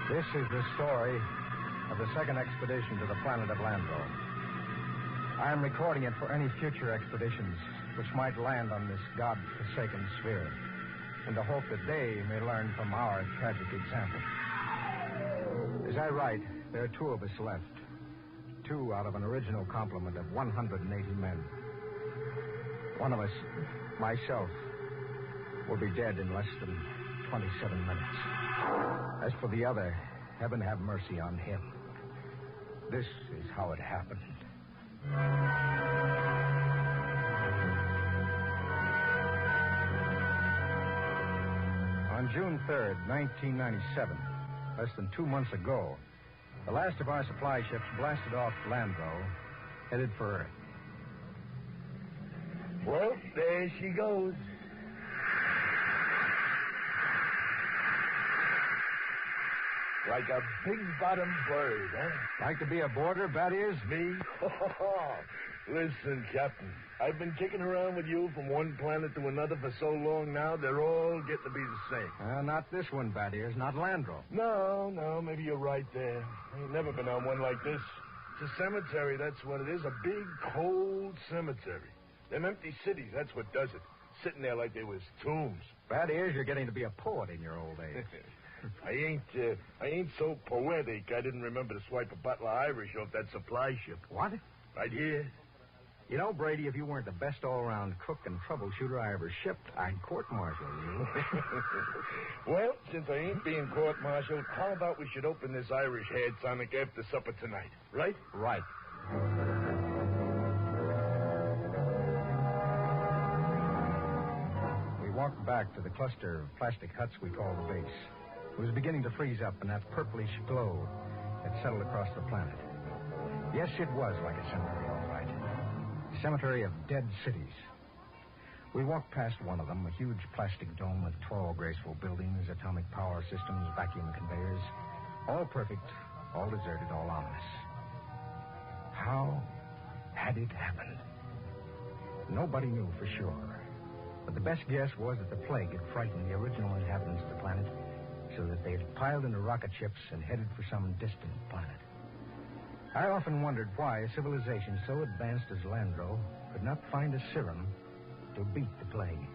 This is the story of the second expedition to the planet of Landro. I am recording it for any future expeditions which might land on this God-forsaken sphere, in the hope that they may learn from our tragic example. As I write, there are 2 of us left. 2 out of an original complement of 180 men. One of us, myself, will be dead in less than 27 minutes. As for the other, heaven have mercy on him. This is how it happened. On June 3rd, 1997, less than 2 months ago, the last of our supply ships blasted off Landro, headed for Earth. Well, there she goes. Like a big-bottom bird, huh? Like to be a boarder, Bat-Ears? Me? Listen, Captain, I've been kicking around with you from one planet to another for so long now, they're all getting to be the same. Not this one, Bat-Ears, not Landro. No, maybe you're right there. I ain't never been on one like this. It's a cemetery, that's what it is, a big, cold cemetery. Them empty cities, that's what does it. Sitting there like they was tombs. Bat-Ears, you're getting to be a poet in your old age. I ain't so poetic I didn't remember to swipe a bottle of Irish off that supply ship. What? Right here. You know, Brady, if you weren't the best all-around cook and troubleshooter I ever shipped, I'd court-martial you. Well, since I ain't being court-martialed, how about we should open this Irish head tonic after supper tonight, right? Right. We walked back to the cluster of plastic huts we call the base. It was beginning to freeze up, and that purplish glow had settled across the planet. Yes, it was like a cemetery, all right. A cemetery of dead cities. We walked past one of them, a huge plastic dome with tall, graceful buildings, atomic power systems, vacuum conveyors. All perfect, all deserted, all ominous. How had it happened? Nobody knew for sure. But the best guess was that the plague had frightened the original inhabitants of the planet so that they had piled into rocket ships and headed for some distant planet. I often wondered why a civilization so advanced as Landro could not find a serum to beat the plague.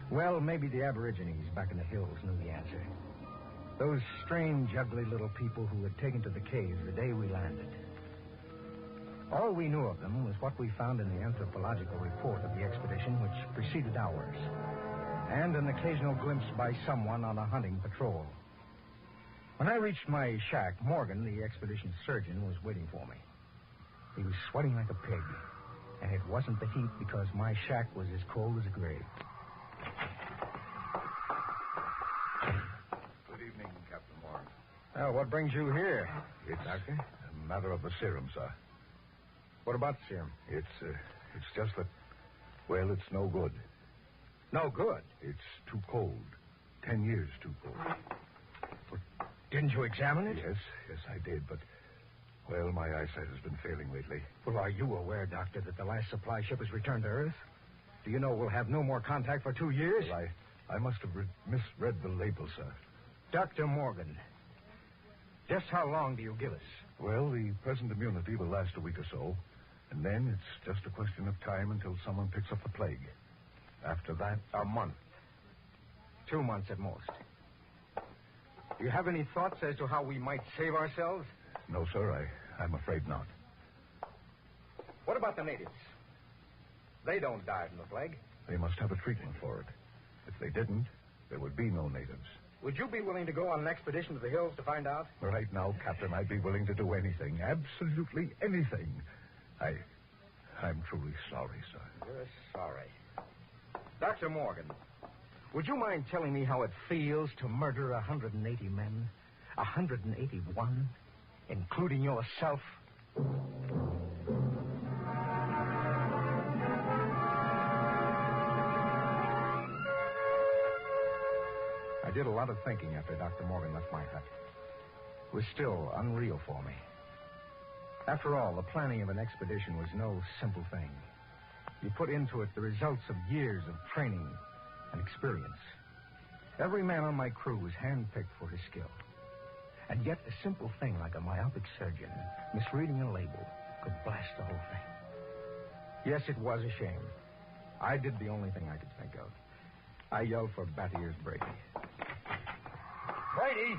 Well, maybe the Aborigines back in the hills knew the answer. Those strange, ugly little people who had taken to the caves the day we landed. All we knew of them was what we found in the anthropological report of the expedition which preceded ours, and an occasional glimpse by someone on a hunting patrol. When I reached my shack, Morgan, the expedition surgeon, was waiting for me. He was sweating like a pig, and it wasn't the heat because my shack was as cold as a grave. Good evening, Captain Morgan. Well, what brings you here, It's Doctor? a matter of the serum, sir. What about the serum? It's just that, well, it's no good. No good? It's too cold. 10 years too cold. Didn't you examine it? Yes, I did, but, well, my eyesight has been failing lately. Well, are you aware, Doctor, that the last supply ship has returned to Earth? Do you know we'll have no more contact for 2 years? Well, I must have misread the label, sir. Dr. Morgan, just how long do you give us? Well, the present immunity will last a week or so, and then it's just a question of time until someone picks up the plague. After that, a month. 2 months at most. Do you have any thoughts as to how we might save ourselves? No, sir, I'm afraid not. What about the natives? They don't die from the plague. They must have a treatment for it. If they didn't, there would be no natives. Would you be willing to go on an expedition to the hills to find out? Right now, Captain, I'd be willing to do anything. Absolutely anything. I'm truly sorry, sir. You're sorry. Dr. Morgan, would you mind telling me how it feels to murder 180 men? 181? Including yourself? I did a lot of thinking after Dr. Morgan left my hut. It was still unreal for me. After all, the planning of an expedition was no simple thing. You put into it the results of years of training and experience. Every man on my crew was handpicked for his skill. And yet a simple thing like a myopic surgeon misreading a label could blast the whole thing. Yes, it was a shame. I did the only thing I could think of. I yelled for Batier's Brady. Brady,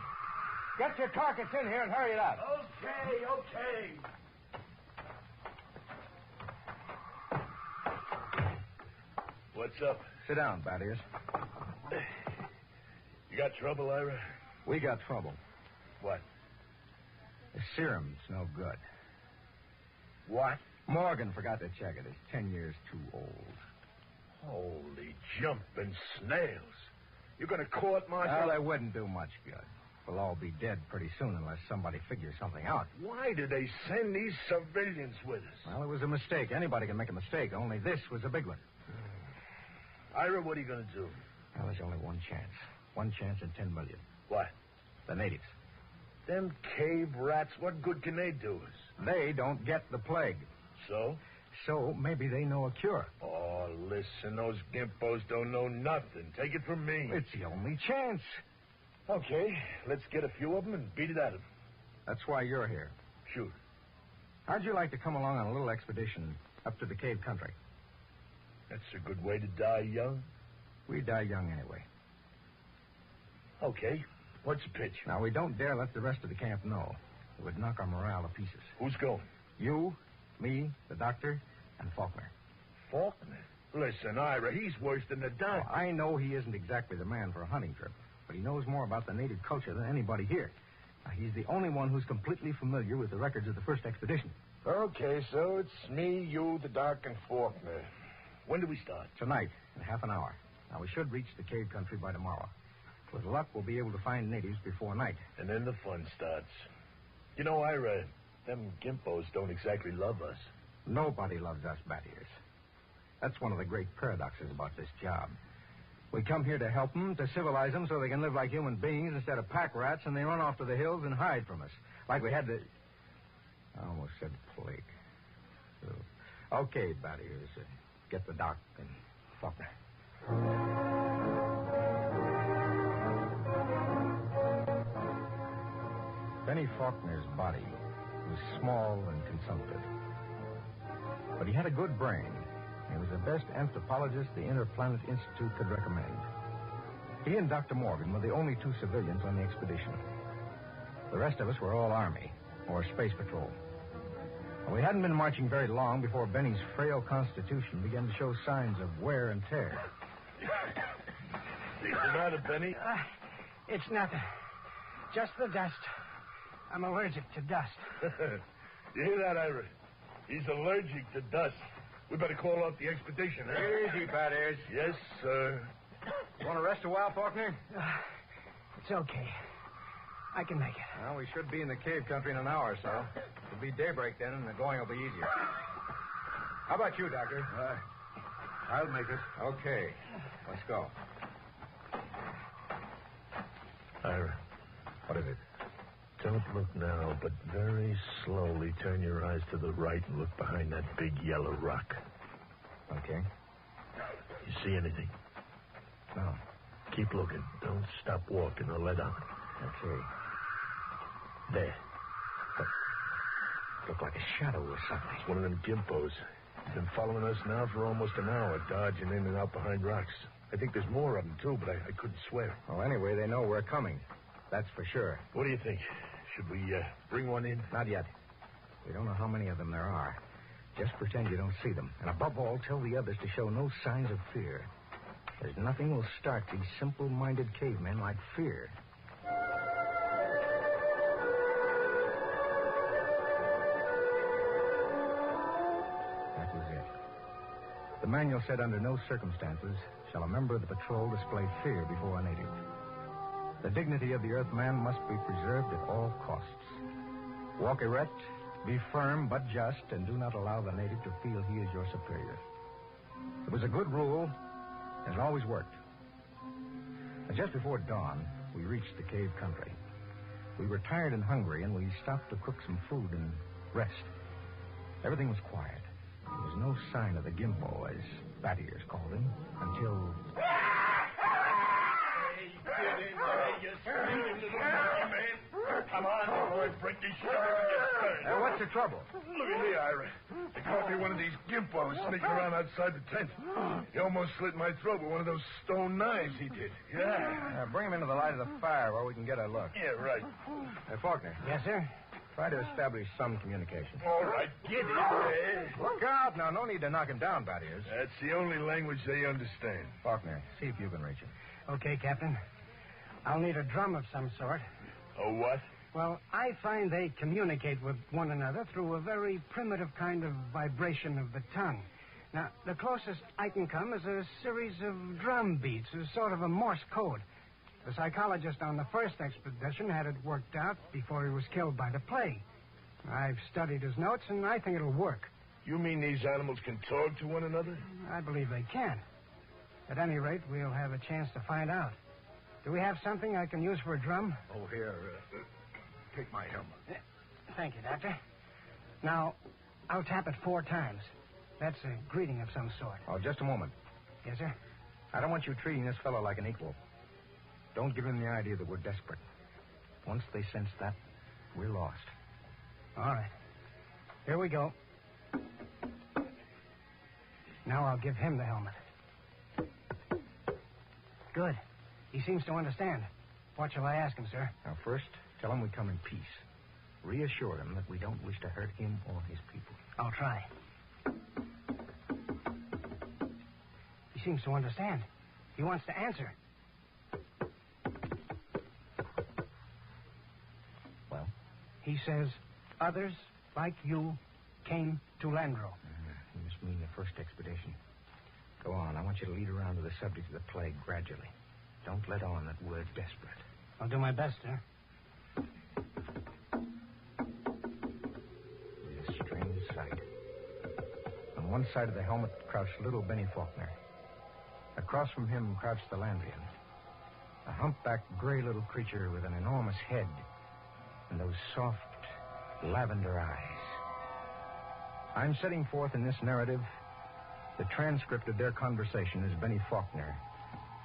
get your carcass in here and hurry it up. Okay. What's up? Sit down, Battiers. You got trouble, Ira? We got trouble. What? The serum's no good. What? Morgan forgot to check it. It's 10 years too old. Holy jumping snails. You're going to court-martial? Well, that wouldn't do much good. We'll all be dead pretty soon unless somebody figures something out. Why did they send these civilians with us? Well, it was a mistake. Anybody can make a mistake. Only this was a big one. Ira, what are you going to do? Well, there's only one chance. 1 chance in 10 million. What? The natives. Them cave rats, what good can they do us? They don't get the plague. So? So maybe they know a cure. Oh, listen, those gimpos don't know nothing. Take it from me. It's the only chance. Okay, let's get a few of them and beat it at them. That's why you're here. Shoot. How'd you like to come along on a little expedition up to the cave country? That's a good way to die young. We die young anyway. Okay. What's the pitch? Now, we don't dare let the rest of the camp know. It would knock our morale to pieces. Who's going? You, me, the doctor, and Faulkner. Faulkner? Listen, Ira, he's worse than the doc. Well, I know he isn't exactly the man for a hunting trip, but he knows more about the native culture than anybody here. He's the only one who's completely familiar with the records of the first expedition. Okay, so it's me, you, the doc, and Faulkner. When do we start? Tonight, in half an hour. Now, we should reach the cave country by tomorrow. With luck, we'll be able to find natives before night. And then the fun starts. You know, Ira, them Gimpos don't exactly love us. Nobody loves us bat ears. That's one of the great paradoxes about this job. We come here to help them, to civilize them so they can live like human beings instead of pack rats, and they run off to the hills and hide from us. Like we had the... I almost said plague. So, okay, bat ears, get the doc and Faulkner. Benny Faulkner's body was small and consumptive. But he had a good brain. He was the best anthropologist the Interplanet Institute could recommend. He and Dr. Morgan were the only two civilians on the expedition. The rest of us were all Army or Space Patrol. We hadn't been marching very long before Benny's frail constitution began to show signs of wear and tear. What's the matter, Benny? It's nothing. Just the dust. I'm allergic to dust. You hear that, Ira? He's allergic to dust. We better call off the expedition, huh? Easy, bat ears. Yes, sir. Want to rest a while, Faulkner? It's okay. I can make it. Well, we should be in the cave country in an hour or so. It'll be daybreak then, and the going will be easier. How about you, Doctor? I'll make it. Okay. Let's go. Ira. What is it? Don't look now, but very slowly turn your eyes to the right and look behind that big yellow rock. Okay. You see anything? No. Keep looking. Don't stop walking or let up. Okay. There. Look like a shadow or something. It's one of them Gimpos. He's been following us now for almost an hour, dodging in and out behind rocks. I think there's more of them, too, but I couldn't swear. Well, anyway, they know we're coming. That's for sure. What do you think? Should we bring one in? Not yet. We don't know how many of them there are. Just pretend you don't see them. And above all, tell the others to show no signs of fear. There's nothing will start these simple-minded cavemen like fear. That was it. The manual said under no circumstances shall a member of the patrol display fear before a native. The dignity of the Earthman must be preserved at all costs. Walk erect, be firm but just, and do not allow the native to feel he is your superior. It was a good rule, and it always worked. And just before dawn, we reached the cave country. We were tired and hungry, and we stopped to cook some food and rest. Everything was quiet. There was no sign of the Gimpo, as Bat Ears called him, until... Get in there, you sneaking little man. Come on, boy, break this shit up. What's the trouble? Look at me, Ira. They caught me one of these Gimpos sneaking around outside the tent. He almost slit my throat with one of those stone knives he did. Yeah. Bring him into the light of the fire where we can get a look. Yeah, right. Hey, Faulkner. Yes, sir? Try to establish some communication. All right, get it. Look out now. No need to knock him down, Bat Ears. That's the only language they understand. Faulkner, see if you can reach him. Okay, Captain. I'll need a drum of some sort. A what? Well, I find they communicate with one another through a very primitive kind of vibration of the tongue. Now, the closest I can come is a series of drum beats, a sort of a Morse code. The psychologist on the first expedition had it worked out before he was killed by the plague. I've studied his notes, and I think it'll work. You mean these animals can talk to one another? I believe they can. At any rate, we'll have a chance to find out. Do we have something I can use for a drum? Oh, here. Take my helmet. Thank you, Doctor. Now, I'll tap it 4 times. That's a greeting of some sort. Oh, just a moment. Yes, sir? I don't want you treating this fellow like an equal. Don't give him the idea that we're desperate. Once they sense that, we're lost. All right. Here we go. Now I'll give him the helmet. Good. He seems to understand. What shall I ask him, sir? Now, first, tell him we come in peace. Reassure him that we don't wish to hurt him or his people. I'll try. seems to understand. He wants to answer. Well? He says, others like you came to Landro. You must mean the first expedition. Go on. I want you to lead around to the subject of the plague gradually. Don't let on that we're desperate. I'll do my best, sir. It's a strange sight. On one side of the helmet crouched little Benny Faulkner. Across from him crouched the Landrian, a humpbacked gray little creature with an enormous head and those soft lavender eyes. I'm setting forth in this narrative the transcript of their conversation as Benny Faulkner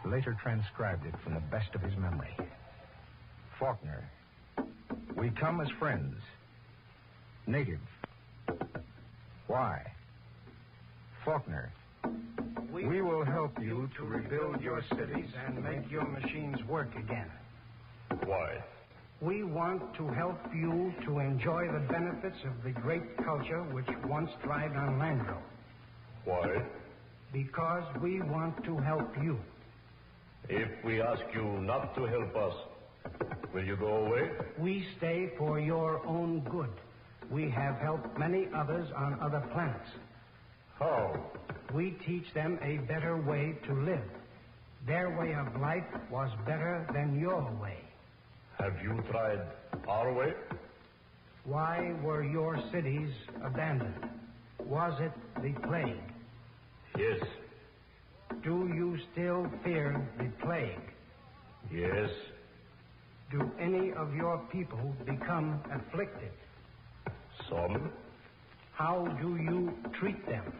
later transcribed it from the best of his memory. Faulkner, we come as friends. Native. Why? Faulkner, we will help you to rebuild your cities and make your machines work again. Why? We want to help you to enjoy the benefits of the great culture which once thrived on Landro. Why? Because we want to help you. If we ask you not to help us, will you go away? We stay for your own good. We have helped many others on other planets. How? We teach them a better way to live. Their way of life was better than your way. Have you tried our way? Why were your cities abandoned? Was it the plague? Yes. Do you still fear the plague? Yes. Do any of your people become afflicted? Some. How do you treat them?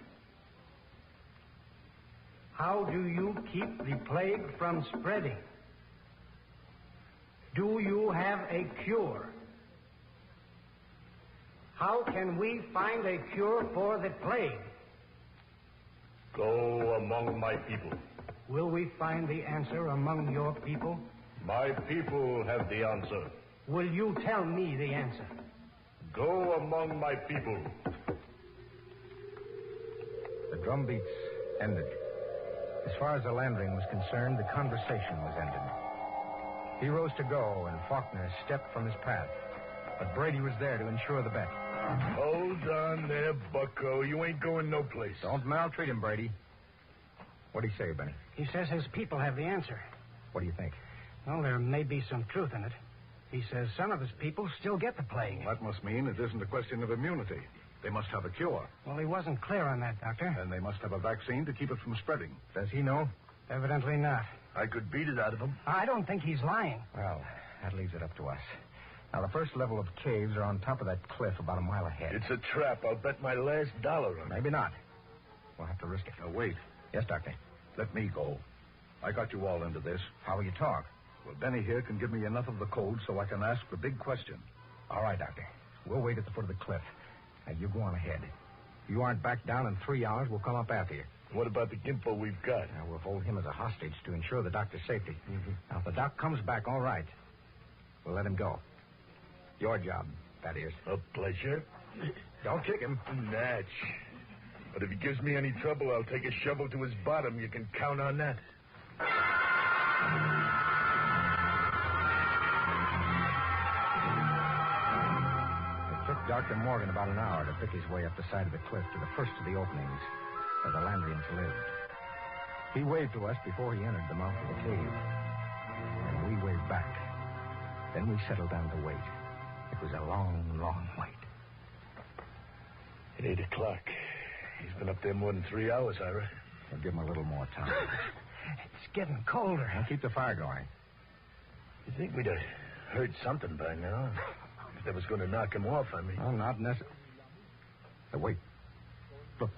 How do you keep the plague from spreading? Do you have a cure? How can we find a cure for the plague? Go among my people. Will we find the answer among your people? My people have the answer. Will you tell me the answer? Go among my people. The drum beats ended. As far as the Landring was concerned, the conversation was ended. He rose to go, and Faulkner stepped from his path. But Brady was there to ensure the bet. Hold on there, bucko. You ain't going no place. Don't maltreat him, Brady. What do you say, Benny? He says his people have the answer. What do you think? Well, there may be some truth in it. He says some of his people still get the plague. Well, that must mean it isn't a question of immunity. They must have a cure. Well, he wasn't clear on that, Doctor. And they must have a vaccine to keep it from spreading. Does he know? Evidently not. I could beat it out of him. I don't think he's lying. Well, that leaves it up to us. Now, the first level of caves are on top of that cliff about a mile ahead. It's a trap. I'll bet my last dollar on it. Maybe not. We'll have to risk it. Now, wait. Yes, Doctor. Let me go. I got you all into this. How will you talk? Well, Benny here can give me enough of the code so I can ask the big question. All right, Doctor. We'll wait at the foot of the cliff. Now, you go on ahead. If you aren't back down in 3 hours, we'll come up after you. What about the Gimpo we've got? Now, we'll hold him as a hostage to ensure the doctor's safety. Now, if the doc comes back all right, we'll let him go. Your job, that is. A pleasure. Don't kick him. Natch. But if he gives me any trouble, I'll take a shovel to his bottom. You can count on that. It took Dr. Morgan about an hour to pick his way up the side of the cliff to the first of the openings where the Landrians lived. He waved to us before he entered the mouth of the cave. And we waved back. Then we settled down to wait. It was a long, long wait. 8 o'clock. He's been up there more than 3 hours, Ira. We'll give him a little more time. It's getting colder. Now keep the fire going. You think we'd have heard something by now? If that was going to knock him off, I mean. Well, not necessarily. Wait. Look.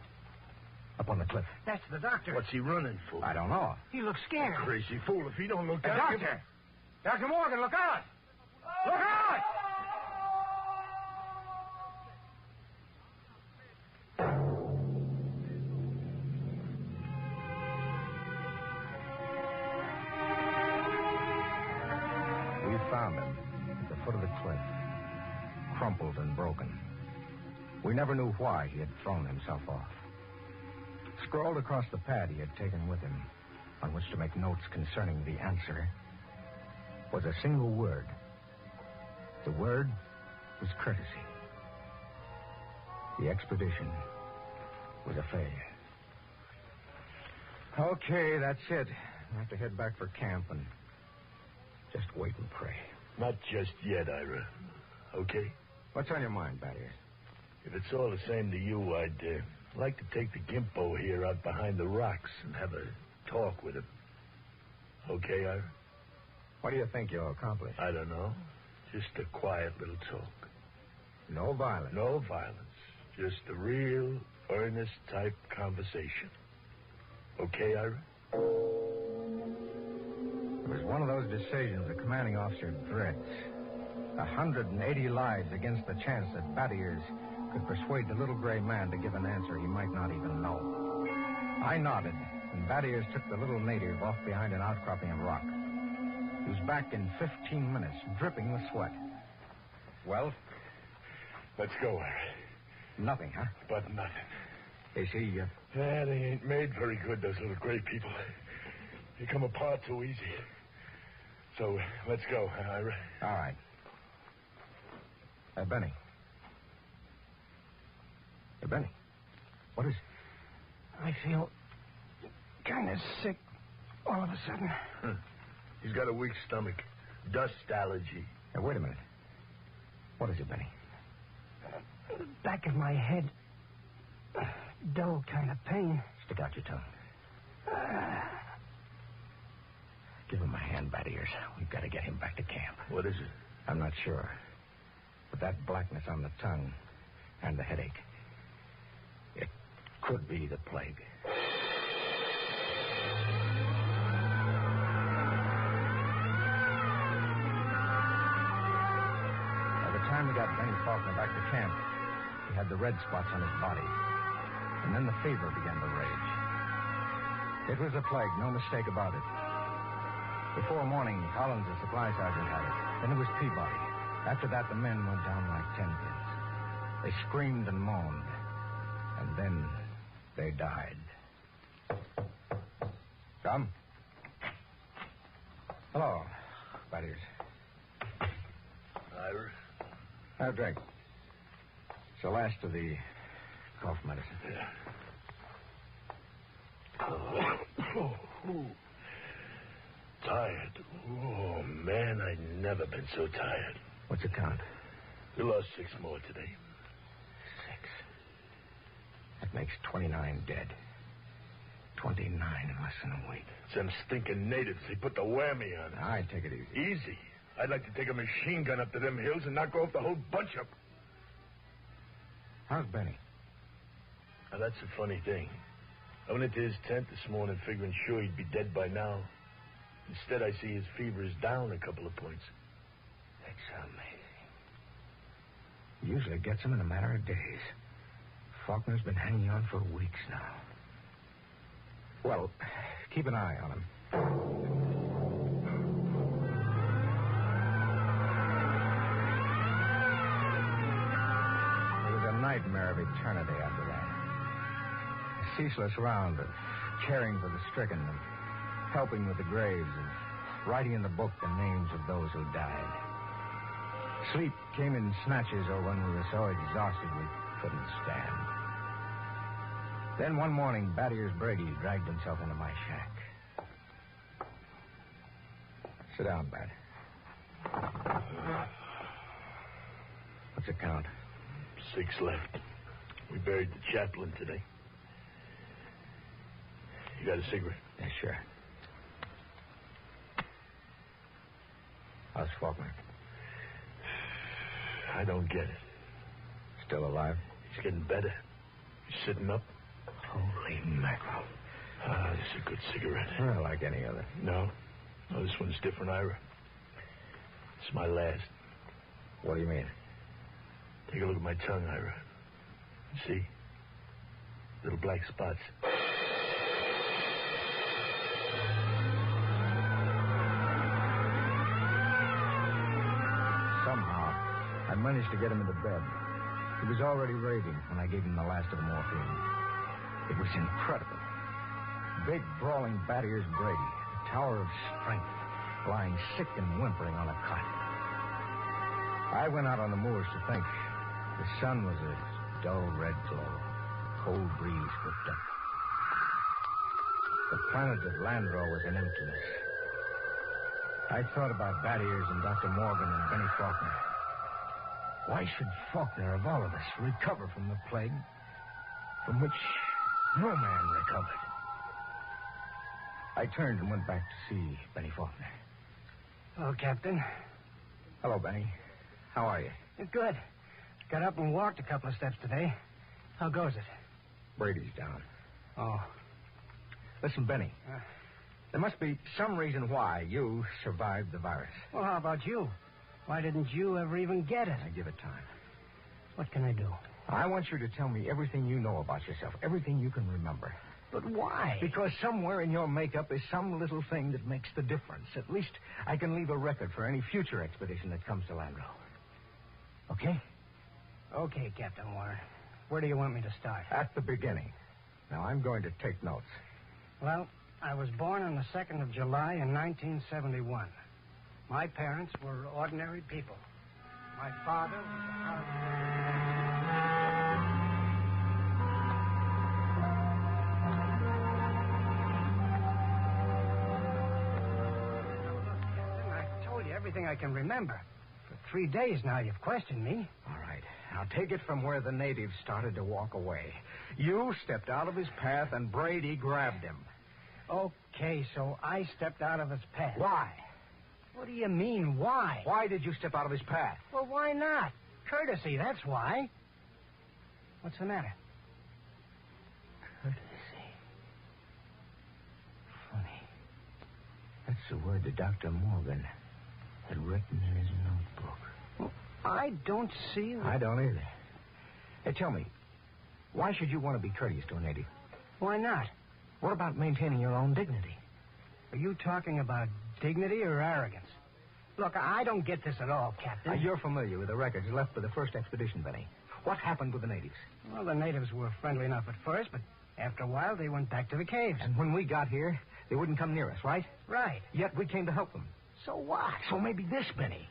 Up on the cliff. That's the doctor. What's he running for? I don't know. He looks scared. Crazy fool. If he don't look Hey, out... Doctor! Dr. Morgan, look out! Look out! We found him at the foot of the cliff, crumpled and broken. We never knew why he had thrown himself off. Scrawled across the pad he had taken with him, on which to make notes concerning the answer, was a single word. The word was courtesy. The expedition was a failure. Okay, that's it. I have to head back for camp and just wait and pray. Not just yet, Ira. Okay? What's on your mind, Battier? If it's all the same to you, I'd like to take the Gimpo here out behind the rocks and have a talk with him. Okay, Ira? What do you think you'll accomplish? I don't know. Just a quiet little talk. No violence? No violence. Just a real, earnest type conversation. Okay, Ira? It was one of those decisions a commanding officer dreads. 180 lives against the chance that Battiers could persuade the little gray man to give an answer he might not even know. I nodded, and Battiers took the little native off behind an outcropping of rock. He was back in 15 minutes, dripping with sweat. Well? Let's go, Ira. Nothing, huh? But nothing. Is he, Yeah, they ain't made very good, those little gray people. They come apart too easy. So, let's go, Ira. All right. Benny. Benny. What is... I feel kind of sick all of a sudden. He's got a weak stomach. Dust allergy. Now, wait a minute. What is it, Benny? The back of my head. Dull kind of pain. Stick out your tongue. Give him a hand, Battiers. We've got to get him back to camp. What is it? I'm not sure. But that blackness on the tongue and the headache, it could be the plague. By the time we got Benny Faulkner back to camp, he had the red spots on his body. And then the fever began to rage. It was a plague, no mistake about it. Before morning, Collins, the supply sergeant, had it. Then it was Peabody. After that, the men went down like 10 pins. They screamed and moaned. And then they died. Come. Hello, Battiers. Ira? Have a drink. It's the last of the cough medicine. Yeah. Tired. Oh, man, I've never been so tired. What's the count? We lost 6 more today. 6. That makes 29 dead. 29 in less than a week. It's them stinking natives. They put the whammy on us. Now, I'd take it easy. Easy? I'd like to take a machine gun up to them hills and knock off the whole bunch of them. How's Benny? Now, that's a funny thing. I went into his tent this morning figuring sure he'd be dead by now. Instead, I see his fever is down a couple of points. That's amazing. Usually gets him in a matter of days. Faulkner's been hanging on for weeks now. Well, keep an eye on him. It was a nightmare of eternity after that. A ceaseless round of caring for the stricken and helping with the graves and writing in the book the names of those who died. Sleep came in snatches or when we were so exhausted we couldn't stand. Then one morning, Battiers Brady dragged himself into my shack. Sit down, Bat. What's the count? 6 left. We buried the chaplain today. You got a cigarette? Yeah, sure. How's Faulkner? I don't get it. Still alive? He's getting better. He's sitting up. Holy mackerel. This is a good cigarette. Not like any other. No, this one's different, Ira. It's my last. What do you mean? Take a look at my tongue, Ira. See? Little black spots. Somehow, I managed to get him into bed. He was already raving when I gave him the last of the morphine. It was incredible. Big, brawling Bad Ears Brady, the tower of strength, lying sick and whimpering on a cot. I went out on the moors to think. The sun was a dull red glow. Cold breeze whipped up. The planet of Landro was in emptiness. I thought about Bad Ears and Dr. Morgan and Benny Faulkner. Why should Faulkner, of all of us, recover from the plague from which no man recovered? I turned and went back to see Benny Faulkner. Hello, Captain. Hello, Benny. How are you? Good. Got up and walked a couple of steps today. How goes it? Brady's down. Oh. Listen, Benny. There must be some reason why you survived the virus. Well, how about you? Why didn't you ever even get it? I give it time. What can I do? I want you to tell me everything you know about yourself, everything you can remember. But why? Because somewhere in your makeup is some little thing that makes the difference. At least I can leave a record for any future expedition that comes to Landro. Okay? Okay, Captain Warner. Where do you want me to start? At the beginning. Now, I'm going to take notes. Well, I was born on the 2nd of July in 1971. My parents were ordinary people. My father was a I told you everything I can remember. For 3 days now you've questioned me. All right. Now take it from where the natives started to walk away. You stepped out of his path and Brady grabbed him. Okay, so I stepped out of his path. Why? What do you mean, why? Why did you step out of his path? Well, why not? Courtesy, that's why. What's the matter? Courtesy. Funny. That's the word that Dr. Morgan had written in his notebook. Well, I don't see... I don't either. Hey, tell me, why should you want to be courteous to a native? Why not? What about maintaining your own dignity? Are you talking about dignity or arrogance? Look, I don't get this at all, Captain. You're familiar with the records left by the first expedition, Benny. What happened with the natives? Well, the natives were friendly enough at first, but after a while they went back to the caves. And when we got here, they wouldn't come near us, right? Right. Yet we came to help them. So what? So maybe this, Benny.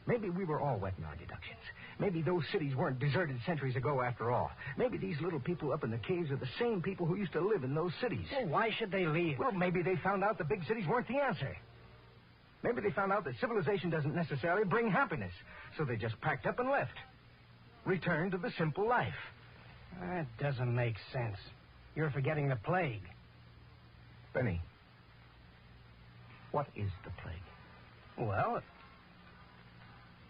Maybe we were all wet in our deductions. Maybe those cities weren't deserted centuries ago after all. Maybe these little people up in the caves are the same people who used to live in those cities. Well, why should they leave? Well, maybe they found out the big cities weren't the answer. Maybe they found out that civilization doesn't necessarily bring happiness. So they just packed up and left. Returned to the simple life. That doesn't make sense. You're forgetting the plague. Benny, what is the plague? Well,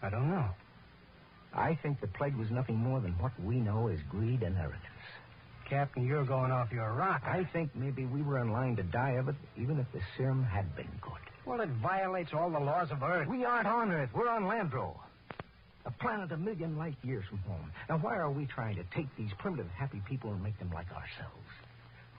I don't know. I think the plague was nothing more than what we know as greed and arrogance. Captain, you're going off your rocker. I think maybe we were in line to die of it, even if the serum had been good. Well, it violates all the laws of Earth. We aren't on Earth. We're on Landro. A planet a million light years from home. Now, why are we trying to take these primitive, happy people and make them like ourselves?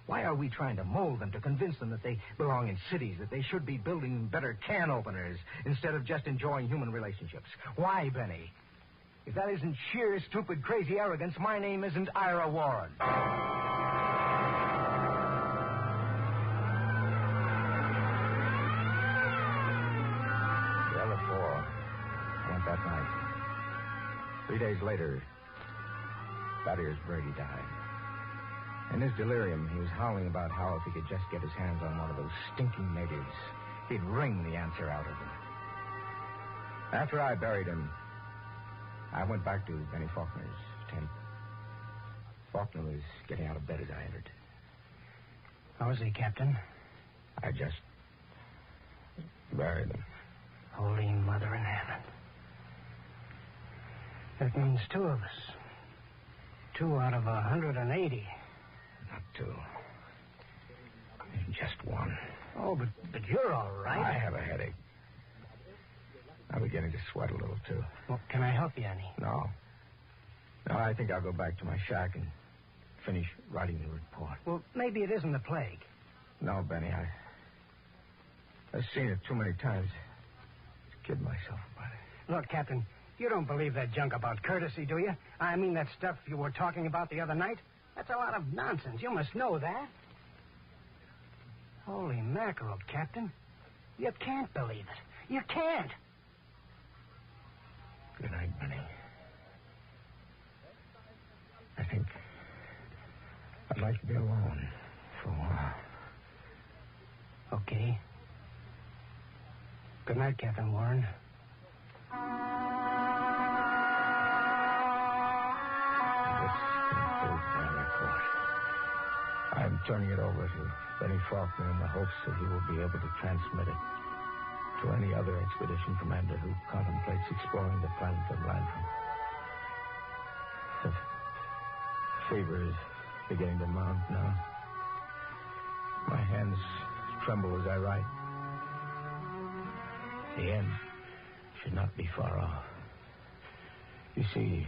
Why are we trying to mold them to convince them that they belong in cities, that they should be building better can openers instead of just enjoying human relationships? Why, Benny? If that isn't sheer, stupid, crazy arrogance, my name isn't Ira Warren. The other four went that night. 3 days later, Bad Ears Brady died. In his delirium, he was howling about how if he could just get his hands on one of those stinking natives, he'd wring the answer out of them. After I buried him, I went back to Benny Faulkner's tent. Faulkner was getting out of bed as I entered. How is he, Captain? I just buried him. Holy Mother in heaven. That means 2 of us. 2 out of 180. Not 2. Just 1. Oh, but you're all right. I have a headache. I'm beginning to sweat a little, too. Well, can I help you any? No. No, I think I'll go back to my shack and finish writing the report. Well, maybe it isn't the plague. No, Benny, I've seen it too many times. Just kid myself about it. Look, Captain, you don't believe that junk about courtesy, do you? I mean that stuff you were talking about the other night? That's a lot of nonsense. You must know that. Holy mackerel, Captain. You can't believe it. You can't. Good night, Benny. I think I'd like to be alone for a while. Okay. Good night, Captain Warren. I'm turning it over to Benny Faulkner in the hopes that he will be able to transmit it to any other expedition commander who contemplates exploring the planet of Landrum. The fever is beginning to mount now. My hands tremble as I write. The end should not be far off. You see,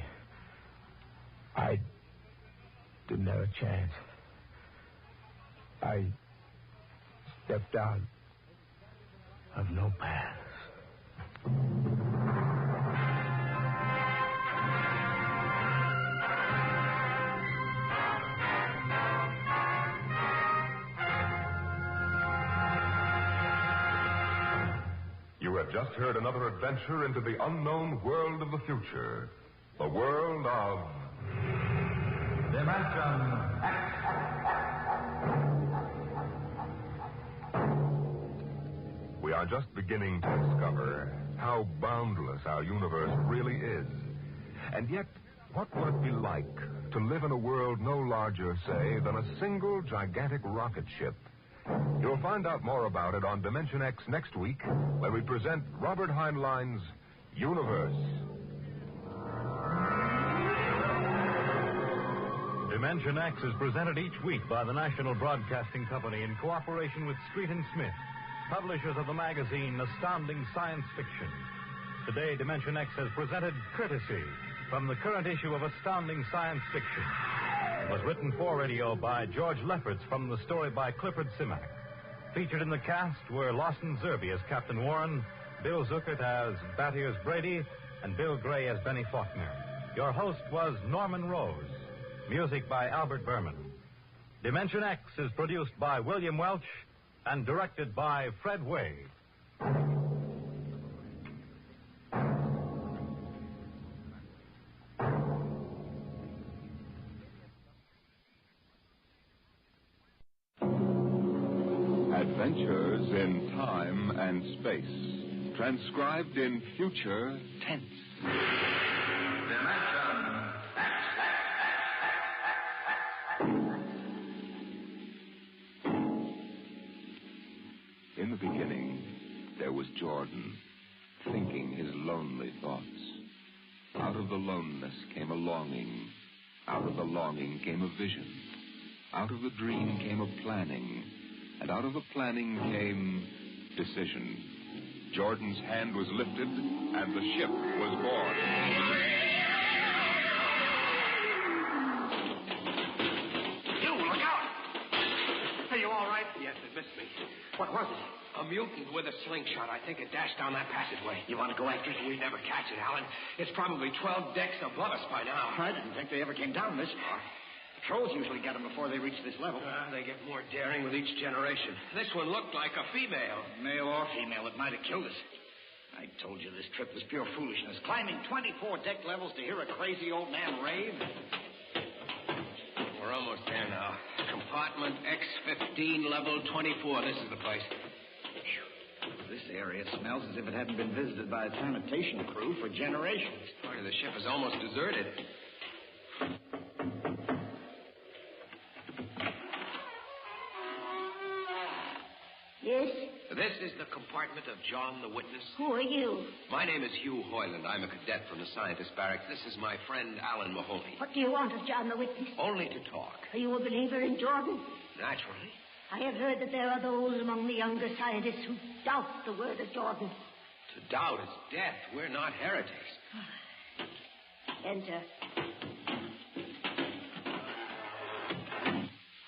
I didn't have a chance. I stepped out of no paths. You have just heard another adventure into the unknown world of the future. The world of... Dimension X. We are just beginning to discover how boundless our universe really is. And yet, what would it be like to live in a world no larger, say, than a single gigantic rocket ship? You'll find out more about it on Dimension X next week when we present Robert Heinlein's Universe. Dimension X is presented each week by the National Broadcasting Company in cooperation with Street and Smith, publishers of the magazine Astounding Science Fiction. Today, Dimension X has presented Courtesy from the current issue of Astounding Science Fiction. It was written for radio by George Lefferts from the story by Clifford Simak. Featured in the cast were Lawson Zerbe as Captain Warren, Bill Zuckert as Battiers Brady, and Bill Gray as Benny Faulkner. Your host was Norman Rose. Music by Albert Berman. Dimension X is produced by William Welch and directed by Fred Way. Adventures in time and space, transcribed in future tense. In the beginning, there was Jordan, thinking his lonely thoughts. Out of the loneliness came a longing. Out of the longing came a vision. Out of the dream came a planning. And out of the planning came decision. Jordan's hand was lifted, and the ship was born. You, look out! Are you all right? Yes, it missed me. What was it? A mutant with a slingshot. I think it dashed down that passageway. You want to go after it? We never catch it, Alan. It's probably 12 decks above us by now. I didn't think they ever came down this far. Patrols usually get them before they reach this level. They get more daring with each generation. This one looked like a female. Male or female, it might have killed us. I told you this trip was pure foolishness. Climbing 24 deck levels to hear a crazy old man rave. We're almost there now. Compartment X15, level 24. This is the place. This area smells as if it hadn't been visited by a sanitation crew for generations. Part of the ship is almost deserted. Yes? This is the compartment of John the Witness. Who are you? My name is Hugh Hoyland. I'm a cadet from the scientist barracks. This is my friend Alan Mahoney. What do you want of John the Witness? Only to talk. Are you a believer in Jordan? Naturally. I have heard that there are those among the younger scientists who doubt the word of Jordan. To doubt is death. We're not heretics. Enter.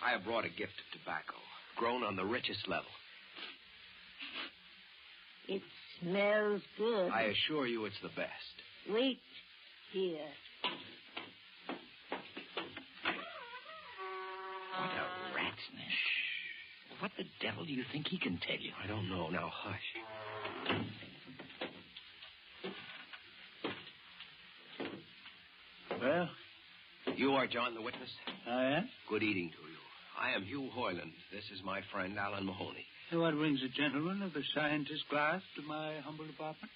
I have brought a gift of tobacco, grown on the richest level. It smells good. I assure you it's the best. Wait here. What a rat's nest. what the devil do you think he can tell you? I don't know. Now, hush. Well? You are John the witness? I am? Good evening to you. I am Hugh Hoyland. This is my friend, Alan Mahoney. What brings a gentleman of the scientist class to my humble apartment?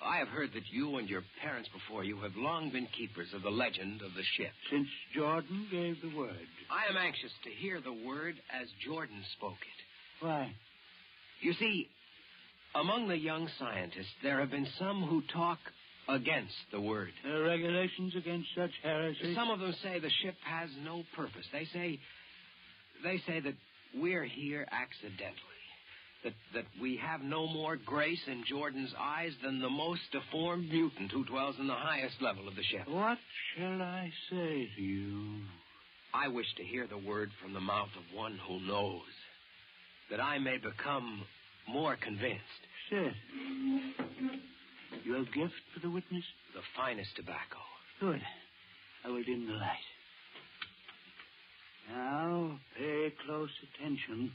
I have heard that you and your parents before you have long been keepers of the legend of the ship. Since Jordan gave the word. I am anxious to hear the word as Jordan spoke it. Why? You see, among the young scientists, there have been some who talk against the word. Regulations against such heresy? Some of them say the ship has no purpose. They say that we're here accidentally. That we have no more grace in Jordan's eyes than the most deformed mutant who dwells in the highest level of the ship. What shall I say to you? I wish to hear the word from the mouth of one who knows, that I may become more convinced. Sit. Your gift for the witness? The finest tobacco. Good. I will dim the light. Now, pay close attention,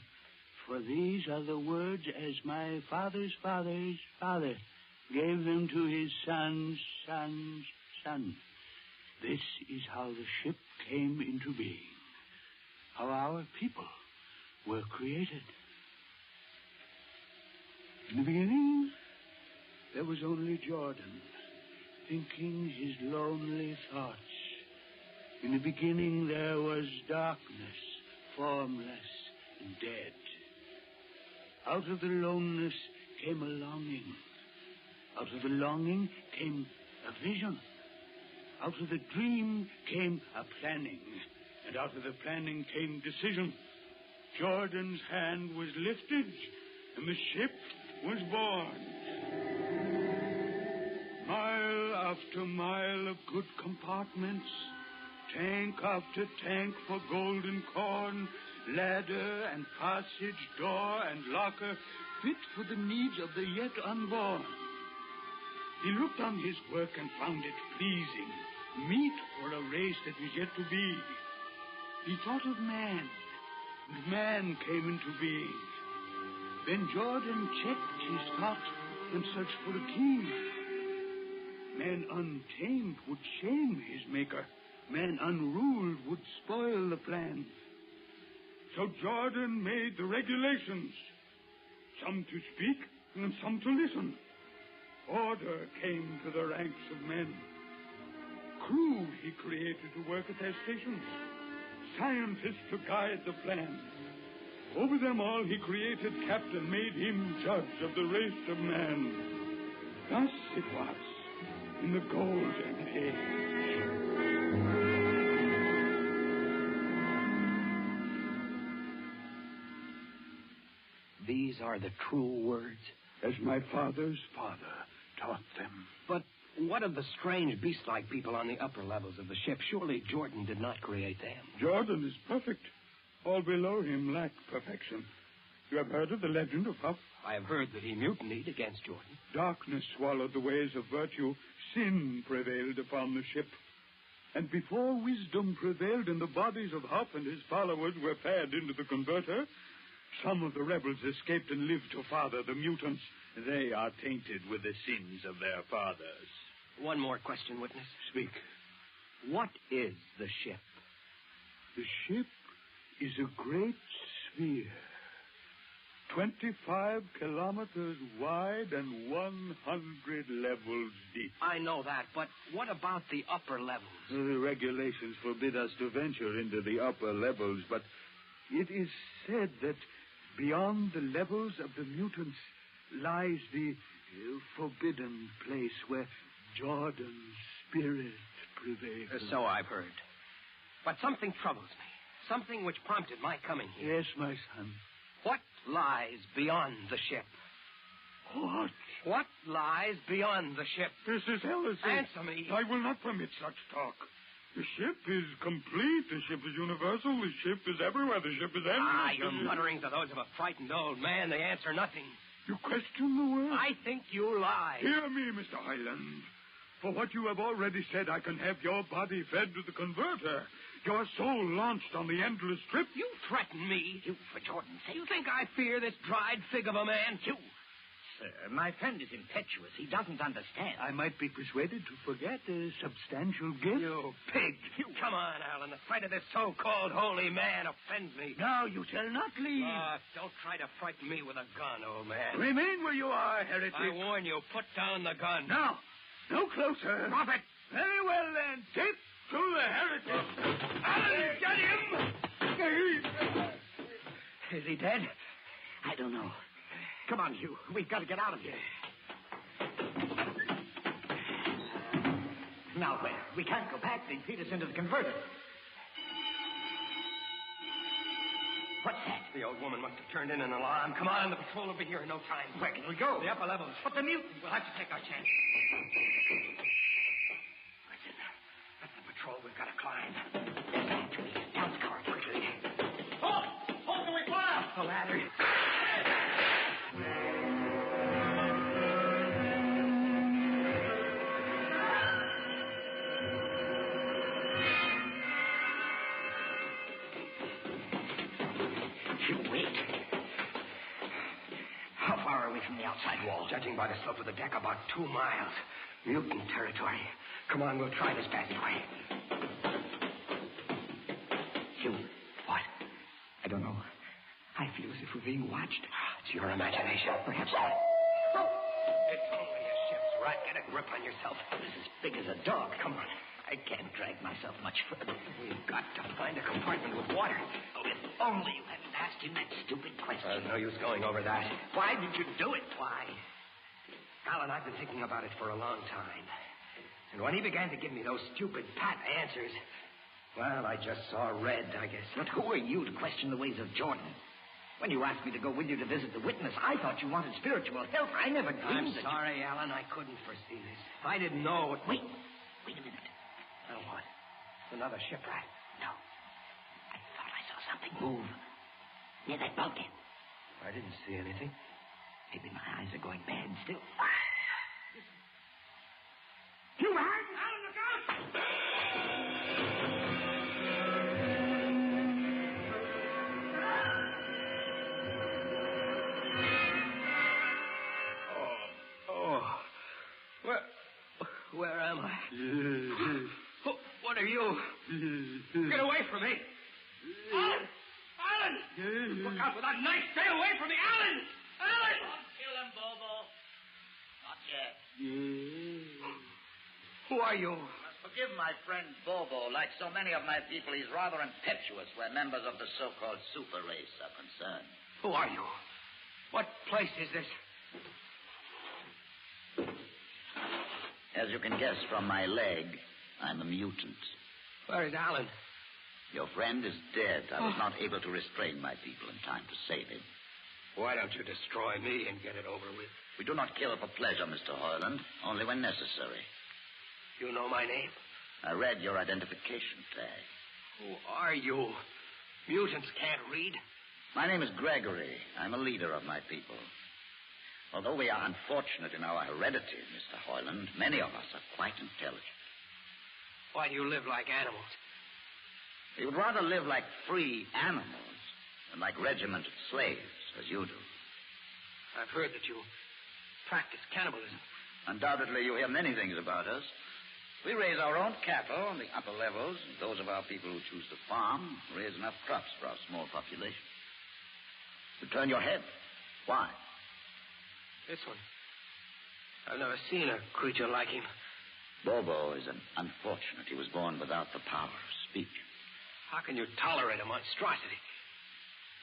for these are the words as my father's father's father gave them to his son's son's son. This is how the ship came into being, how our people were created. In the beginning, there was only Jordan, thinking his lonely thoughts. In the beginning, there was darkness, formless and dead. Out of the loneliness came a longing. Out of the longing came a vision. Out of the dream came a planning. And out of the planning came decision. Jordan's hand was lifted, and the ship was born. Mile after mile of good compartments, tank after tank for golden corn, ladder and passage, door and locker, fit for the needs of the yet unborn. He looked on his work and found it pleasing, meet for a race that was yet to be. He thought of man, and man came into being. Then Jordan checked his thought and searched for a king. Man untamed would shame his maker. Man unruled would spoil the plan. So Jordan made the regulations, some to speak and some to listen. Order came to the ranks of men. Crew he created to work at their stations, scientists to guide the plan. Over them all he created captain, made him judge of the race of man. Thus it was in the golden age. These are the true words? As my father's father taught them. But what of the strange beast-like people on the upper levels of the ship? Surely Jordan did not create them. Jordan is perfect. All below him lack perfection. You have heard of the legend of Huff? I have heard that he mutinied against Jordan. Darkness swallowed the ways of virtue. Sin prevailed upon the ship. And before wisdom prevailed and the bodies of Huff and his followers were fed into the converter, some of the rebels escaped and lived to father the mutants. They are tainted with the sins of their fathers. One more question, witness. Speak. What is the ship? The ship is a great sphere, 25 kilometers wide and 100 levels deep. I know that, but what about the upper levels? The regulations forbid us to venture into the upper levels, but it is said that beyond the levels of the mutants lies the forbidden place where Jordan's spirit prevails. So I've heard. But something troubles me. Something which prompted my coming here. Yes, my son. What lies beyond the ship? What? What lies beyond the ship? This is heresy. Answer me. I will not permit such talk. The ship is complete. The ship is universal. The ship is everywhere. The ship is endless. Your mutterings are those of a frightened old man. They answer nothing. You question the word? I think you lie. Hear me, Mr. Highland. For what you have already said, I can have your body fed to the converter. Your soul launched on the endless trip? You threaten me. You, for Jordan's sake. You think I fear this dried fig of a man? You. Sir, my friend is impetuous. He doesn't understand. I might be persuaded to forget a substantial gift. You pig. You come on, Alan. The sight of this so-called holy man offends me. Now you shall not leave. Don't try to frighten me with a gun, old man. Remain where you are, heretic. I warn you, put down the gun. Now, no closer. Drop it. Very well, then. Tip to the heretic. Alan, get him! Is he dead? I don't know. Come on, Hugh. We've got to get out of here. Now where? We can't go back. They'd feed us into the converter. What's that? The old woman must have turned in an alarm. Come on, the patrol will be here in no time. Where can we go? The upper levels. But the mutant. We'll have to take our chance. Listen, that's the patrol we've got to climb. Down the car quickly. Hold can we climb? A ladder. From the outside wall. Judging by the slope of the deck, about 2 miles. Mutant territory. Come on, we'll try this passageway. Hugh. What? I don't know. I feel as if we're being watched. It's your imagination. Perhaps not. Oh! It's only a ship's rat. Get a grip on yourself. This is big as a dog. Come on. I can't drag myself much further. We've got to find a compartment with water. Oh, if only you hadn't asked him that stupid question. There's no use going over that. Why did you do it? Why? Alan, I've been thinking about it for a long time. And when he began to give me those stupid pat answers, well, I just saw red, I guess. But who are you to question the ways of Jordan? When you asked me to go with you to visit the witness, I thought you wanted spiritual help. I never dreamed I'm sorry, Alan. I couldn't foresee this. If I didn't know... Wait a minute. Now what? Another shipwreck? No. I thought I saw something move near that bulkhead. I didn't see anything. Maybe my eyes are going bad still. You heard? Alan, look out! Where am I? What are you? Get away from me! Alan! Alan! Look out with that knife! Stay away from me! Alan! Alan! Don't kill him, Bobo. Not yet. Who are you? Forgive my friend Bobo. Like so many of my people, he's rather impetuous where members of the so-called super race are concerned. Who are you? What place is this? As you can guess from my leg, I'm a mutant. Where is Alan? Your friend is dead. I was not able to restrain my people in time to save him. Why don't you destroy me and get it over with? We do not kill for pleasure, Mr. Hoyland, only when necessary. You know my name? I read your identification tag. Who are you? Mutants can't read. My name is Gregory. I'm a leader of my people. Although we are unfortunate in our heredity, Mr. Hoyland, many of us are quite intelligent. Why do you live like animals? We would rather live like free animals than like regimented slaves, as you do. I've heard that you practice cannibalism. Undoubtedly, you hear many things about us. We raise our own cattle on the upper levels, and those of our people who choose to farm raise enough crops for our small population. You turn your head. Why? This one. I've never seen a creature like him. Bobo is an unfortunate. He was born without the power of speech. How can you tolerate a monstrosity?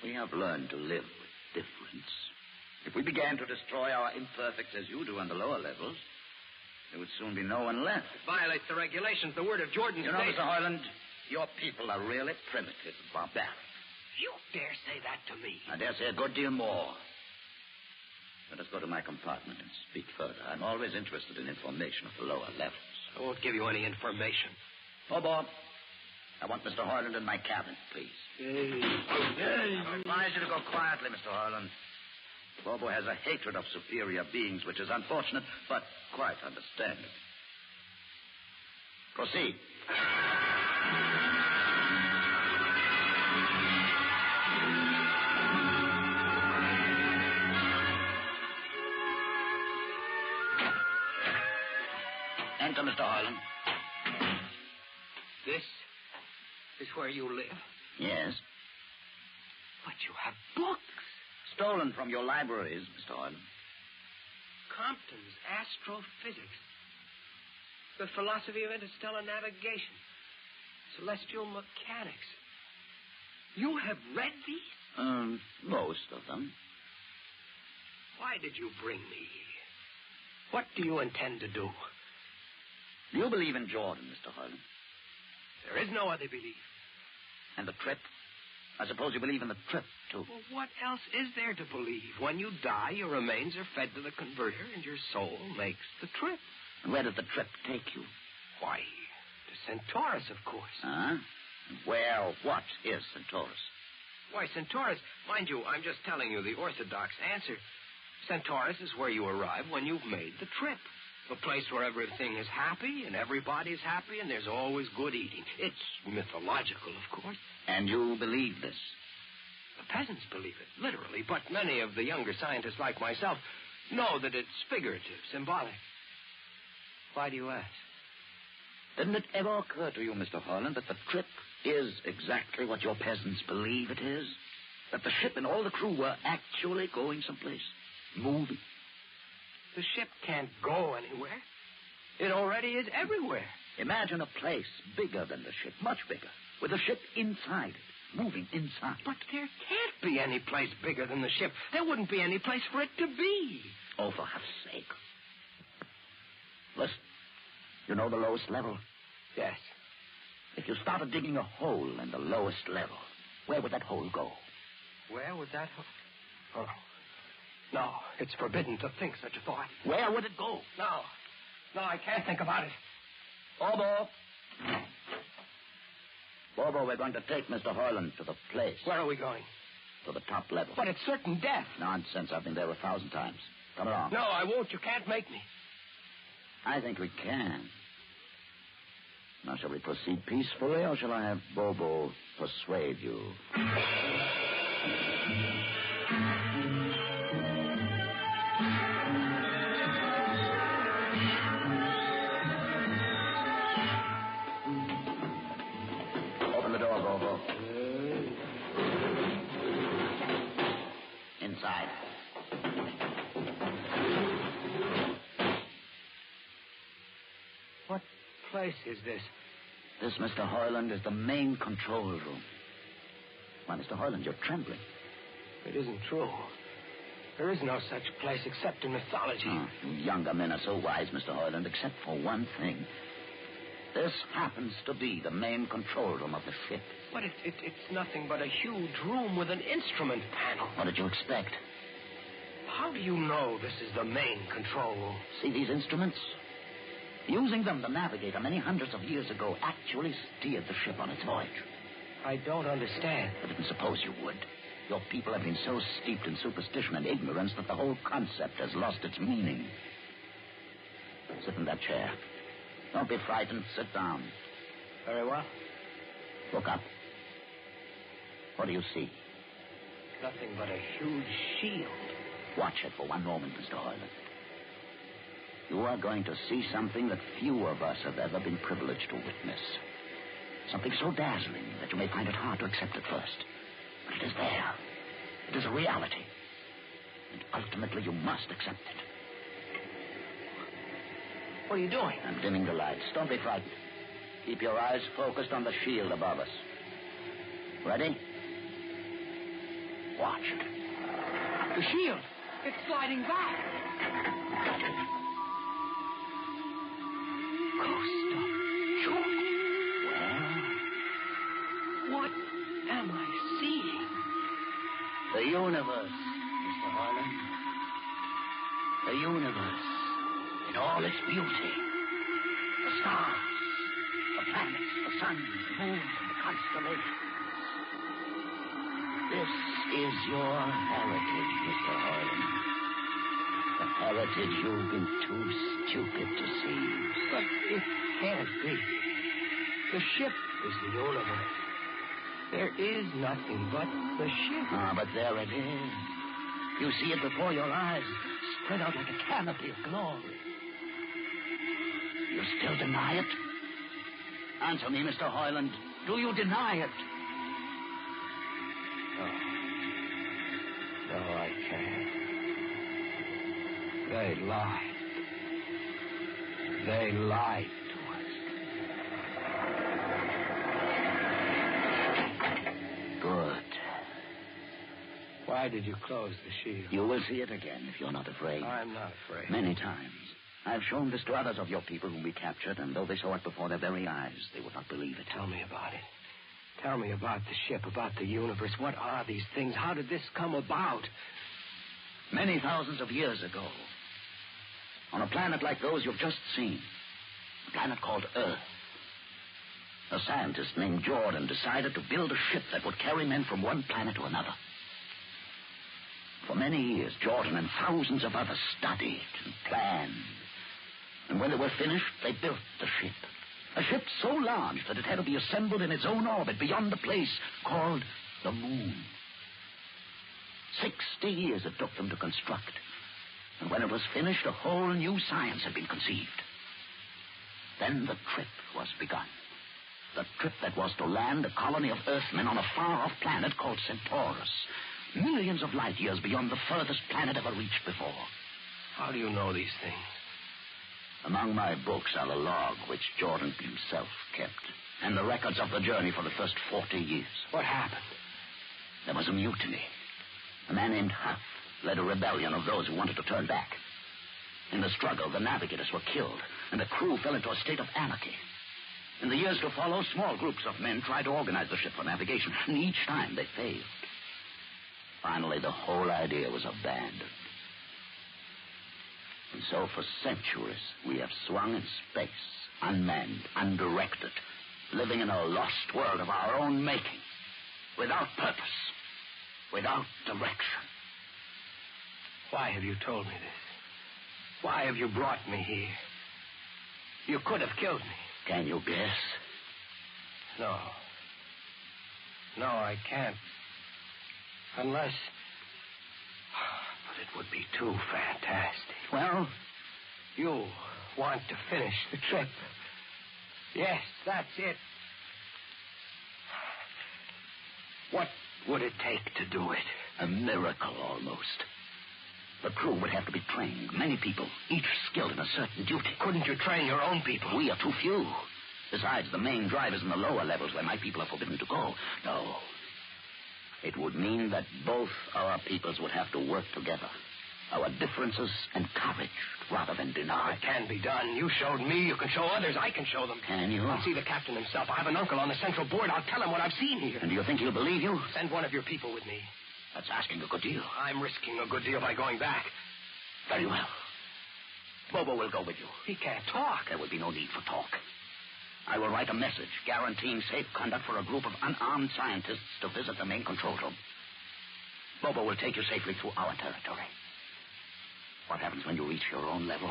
We have learned to live with difference. If we began to destroy our imperfects as you do on the lower levels, there would soon be no one left. It violates the regulations, the word of Jordan. You know, Mr. Hoyland, your people are really primitive and barbaric. You dare say that to me? I dare say a good deal more. Let us go to my compartment and speak further. I'm always interested in information of the lower levels. I won't give you any information. Bobo, I want Mr. Hoyland in my cabin, please. I advise you to go quietly, Mr. Hoyland. Bobo has a hatred of superior beings, which is unfortunate, but quite understandable. Proceed. Enter, Mr. Harlan. This is where you live? Yes. But you have books. Stolen from your libraries, Mr. Harlan. Compton's Astrophysics. The Philosophy of Interstellar Navigation. Celestial Mechanics. You have read these? Most of them. Why did you bring me here? What do you intend to do? Do you believe in Jordan, Mr. Harlan? There is no other belief. And the trip? I suppose you believe in the trip, too. Well, what else is there to believe? When you die, your remains are fed to the converter, and your soul makes the trip. And where does the trip take you? Why, to Centaurus, of course. Huh? Where, what is Centaurus? Why, Centaurus, mind you, I'm just telling you the orthodox answer. Centaurus is where you arrive when you've made the trip. A place where everything is happy and everybody's happy and there's always good eating. It's mythological, of course. And you believe this? The peasants believe it, literally, but many of the younger scientists like myself know that it's figurative, symbolic. Why do you ask? Didn't it ever occur to you, Mr. Harlan, that the trip is exactly what your peasants believe it is? That the ship and all the crew were actually going someplace? Moving? The ship can't go anywhere. It already is everywhere. Imagine a place bigger than the ship, much bigger, with the ship inside it, moving inside. But there can't be any place bigger than the ship. There wouldn't be any place for it to be. Oh, for heaven's sake. Listen, you know the lowest level? Yes. If you started digging a hole in the lowest level, where would that hole go? Where would that hole... Oh. No, it's forbidden to think such a thought. Where would it go? No, I can't think about it. Bobo. Bobo, we're going to take Mr. Harlan to the place. Where are we going? To the top level. But it's certain death. Nonsense. I've been there 1,000 times. Come along. No, I won't. You can't make me. I think we can. Now, shall we proceed peacefully, or shall I have Bobo persuade you? Open the door, Bobo. Inside. What place is this? This, Mr. Harlan, is the main control room. Why, Mr. Harlan, you're trembling. It isn't true. There is no such place except in mythology. Oh, you younger men are so wise, Mr. Harlan, except for one thing. This happens to be the main control room of the ship. But it's nothing but a huge room with an instrument panel. What did you expect? How do you know this is the main control room? See these instruments? Using them, the navigator, many hundreds of years ago, actually steered the ship on its voyage. I don't understand. I didn't suppose you would. Your people have been so steeped in superstition and ignorance that the whole concept has lost its meaning. Sit in that chair. Don't be frightened. Sit down. Very well. Look up. What do you see? Nothing but a huge shield. Watch it for one moment, Mr. Harlan. You are going to see something that few of us have ever been privileged to witness. Something so dazzling that you may find it hard to accept at first. But it is there. It is a reality. And ultimately, you must accept it. What are you doing? I'm dimming the lights. Don't be frightened. Keep your eyes focused on the shield above us. Ready? Watch it. The shield. It's sliding back. Ghost of Jordan. Well, what am I seeing? The universe, Mr. Harlan. The universe in all its beauty. The stars, the planets, the sun, the moon, and the constellations. This is your heritage, Mr. Harlan. The heritage you've been too stupid to see. But it can't be. The ship is the universe. There is nothing but the ship. Ah, but there it is. You see it before your eyes, spread out like a canopy of glory. You still deny it? Answer me, Mr. Hoyland. Do you deny it? No, I can't. They lied. They lied to us. Good. Why did you close the shield? You will see it again if you're not afraid. I'm not afraid. Many times. I've shown this to others of your people whom we captured, and though they saw it before their very eyes, they would not believe it. Tell me about it. Tell me about the ship, about the universe. What are these things? How did this come about? Many thousands of years ago, on a planet like those you've just seen, a planet called Earth, a scientist named Jordan decided to build a ship that would carry men from one planet to another. For many years, Jordan and thousands of others studied and planned. And when they were finished, they built the ship. A ship so large that it had to be assembled in its own orbit beyond the place called the moon. 60 years it took them to construct. And when it was finished, a whole new science had been conceived. Then the trip was begun. The trip that was to land a colony of Earthmen on a far-off planet called Centaurus. Millions of light years beyond the furthest planet ever reached before. How do you know these things? Among my books are the log which Jordan himself kept, and the records of the journey for the first 40 years. What happened? There was a mutiny. A man named Huff led a rebellion of those who wanted to turn back. In the struggle, the navigators were killed, and the crew fell into a state of anarchy. In the years to follow, small groups of men tried to organize the ship for navigation, and each time they failed. Finally, the whole idea was abandoned. And so for centuries, we have swung in space, unmanned, undirected, living in a lost world of our own making, without purpose, without direction. Why have you told me this? Why have you brought me here? You could have killed me. Can you guess? No. No, I can't. Unless... But it would be too fantastic. Well? You want to finish the trip. Yes, that's it. What would it take to do it? A miracle, almost. The crew would have to be trained. Many people, each skilled in a certain duty. Couldn't you train your own people? We are too few. Besides, the main drive is in the lower levels where my people are forbidden to go. No. It would mean that both our peoples would have to work together. Our differences encouraged rather than denied. It can be done. You showed me. You can show others. I can show them. Can you? I'll see the captain himself. I have an uncle on the central board. I'll tell him what I've seen here. And do you think he'll believe you? Send one of your people with me. That's asking a good deal. I'm risking a good deal by going back. Very well. Bobo will go with you. He can't talk. There will be no need for talk. I will write a message guaranteeing safe conduct for a group of unarmed scientists to visit the main control room. Bobo will take you safely through our territory. What happens when you reach your own level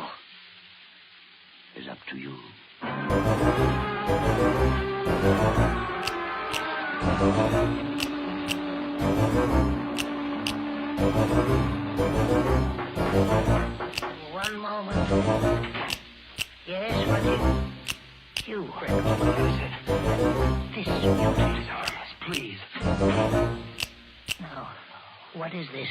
is up to you. One moment. Yes, what is... You. Quick, what is it? This mutant. Please, harmless, please. No. What is this?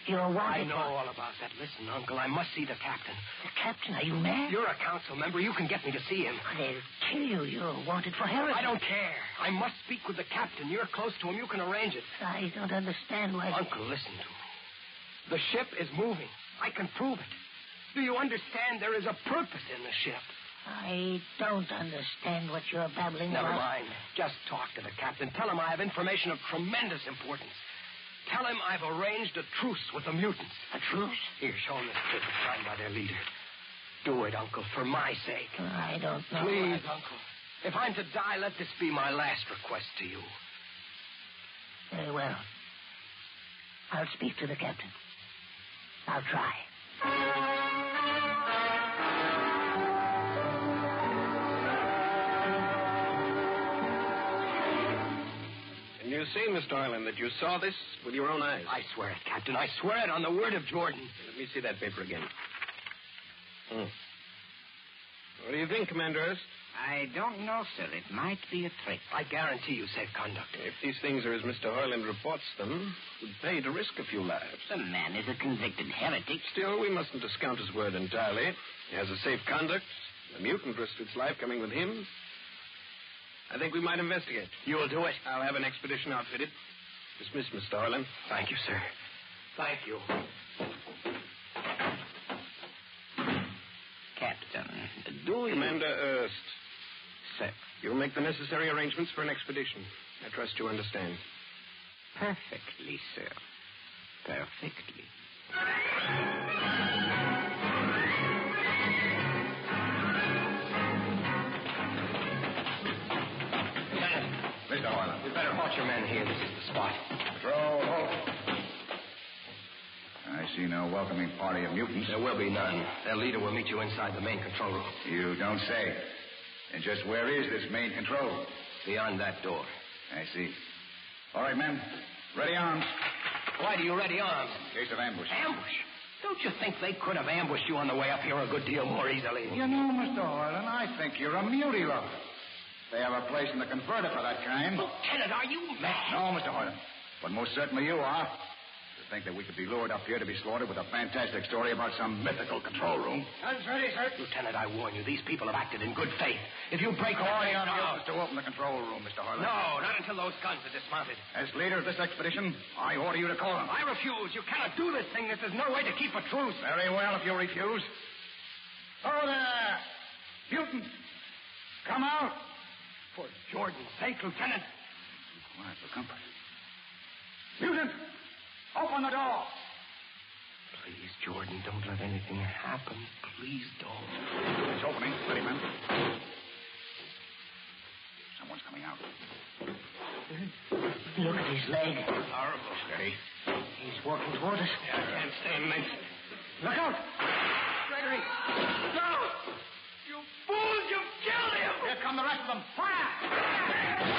You're wanted. I know all about that. Listen, Uncle, I must see the captain. The captain? Are you mad? You're a council member. You can get me to see him. They'll kill you. You're wanted for heresy. I don't care. I must speak with the captain. You're close to him. You can arrange it. I don't understand why... Uncle, listen to me. The ship is moving. I can prove it. Do you understand there is a purpose in the ship? I don't understand what you're babbling Never about. mind. Just talk to the captain. Tell him I have information of tremendous importance. Tell him I've arranged a truce with the mutants. A truce? Here, show him this paper signed by their leader. Do it, Uncle, for my sake. I don't know. Please, Uncle. If I'm to die, let this be my last request to you. Very well. I'll speak to the captain. I'll try. You say, Mr. Hoyland, that you saw this with your own eyes? I swear it, Captain. I swear it on the word of Jordan. Let me see that paper again. What do do you think, Commander Hurst? I don't know, sir. It might be a trick. I guarantee you safe conduct. If these things are as Mr. Hoyland reports them, it would pay to risk a few lives. The man is a convicted heretic. Still, we mustn't discount his word entirely. He has a safe conduct. The mutant risked its life coming with him. I think we might investigate. You'll do it? I'll have an expedition outfitted. Dismiss, Mr. Hoyland. Thank you, sir. Thank you. Captain, Commander Hurst. Sir. You'll make the necessary arrangements for an expedition. I trust you understand. Perfectly, sir. Perfectly. Mr. Hoyland. You'd better halt your men here. This is the spot. Patrol, halt. I see no welcoming party of mutants. There will be none. Their leader will meet you inside the main control room. You don't say. And just where is this main control room? Beyond that door. I see. All right, men. Ready arms. Why do you ready arms? In case of ambush. Ambush? Don't you think they could have ambushed you on the way up here a good deal more easily? You know, Mr. Hoyland, I think you're a mutie lover. They have a place in the converter for that kind. Lieutenant, are you mad? No, Mr. Hoyland. But most certainly you are. To think that we could be lured up here to be slaughtered with a fantastic story about some mythical control room. Guns ready, sir. Lieutenant, I warn you, these people have acted in good faith. If you break away on us to open the control room, Mr. Hoyland. No, not until those guns are dismounted. As leader of this expedition, I order you to call them. I refuse. You cannot do this thing. This is no way to keep a truce. Very well, if you refuse. Oh, there. Mutant. Come out. For Jordan's sake, Lieutenant. Quiet for comfort. Mutant. Open the door. Please, Jordan, don't let anything happen. Please don't. It's opening. Ready, men. Someone's coming out. Look at his leg. Horrible. Steady. He's walking toward us. Yeah, I can't stay a minute. Look out! Gregory! No! You fools! You've killed him! Here come the rest of them. Fire!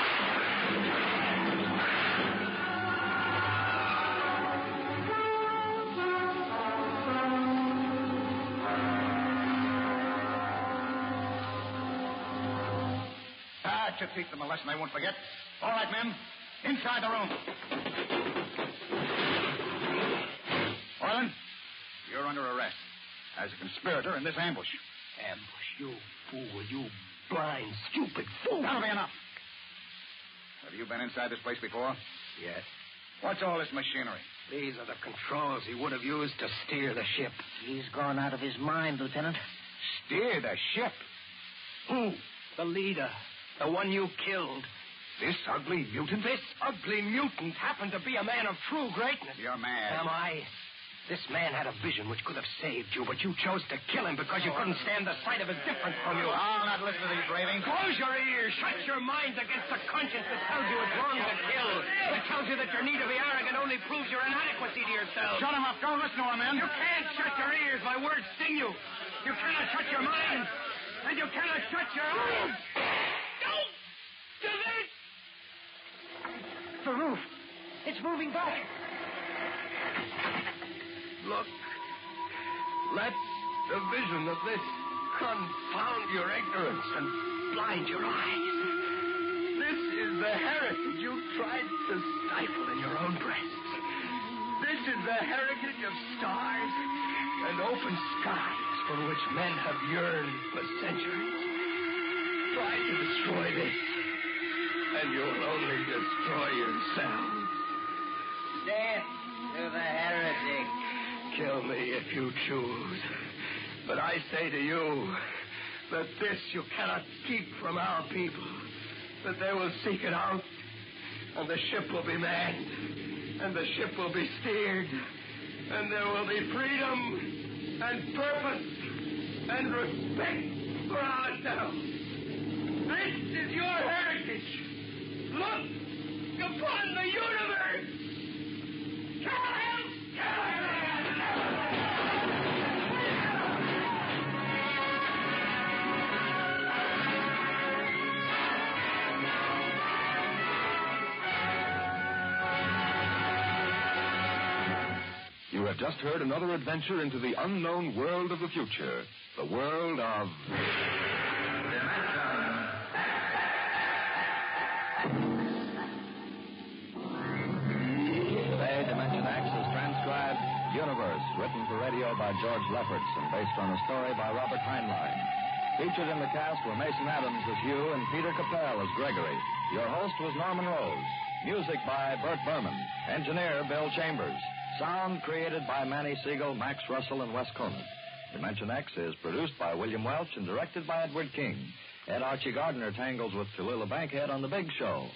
That should teach them a lesson they won't forget. All right, men. Inside the room. Hoyland, you're under arrest as a conspirator in this ambush. Ambush? You fool. You blind, stupid fool. That'll be enough. Have you been inside this place before? Yes. What's all this machinery? These are the controls he would have used to steer the ship. He's gone out of his mind, Lieutenant. Steer the ship? Who? The leader. The one you killed. This ugly mutant? This ugly mutant happened to be a man of true greatness. You're mad. Am I? This man had a vision which could have saved you, but you chose to kill him because you couldn't stand the sight of his difference from you. I'll not listen to these ravings. Close your ears. Shut your minds against the conscience that tells you it's wrong to kill. That tells you that your need to be arrogant only proves your inadequacy to yourself. Shut him up. Don't listen to him, man. You can't shut your ears. My words sting you. You cannot shut your mind. And you cannot shut your eyes. Don't do this. The roof. It's moving back. Look. Let the vision of this confound your ignorance and blind your eyes. This is the heritage you tried to stifle in your own breasts. This is the heritage of stars and open skies for which men have yearned for centuries. Try to destroy this, and you'll only destroy yourselves. Death to the heretic. Kill me if you choose. But I say to you that this you cannot keep from our people. That they will seek it out, and the ship will be manned, and the ship will be steered, and there will be freedom and purpose and respect for ourselves. This is your heritage. Look upon the universe. Kill him! Kill him! You have just heard another adventure into the unknown world of the future, the world of screenplay by George Lefferts and based on a story by Robert Heinlein. Featured in the cast were Mason Adams as Hugh and Peter Capell as Gregory. Your host was Norman Rose. Music by Burt Berman. Engineer Bill Chambers. Sound created by Manny Siegel, Max Russell, and Wes Conant. Dimension X is produced by William Welch and directed by Edward King. Ed Archie Gardner tangles with Tallulah Bankhead on The Big Show.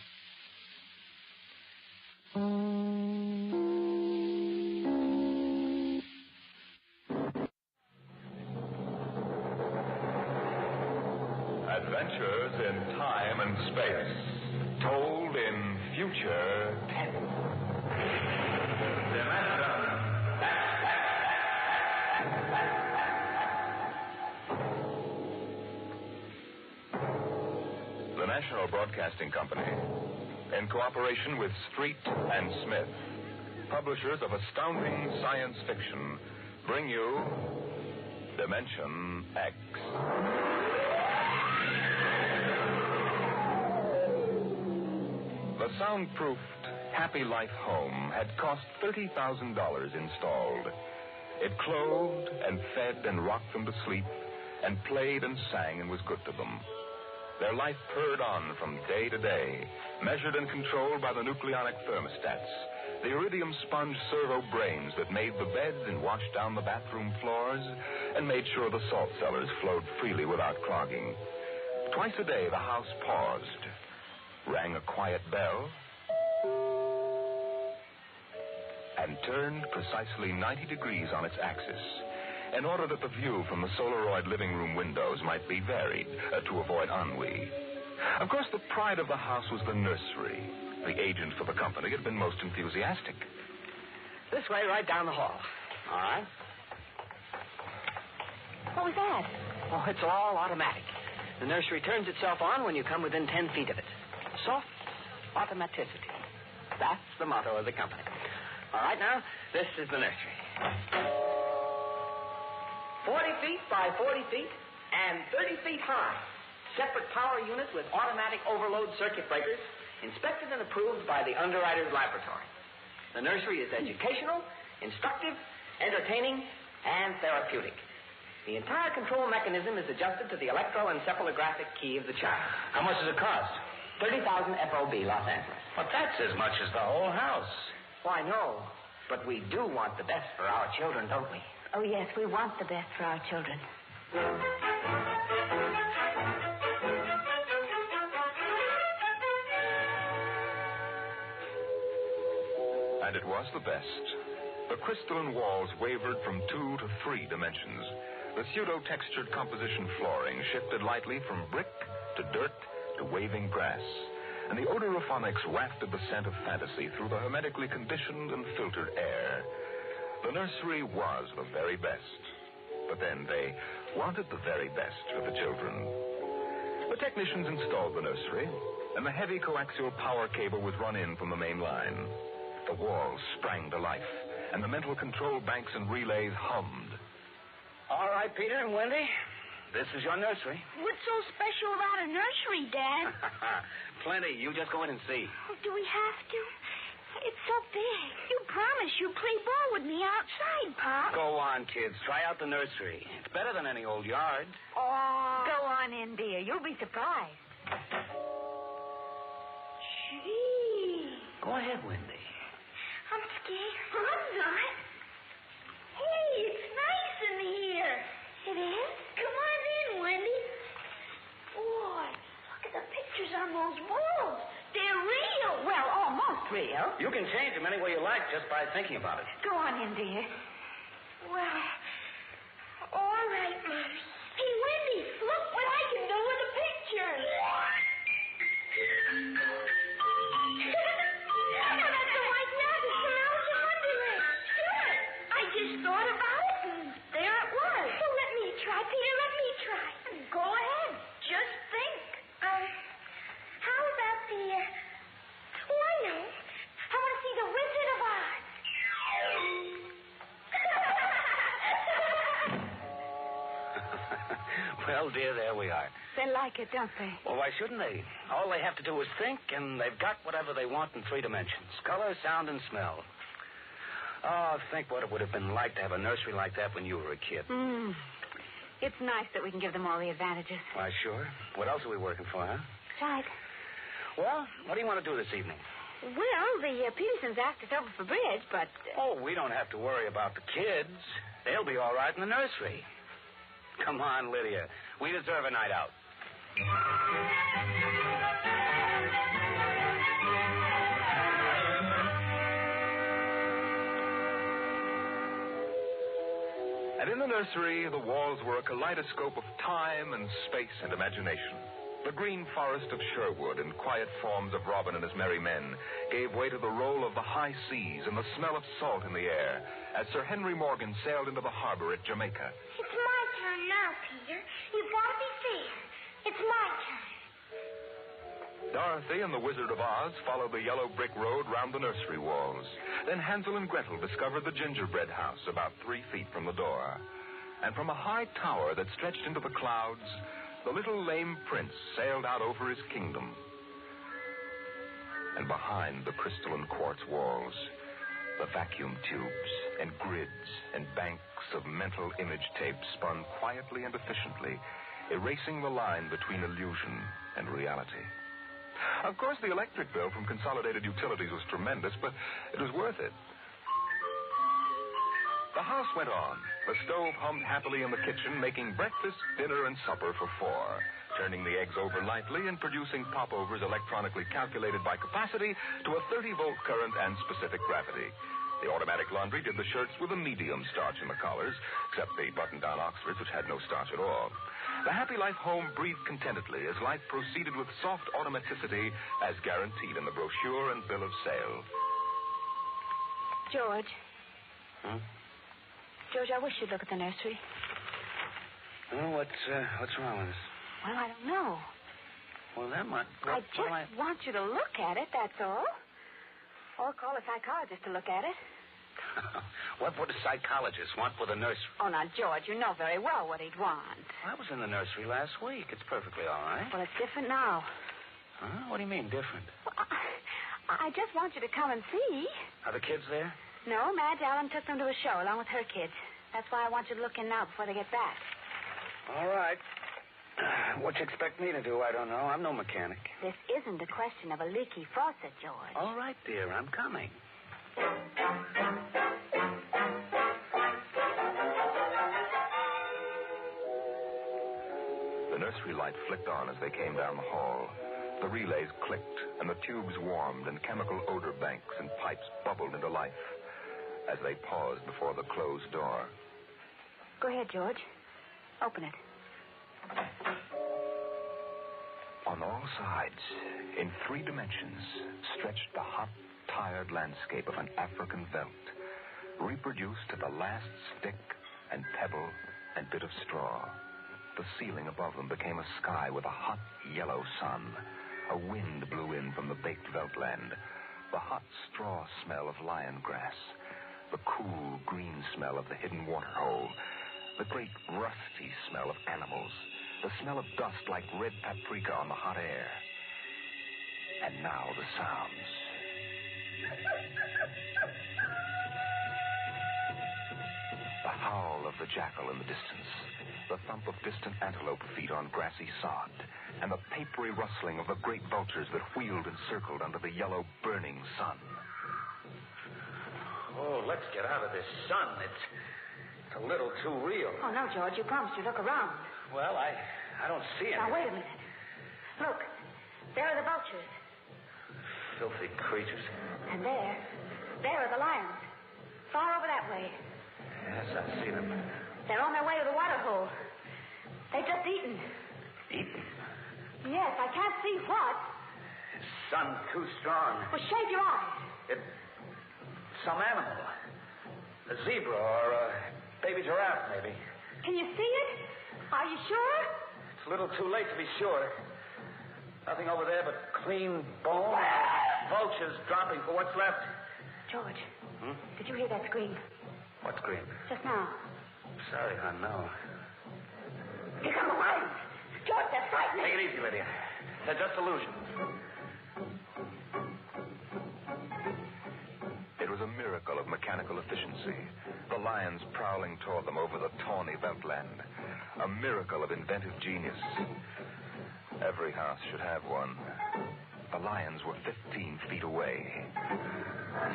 Adventures in time and space, told in future tense. The National Broadcasting Company, in cooperation with Street and Smith, publishers of astounding science fiction, bring you Dimension X. The soundproofed Happy Life home had cost $30,000 installed. It clothed and fed and rocked them to sleep and played and sang and was good to them. Their life purred on from day to day, measured and controlled by the nucleonic thermostats, the iridium sponge servo brains that made the beds and washed down the bathroom floors and made sure the salt cellars flowed freely without clogging. Twice a day, the house paused, rang a quiet bell, and turned precisely 90 degrees on its axis in order that the view from the Solaroid living room windows might be varied to avoid ennui. Of course, the pride of the house was the nursery. The agent for the company had been most enthusiastic. This way, right down the hall. All right. What was that? Oh, it's all automatic. The nursery turns itself on when you come within 10 feet of it. Soft automaticity. That's the motto of the company. All right, now, this is the nursery. 40 feet by 40 feet and 30 feet high. Separate power unit with automatic overload circuit breakers, inspected and approved by the Underwriters Laboratory. The nursery is educational, instructive, entertaining, and therapeutic. The entire control mechanism is adjusted to the electroencephalographic key of the child. How much does it cost? $30,000 FOB, Los Angeles. But that's as much as the whole house. Why, no. But we do want the best for our children, don't we? Oh, yes, we want the best for our children. And it was the best. The crystalline walls wavered from 2 to 3 dimensions. The pseudo-textured composition flooring shifted lightly from brick to dirt to waving grass. And the odorophonics wafted the scent of fantasy through the hermetically conditioned and filtered air. The nursery was the very best. But then they wanted the very best for the children. The technicians installed the nursery, and the heavy coaxial power cable was run in from the main line. The walls sprang to life, and the mental control banks and relays hummed. All right, Peter and Wendy, this is your nursery. What's so special about a nursery, Dad? Plenty. You just go in and see. Oh, do we have to? It's so big. You promised you'd play ball with me outside, Pop. Go on, kids. Try out the nursery. It's better than any old yard. Oh. Go on in, dear. You'll be surprised. Gee. Go ahead, Wendy. I'm scared. I'm not. Hey, it's nice in here. It is? Come on in, Wendy. Boy, look at the pictures on those walls. They're real. Well, almost real. You can change them any way you like just by thinking about it. Go on in, dear. Well, all right, Mommy. Hey, Wendy, look what I can do with the pictures. That's the white rabbit from Alice in Wonderland. Sure. I just thought about it, and there it was. So let me try, Peter. Let me try. Go ahead. Just think. How about the... Oh, I know. I want to see the Wizard of Oz. Well, dear, there we are. They like it, don't they? Well, why shouldn't they? All they have to do is think, and they've got whatever they want in 3 dimensions. Color, sound, and smell. Oh, think what it would have been like to have a nursery like that when you were a kid. It's nice that we can give them all the advantages. Why, sure. What else are we working for, huh? Right. Well, what do you want to do this evening? Well, the Petersons asked us over for bridge, but... Oh, we don't have to worry about the kids. They'll be all right in the nursery. Come on, Lydia. We deserve a night out. And in the nursery, the walls were a kaleidoscope of time and space and imagination. The green forest of Sherwood and quiet forms of Robin and his merry men gave way to the roll of the high seas and the smell of salt in the air as Sir Henry Morgan sailed into the harbor at Jamaica. It's my turn now, Peter. You've got to be fair. It's my turn. Dorothy and the Wizard of Oz followed the yellow brick road round the nursery walls. Then Hansel and Gretel discovered the gingerbread house about 3 feet from the door. And from a high tower that stretched into the clouds, the little lame prince sailed out over his kingdom. And behind the crystal and quartz walls, the vacuum tubes and grids and banks of mental image tape spun quietly and efficiently, erasing the line between illusion and reality. Of course, the electric bill from Consolidated Utilities was tremendous, but it was worth it. The house went on. The stove hummed happily in the kitchen, making breakfast, dinner, and supper for 4, turning the eggs over lightly and producing popovers electronically calculated by capacity to a 30-volt current and specific gravity. The automatic laundry did the shirts with a medium starch in the collars, except the button-down Oxfords, which had no starch at all. The Happy Life home breathed contentedly as life proceeded with soft automaticity as guaranteed in the brochure and bill of sale. George. George, I wish you'd look at the nursery. Well, what's wrong with us? Well, I don't know. Well, that might... I just want you to look at it, that's all. Or call a psychologist to look at it. What would a psychologist want with a nursery? Oh, now, George, you know very well what he'd want. I was in the nursery last week. It's perfectly all right. Well, it's different now. Huh? What do you mean, different? Well, I just want you to come and see. Are the kids there? No, Madge Allen took them to a show along with her kids. That's why I want you to look in now before they get back. All right. What you expect me to do, I don't know. I'm no mechanic. This isn't a question of a leaky faucet, George. All right, dear. I'm coming. The nursery light flicked on as they came down the hall. The relays clicked, and the tubes warmed, and chemical odor banks and pipes bubbled into life as they paused before the closed door. Go ahead, George. Open it. On all sides, in 3 dimensions, stretched the hot, tired landscape of an African veldt, reproduced to the last stick and pebble and bit of straw. The ceiling above them became a sky with a hot, yellow sun. A wind blew in from the baked veldtland. The hot straw smell of lion grass. The cool, green smell of the hidden waterhole. The great, rusty smell of animals. The smell of dust like red paprika on the hot air. And now the sounds. The howl of the jackal in the distance. The thump of distant antelope feet on grassy sod. And the papery rustling of the great vultures that wheeled and circled under the yellow, burning sun. Oh, let's get out of this sun. It's a little too real. Oh, no, George. You promised you'd look around. Well, I don't see anything. Now, wait a minute. Look. There are the vultures. Filthy creatures. And there are the lions. Far over that way. Yes, I see them. They're on their way to the water hole. They've just eaten. Eaten? Yes, I can't see what. The sun's too strong. Well, shade your eyes. It's some animal. A zebra or a baby giraffe, maybe. Can you see it? Are you sure? It's a little too late to be sure. Nothing over there but clean bone. Vultures dropping for what's left. George, did you hear that scream? What scream? Just now. Sorry, hon, no. Here come the lions. George, they're frightening. Take it easy, Lydia. They're just illusions. It was a miracle miracle of mechanical efficiency. The lions prowling toward them over the tawny veltland. A miracle of inventive genius. Every house should have one. The lions were 15 feet away.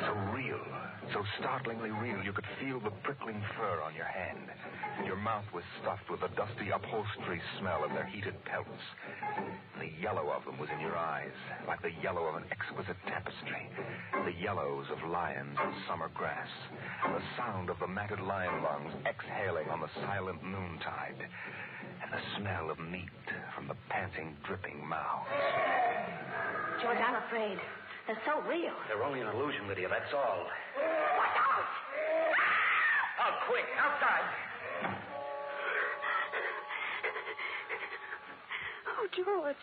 So real, so startlingly real, you could feel the prickling fur on your hand. Your mouth was stuffed with the dusty upholstery smell of their heated pelts. The yellow of them was in your eyes, like the yellow of an exquisite tapestry. The yellows of lions in summer grass. And the sound of the matted lion lungs exhaling on the silent noontide. And the smell of meat from the panting, dripping mouths. George, I'm afraid. They're so real. They're only an illusion, Lydia, that's all. Watch out! Oh, quick, outside. Oh, George.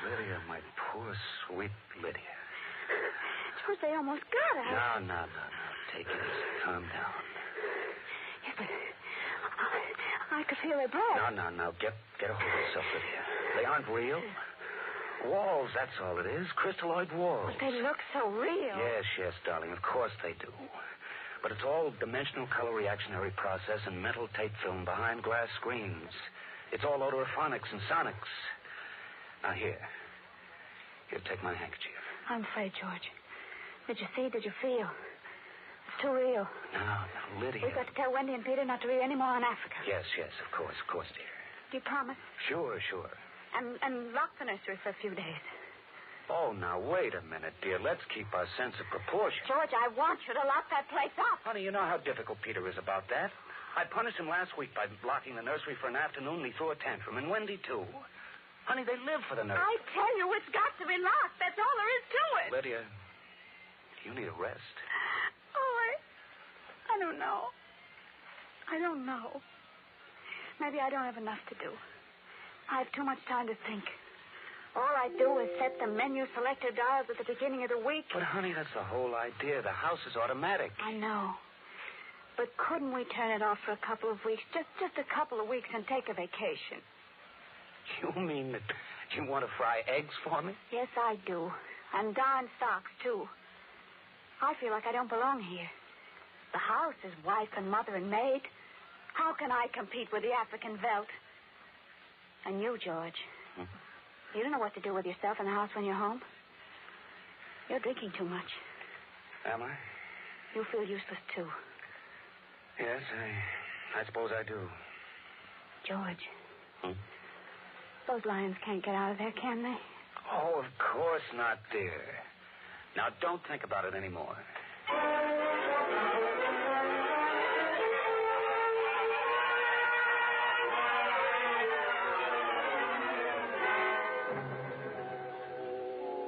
Lydia, my poor, sweet Lydia. George, they almost got us. No. Take it easy. Calm down. Yes, but I could feel their breath. No. Get a hold of yourself, Lydia. They aren't real. Walls, that's all it is. Crystalloid walls. But they look so real. Yes, darling. Of course they do. But it's all dimensional color reactionary process and mental tape film behind glass screens. It's all odorophonics and sonics. Now, here, take my handkerchief. I'm afraid, George. Did you see? Did you feel? It's too real. No, Lydia. We've got to tell Wendy and Peter not to read any more on Africa. Yes, of course, dear. Do you promise? Sure. And lock the nursery for a few days. Oh, now, wait a minute, dear. Let's keep our sense of proportion. George, I want you to lock that place up. Honey, you know how difficult Peter is about that. I punished him last week by locking the nursery for an afternoon, and he threw a tantrum. And Wendy, too. Honey, they live for the nursery. I tell you, it's got to be locked. That's all there is to it. Lydia, you need a rest. Oh, I don't know. Maybe I don't have enough to do. I have too much time to think. All I do is set the menu selector dials at the beginning of the week. But, honey, that's the whole idea. The house is automatic. I know. But couldn't we turn it off for a couple of weeks? Just a couple of weeks and take a vacation. You mean that you want to fry eggs for me? Yes, I do. And darn socks, too. I feel like I don't belong here. The house is wife and mother and maid. How can I compete with the African veldt? And you, George. You don't know what to do with yourself in the house when you're home. You're drinking too much. Am I? You feel useless, too. Yes, I suppose I do. George. Those lions can't get out of there, can they? Oh, of course not, dear. Now, don't think about it anymore.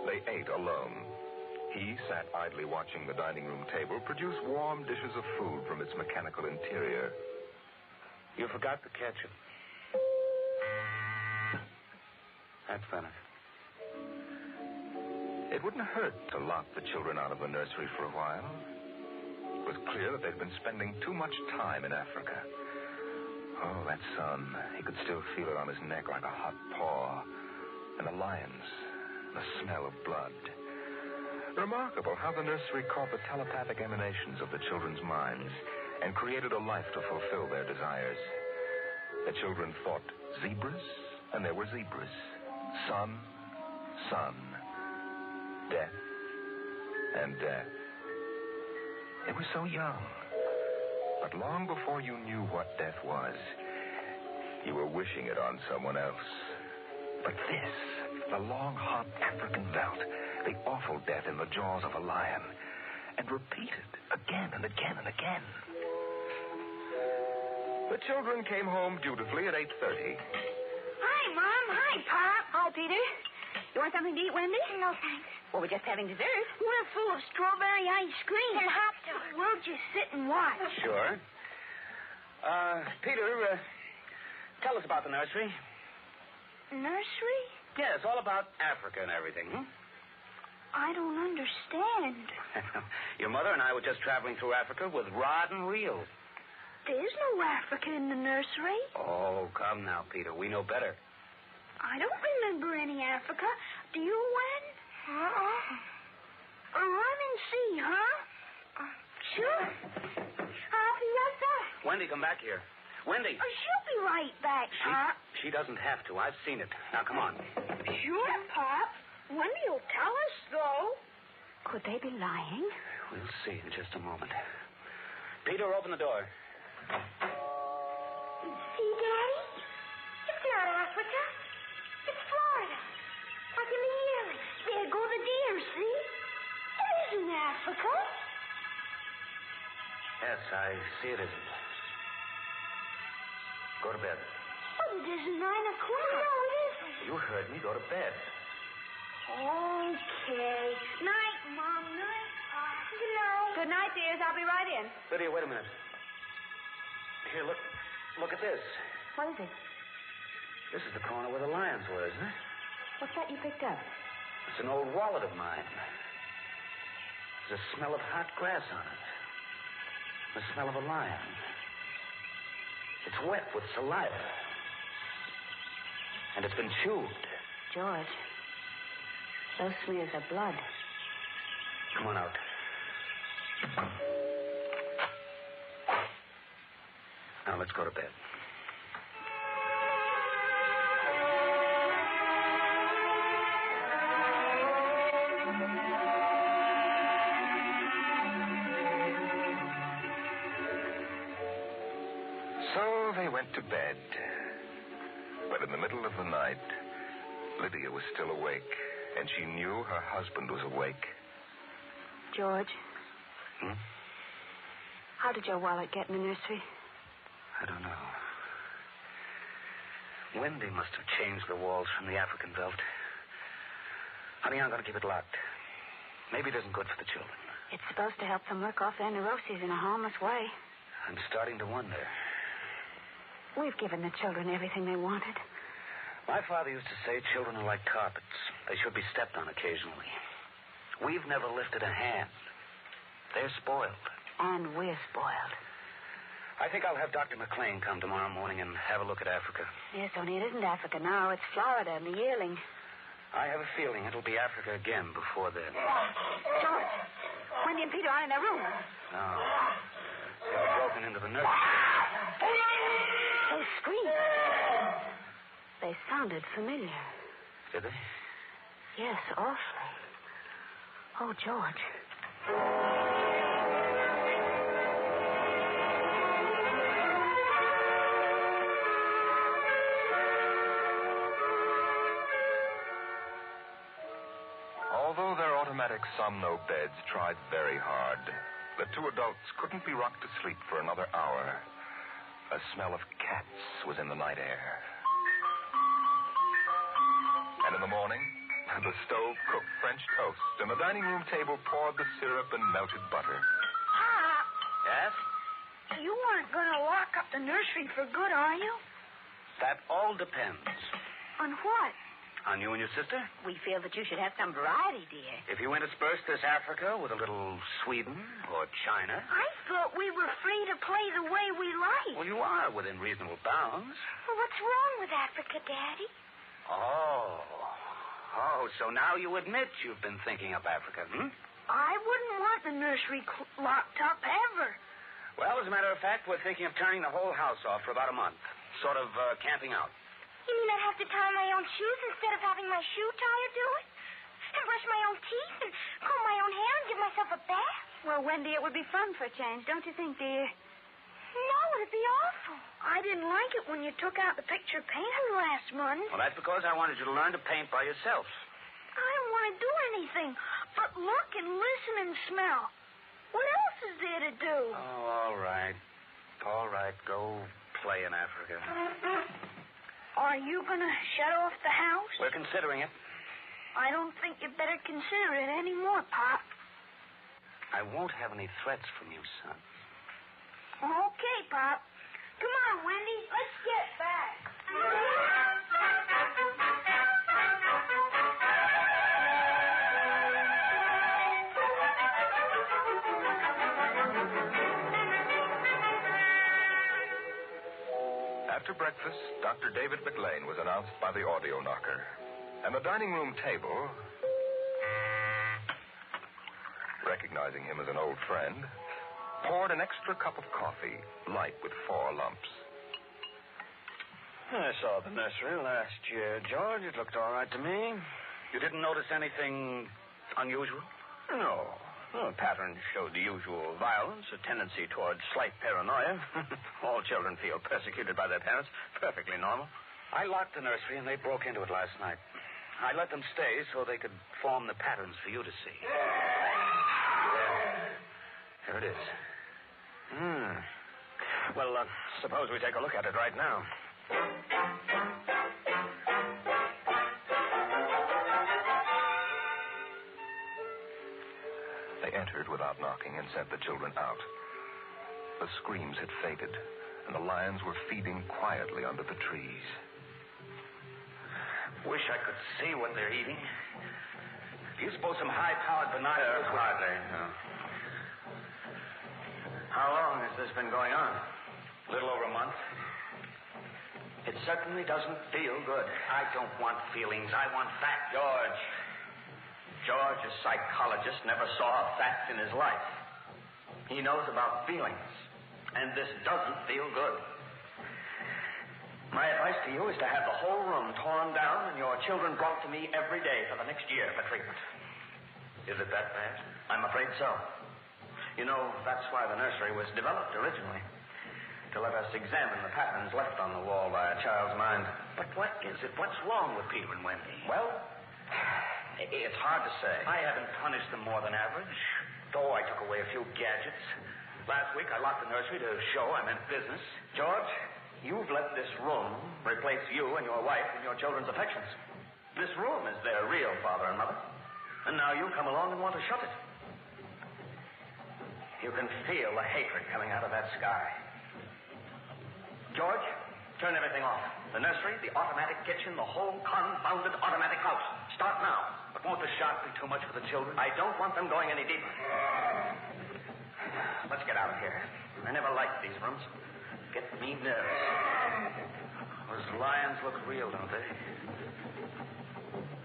They ate alone. He sat idly watching the dining room table produce warm dishes of food from its mechanical interior. You forgot the ketchup. That's better. It wouldn't hurt to lock the children out of the nursery for a while. It was clear that they'd been spending too much time in Africa. Oh, that sun. He could still feel it on his neck like a hot paw. And the lions, the smell of blood. Remarkable how the nursery caught the telepathic emanations of the children's minds and created a life to fulfill their desires. The children fought zebras, and there were zebras. Sun, death, and death. They were so young. But long before you knew what death was, you were wishing it on someone else. But this, the long, hot African veldt, the awful death in the jaws of a lion, and repeated again and again and again. The children came home dutifully at 8:30. Hi, Mom. Hi, Pop. Hi, Peter. You want something to eat, Wendy? No, thanks. Well, we're just having dessert. We're full of strawberry ice cream. And hot dogs. We'll just sit and watch. Sure. Peter, tell us about the nursery. Nursery? Yes, all about Africa and everything. I don't understand. Your mother and I were just traveling through Africa with rod and reel. There's no Africa in the nursery. Oh, come now, Peter. We know better. I don't remember any Africa. Do you, Wen? A run and see, huh? Sure. I'll be right back. Wendy, come back here. Wendy. Oh, she'll be right back, Pop. She doesn't have to. I've seen it. Now, come on. Sure, Pop. Wendy will tell us, though. Could they be lying? We'll see in just a moment. Peter, open the door. See, Daddy? It's not Africa. It's Florida. Like in the yearling. There go the deer, see? It isn't Africa. Yes, I see it isn't. Go to bed. But it isn't 9 o'clock. No, it isn't. You heard me. Go to bed. Okay. Night, Mom. Night, Pop. Good night. Good night, dears. I'll be right in. Lydia, wait a minute. Here, look. Look at this. What is it? This is the corner where the lions were, isn't it? What's that you picked up? It's an old wallet of mine. There's a smell of hot grass on it. The smell of a lion. It's wet with saliva. And it's been chewed. George, those smears are blood. Come on out. Now, let's go to bed. So they went to bed. But in the middle of the night, Lydia was still awake, and she knew her husband was awake. George? How did your wallet get in the nursery? I don't know. Wendy must have changed the walls from the African veldt. Honey, I'm going to keep it locked. Maybe it isn't good for the children. It's supposed to help them work off their neuroses in a harmless way. I'm starting to wonder. We've given the children everything they wanted. My father used to say children are like carpets. They should be stepped on occasionally. We've never lifted a hand. They're spoiled. And we're spoiled. I think I'll have Dr. McLean come tomorrow morning and have a look at Africa. Yes, only it isn't Africa now. It's Florida and the yearling. I have a feeling it'll be Africa again before then. George, Wendy and Peter aren't in their room. No. They've broken into the nursery. Those screams. They sounded familiar. Did they? Yes, awfully. Oh, George. Although their automatic Somno beds tried very hard, the two adults couldn't be rocked to sleep for another hour. A smell of cats was in the night air. And in the morning, the stove cooked French toast, and the dining room table poured the syrup and melted butter. Pop, Yes? you aren't going to lock up the nursery for good, are you? That all depends. On what? On you and your sister? We feel that you should have some variety, dear. If you intersperse this Africa with a little Sweden or China. I thought we were free to play the way we like. Well, you are within reasonable bounds. Well, what's wrong with Africa, Daddy? Oh, so now you admit you've been thinking up Africa, I wouldn't want the nursery locked up ever. Well, as a matter of fact, we're thinking of turning the whole house off for about a month. Sort of camping out. You mean I'd have to tie my own shoes instead of having my shoe tire do it? And brush my own teeth and comb my own hair and give myself a bath? Well, Wendy, it would be fun for a change, don't you think, dear? No, it'd be awful. I didn't like it when you took out the picture painter last month. Well, that's because I wanted you to learn to paint by yourself. I don't want to do anything but look and listen and smell. What else is there to do? Oh, all right. All right, go play in Africa. Are you going to shut off the house? We're considering it. I don't think you better consider it anymore, Pop. I won't have any threats from you, son. Okay, Pop. Come on, Wendy. Let's get back. After breakfast, Dr. David McLean was announced by the audio knocker. And the dining room table, recognizing him as an old friend, poured an extra cup of coffee, light with 4 lumps. I saw the nursery last year, George. It looked all right to me. You didn't notice anything unusual? No. The pattern showed the usual violence, a tendency towards slight paranoia. All children feel persecuted by their parents. Perfectly normal. I locked the nursery, and they broke into it last night. I let them stay so they could form the patterns for you to see. Here it is. Well, suppose we take a look at it right now. They entered without knocking and sent the children out. The screams had faded, and the lions were feeding quietly under the trees. Wish I could see what they're eating. Do you suppose some high-powered binoculars... Hardly, no. How long has this been going on? A little over a month. It certainly doesn't feel good. I don't want feelings. I want fact. George, a psychologist, never saw a fact in his life. He knows about feelings, and this doesn't feel good. My advice to you is to have the whole room torn down and your children brought to me every day for the next year for treatment. Is it that bad? I'm afraid so. You know, that's why the nursery was developed originally. To let us examine the patterns left on the wall by a child's mind. But what is it? What's wrong with Peter and Wendy? Well, it's hard to say. I haven't punished them more than average, though I took away a few gadgets. Last week, I locked the nursery to show I meant business. George, you've let this room replace you and your wife and your children's affections. This room is their real father and mother. And now you come along and want to shut it. You can feel the hatred coming out of that sky. George, turn everything off. The nursery, the automatic kitchen, the whole confounded automatic house. Start now. But won't the shock be too much for the children? I don't want them going any deeper. Let's get out of here. I never liked these rooms. Get me nervous. Those lions look real, don't they?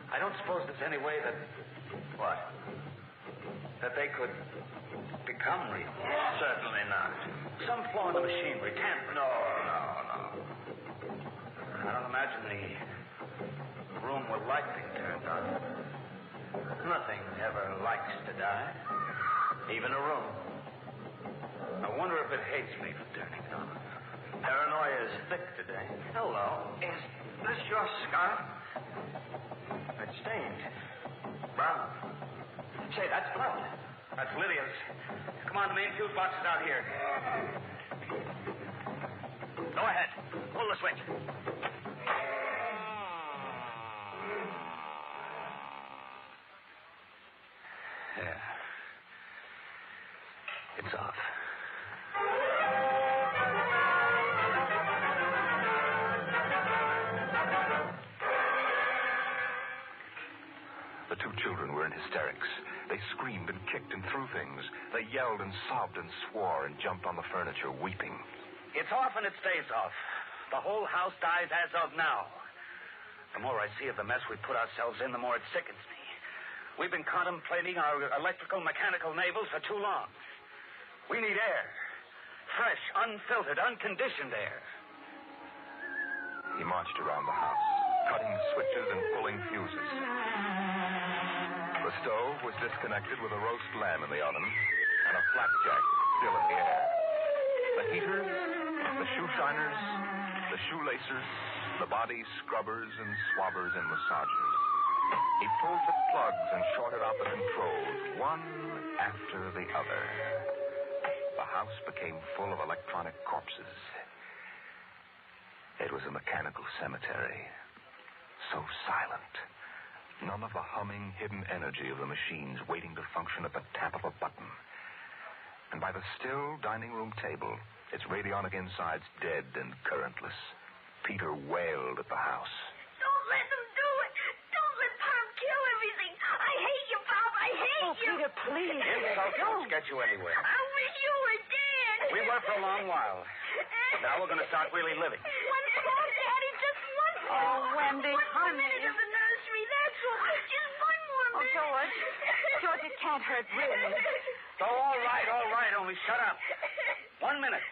I don't suppose there's any way that... What? That they could become real. Certainly not. Some flaw in the machinery, tampering. No. I don't imagine the room would like being turned on. Nothing ever likes to die. Even a room. I wonder if it hates me for turning it on. Paranoia is thick today. Hello. Is this your scarf? It's stained. Brown. Say, that's blood. That's Lydia's. Come on, the main fuse box is out here. Go ahead. Pull the switch. Yeah. It's off. The 2 children were in hysterics. They screamed and kicked and threw things. They yelled and sobbed and swore and jumped on the furniture, weeping. It's off and it stays off. The whole house dies as of now. The more I see of the mess we put ourselves in, the more it sickens me. We've been contemplating our electrical, mechanical navels for too long. We need air. Fresh, unfiltered, unconditioned air. He marched around the house, cutting switches and pulling fuses. The stove was disconnected with a roast lamb in the oven and a flapjack still in the air. The heaters, the shoe shiners, the shoelacers, the body scrubbers and swabbers and massagers. He pulled the plugs and shorted out the controls, one after the other. The house became full of electronic corpses. It was a mechanical cemetery. So silent. None of the humming, hidden energy of the machines waiting to function at the tap of a button. And by the still dining room table, its radionic insides dead and currentless, Peter wailed at the house. Don't let them do it. Don't let Pop kill everything. I hate you, Pop. I hate you. Peter, please. Insults won't get you anywhere. I wish you were dead. We were for a long while. Now we're going to start really living. Once more, Daddy. Just one more. Oh, Wendy, one more honey. minute of the nursery. That's all. Just one more minute. Oh, George, it can't hurt, really. Oh, all right. Only shut up. 1 minute.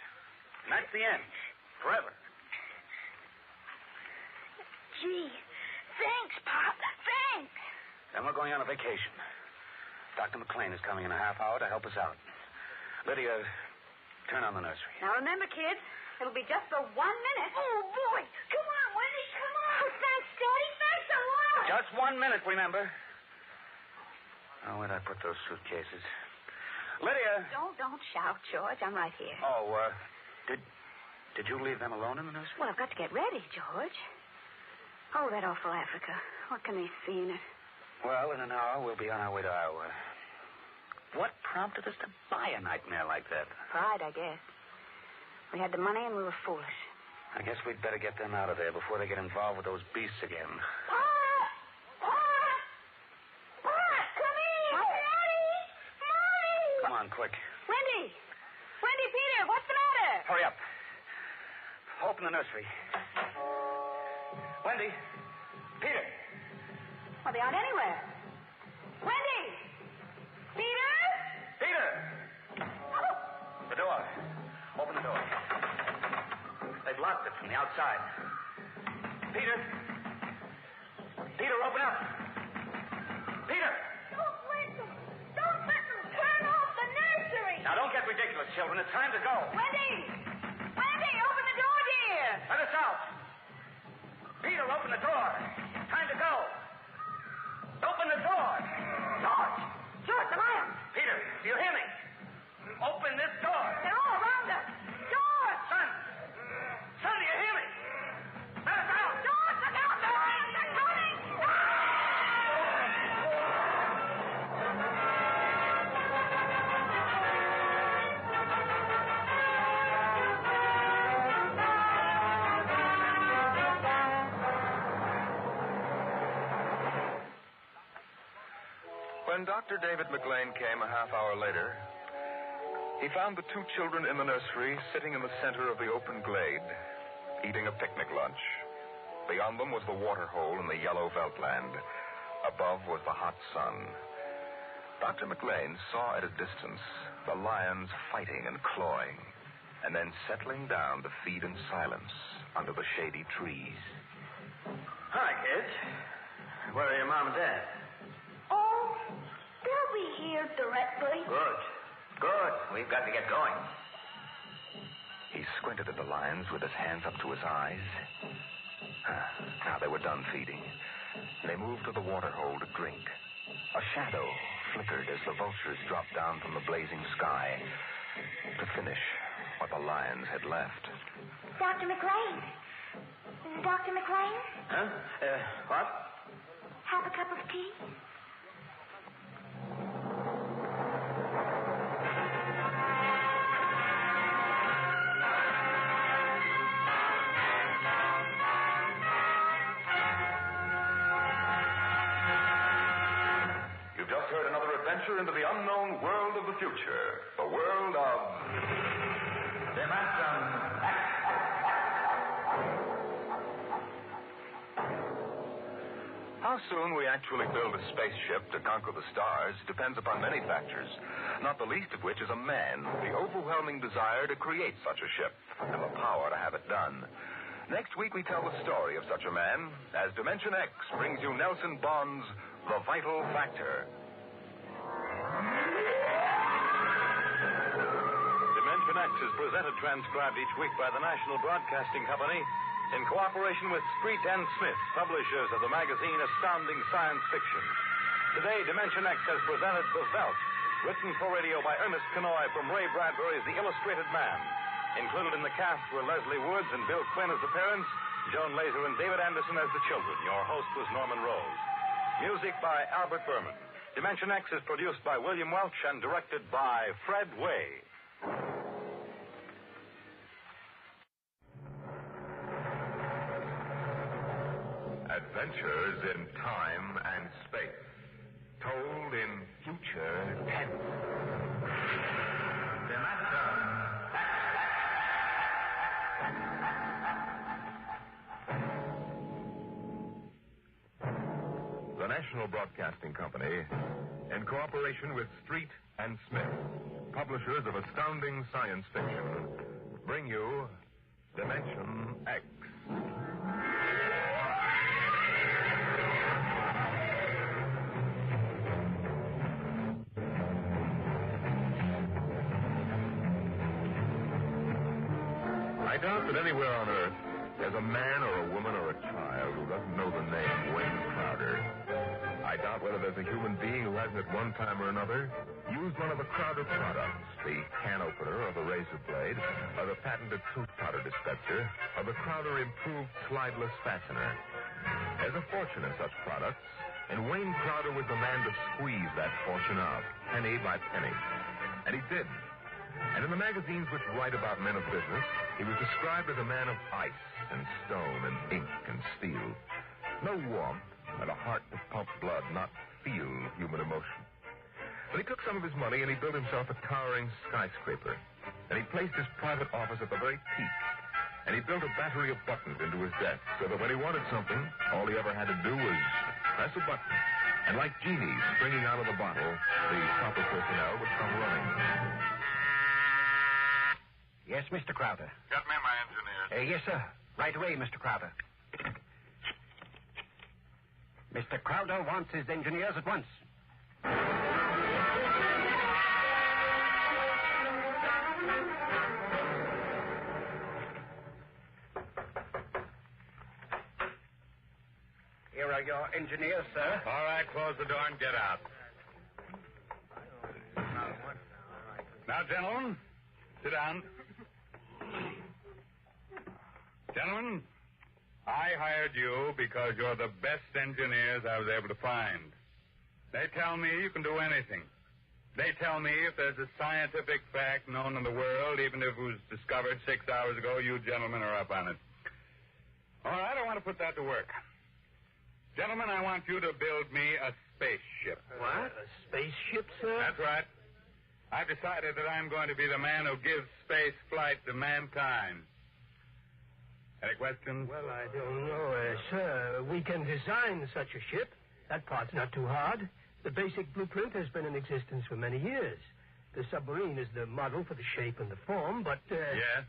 And that's the end. Forever. Gee, thanks, Pop. Thanks. Then we're going on a vacation. Dr. McLean is coming in a half hour to help us out. Lydia, turn on the nursery. Now remember, kids, it'll be just for 1 minute. Oh, boy. Come on, Wendy. Come on. Oh, thanks, Daddy. Thanks a lot. Just 1 minute, remember. Oh, where'd I put those suitcases? Lydia. Don't shout, George. I'm right here. Oh, did you leave them alone in the nursery? Well, I've got to get ready, George. Oh, that awful Africa. What can they see in it? Well, in an hour, we'll be on our way to Iowa. What prompted us to buy a nightmare like that? Pride, I guess. We had the money and we were foolish. I guess we'd better get them out of there before they get involved with those beasts again. Come on, quick. Wendy, Peter, what's the matter? Hurry up. Open the nursery. Wendy, Peter. Well, they aren't anywhere. Wendy! Peter! Peter! The door. Open the door. They've locked it from the outside. Peter! Peter, open up! Peter! Don't let them turn off the nursery. Now, don't get ridiculous, children. It's time to go. Wendy, open the door, dear. Let us out. Peter, open the door. Time to go. Open the door. George, the lion. Peter, do you hear me? Open this door. They're all around us. George! Son, do you hear me? Let us out. George, look out. They're coming. When Dr. David McLean came a half hour later, he found the two children in the nursery sitting in the center of the open glade, eating a picnic lunch. Beyond them was the water hole in the yellow veldland. Above was the hot sun. Dr. McLean saw at a distance the lions fighting and clawing, and then settling down to feed in silence under the shady trees. Hi, kids. Where are your mom and dad? Oh, they'll be here directly. Good. We've got to get going. He squinted at the lions with his hands up to his eyes. Now they were done feeding. They moved to the water hole to drink. A shadow flickered as the vultures dropped down from the blazing sky to finish what the lions had left. Dr. McLean. Dr. McLean? Huh? What? Have a cup of tea? You've just heard another adventure into the unknown world of the future. The world of... Dimension X. How soon we actually build a spaceship to conquer the stars depends upon many factors, not the least of which is a man, the overwhelming desire to create such a ship, and the power to have it done. Next week, we tell the story of such a man as Dimension X brings you Nelson Bond's The Vital Factor. Dimension X is presented transcribed each week by the National Broadcasting Company in cooperation with Street and Smith, publishers of the magazine Astounding Science Fiction. Today, Dimension X has presented The Veldt, written for radio by Ernest Kenoy from Ray Bradbury's The Illustrated Man. Included in the cast were Leslie Woods and Bill Quinn as the parents, Joan Laser and David Anderson as the children. Your host was Norman Rose. Music by Albert Berman. Dimension X is produced by William Welch and directed by Fred Way. Adventures in time and space, told in future tense. Dimension X. The National Broadcasting Company, in cooperation with Street and Smith, publishers of astounding science fiction, bring you Dimension X. I doubt that anywhere on Earth there's a man or a woman or a child who doesn't know the name Wayne Crowder. I doubt whether there's a human being who hasn't at one time or another used one of the Crowder products, the can opener or the razor blade, or the patented tooth powder dispenser, or the Crowder improved slideless fastener. There's a fortune in such products, and Wayne Crowder was the man to squeeze that fortune out, penny by penny. And he did. And in the magazines which write about men of business, he was described as a man of ice and stone and ink and steel. No warmth, and a heart to pump blood, not feel human emotion. But he took some of his money and he built himself a towering skyscraper. And he placed his private office at the very peak. And he built a battery of buttons into his desk so that when he wanted something, all he ever had to do was press a button. And like genies springing out of the bottle, the proper personnel would come running. Yes, Mr. Crowder. Get me my engineers. Yes, sir. Right away, Mr. Crowder. Mr. Crowder wants his engineers at once. Here are your engineers, sir. All right, close the door and get out. Now, gentlemen, sit down. Gentlemen, I hired you because you're the best engineers I was able to find. They tell me you can do anything. They tell me if there's a scientific fact known in the world, even if it was discovered 6 hours ago, you gentlemen are up on it. All right, I want to put that to work. Gentlemen, I want you to build me a spaceship. What? A spaceship, sir? That's right. I've decided that I'm going to be the man who gives space flight to mankind. Any questions? Well, I don't know, sir. We can design such a ship. That part's not too hard. The basic blueprint has been in existence for many years. The submarine is the model for the shape and the form, but... Yes?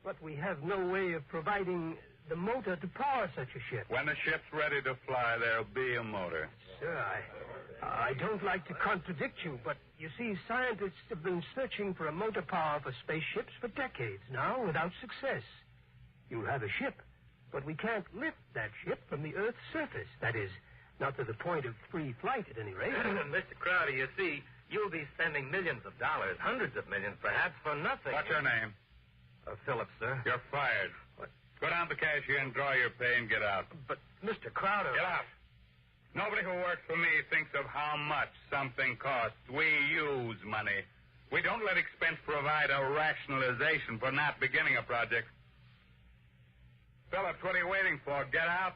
But we have no way of providing the motor to power such a ship. When the ship's ready to fly, there'll be a motor. Sir, I don't like to contradict you, but you see, scientists have been searching for a motor power for spaceships for decades now without success. You have a ship, but we can't lift that ship from the Earth's surface. That is, not to the point of free flight, at any rate. Mr. Crowder, you see, you'll be spending millions of dollars, hundreds of millions, perhaps, for nothing. What's your name? Phillips, sir. You're fired. What? Go down to the cashier and draw your pay and get out. But, Mr. Crowder... Get out. Nobody who works for me thinks of how much something costs. We use money. We don't let expense provide a rationalization for not beginning a project. Phillips, what are you waiting for? Get out.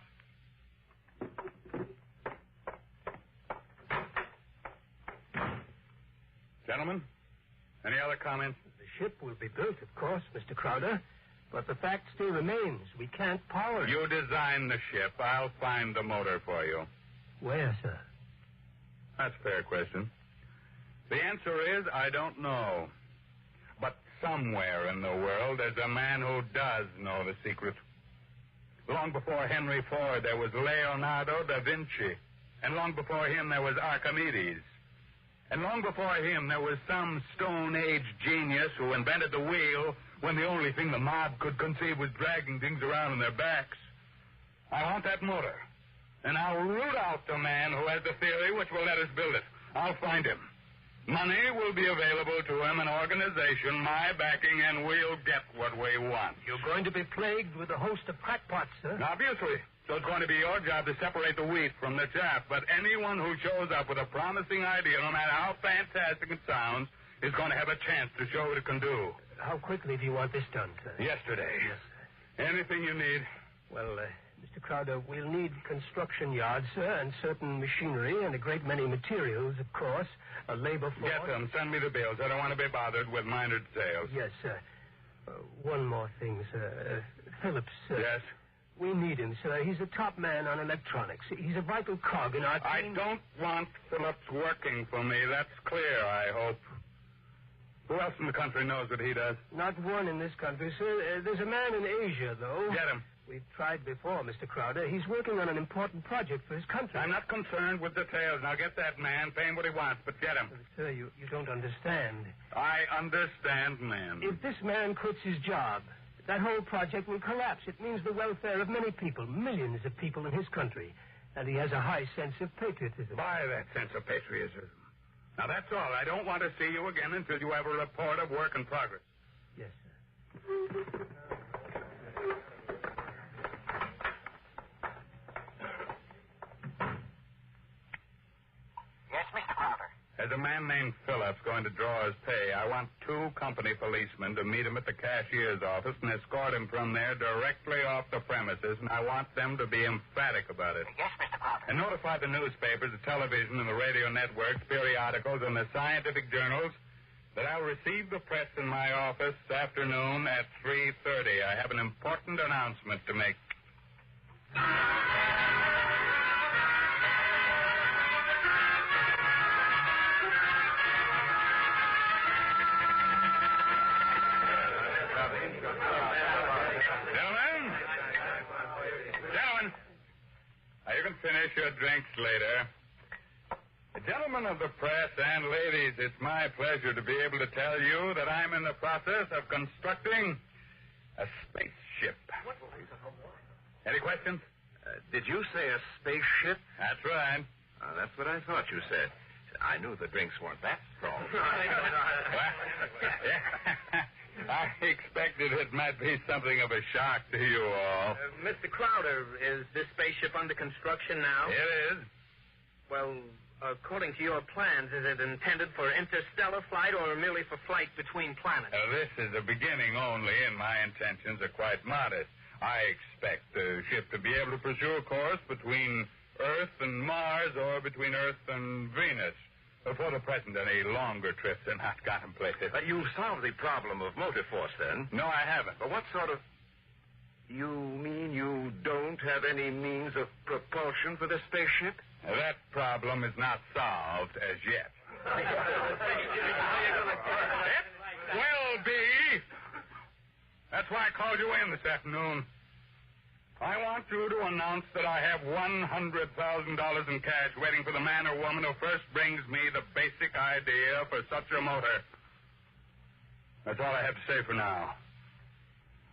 Gentlemen, any other comments? The ship will be built, of course, Mr. Crowder. But the fact still remains. We can't power it. You design the ship. I'll find the motor for you. Where, sir? That's a fair question. The answer is, I don't know. But somewhere in the world, there's a man who does know the secret. Long before Henry Ford, there was Leonardo da Vinci. And long before him, there was Archimedes. And long before him, there was some Stone Age genius who invented the wheel when the only thing the mob could conceive was dragging things around on their backs. I want that motor. And I'll root out the man who has the theory which will let us build it. I'll find him. Money will be available to him, an organization, my backing, and we'll get what we want. You're going to be plagued with a host of crackpots, sir. Obviously. So it's going to be your job to separate the wheat from the chaff. But anyone who shows up with a promising idea, no matter how fantastic it sounds, is going to have a chance to show what it can do. How quickly do you want this done, sir? Yesterday. Yes, sir. Anything you need. Well, Mr. Crowder, we'll need construction yards, sir, and certain machinery, and a great many materials, of course. A labor force. Get them. Send me the bills. I don't want to be bothered with minor details. Yes, sir. One more thing, sir. Phillips, sir. Yes? We need him, sir. He's a top man on electronics. He's a vital cog in our team. I don't want Phillips working for me. That's clear, I hope. Who else in the country knows what he does? Not one in this country, sir. There's a man in Asia, though. Get him. We've tried before, Mr. Crowder. He's working on an important project for his country. I'm not concerned with details. Now get that man, pay him what he wants, but get him. Sir, you don't understand. I understand, man. If this man quits his job, that whole project will collapse. It means the welfare of many people, millions of people in his country. And he has a high sense of patriotism. By that sense of patriotism. Now, that's all. I don't want to see you again until you have a report of work in progress. Yes, sir. Yes, Mr. Crowder. There's a man named Phillips going to draw his pay. I want 2 company policemen to meet him at the cashier's office and escort him from there directly off the premises, and I want them to be emphatic about it. Yes, Mr. Crowder. And notify the newspapers, the television, and the radio networks, periodicals, and the scientific journals that I'll receive the press in my office this afternoon at 3:30. I have an important announcement to make. Gentlemen, you can finish your drinks later. Gentlemen of the press and ladies, it's my pleasure to be able to tell you that I'm in the process of constructing a spaceship. Any questions? Did you say a spaceship? That's right. That's what I thought you said. I knew the drinks weren't that strong. I expected it might be something of a shock to you all. Mr. Crowder, is this spaceship under construction now? It is. Well, according to your plans, is it intended for interstellar flight or merely for flight between planets? This is a beginning only, and my intentions are quite modest. I expect the ship to be able to pursue a course between Earth and Mars or between Earth and Venus. For the present, any longer trips are not contemplated. You've solved the problem of motor force, then? No, I haven't. But what sort of... You mean you don't have any means of propulsion for the spaceship? That problem is not solved as yet. It will be. That's why I called you in this afternoon. I want you to announce that I have $100,000 in cash waiting for the man or woman who first brings me the basic idea for such a motor. That's all I have to say for now.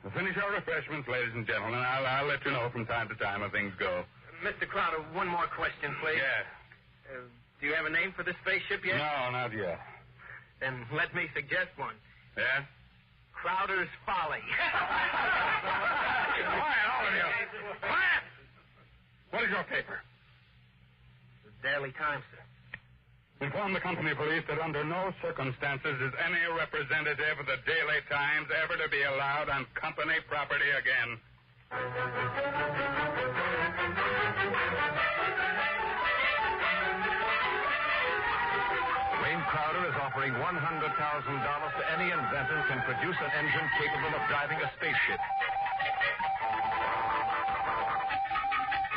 Now finish your refreshments, ladies and gentlemen. I'll let you know from time to time how things go. Mr. Crowder, one more question, please. Yes. Do you have a name for the spaceship yet? No, not yet. Then let me suggest one. Yeah? Crowder's Folly. Quiet, all of you. Quiet! What is your paper? The Daily Times, sir. Inform the company police that under no circumstances is any representative of the Daily Times ever to be allowed on company property again. Wayne Crowder is offering $100,000 to any inventor who can produce an engine capable of driving a spaceship.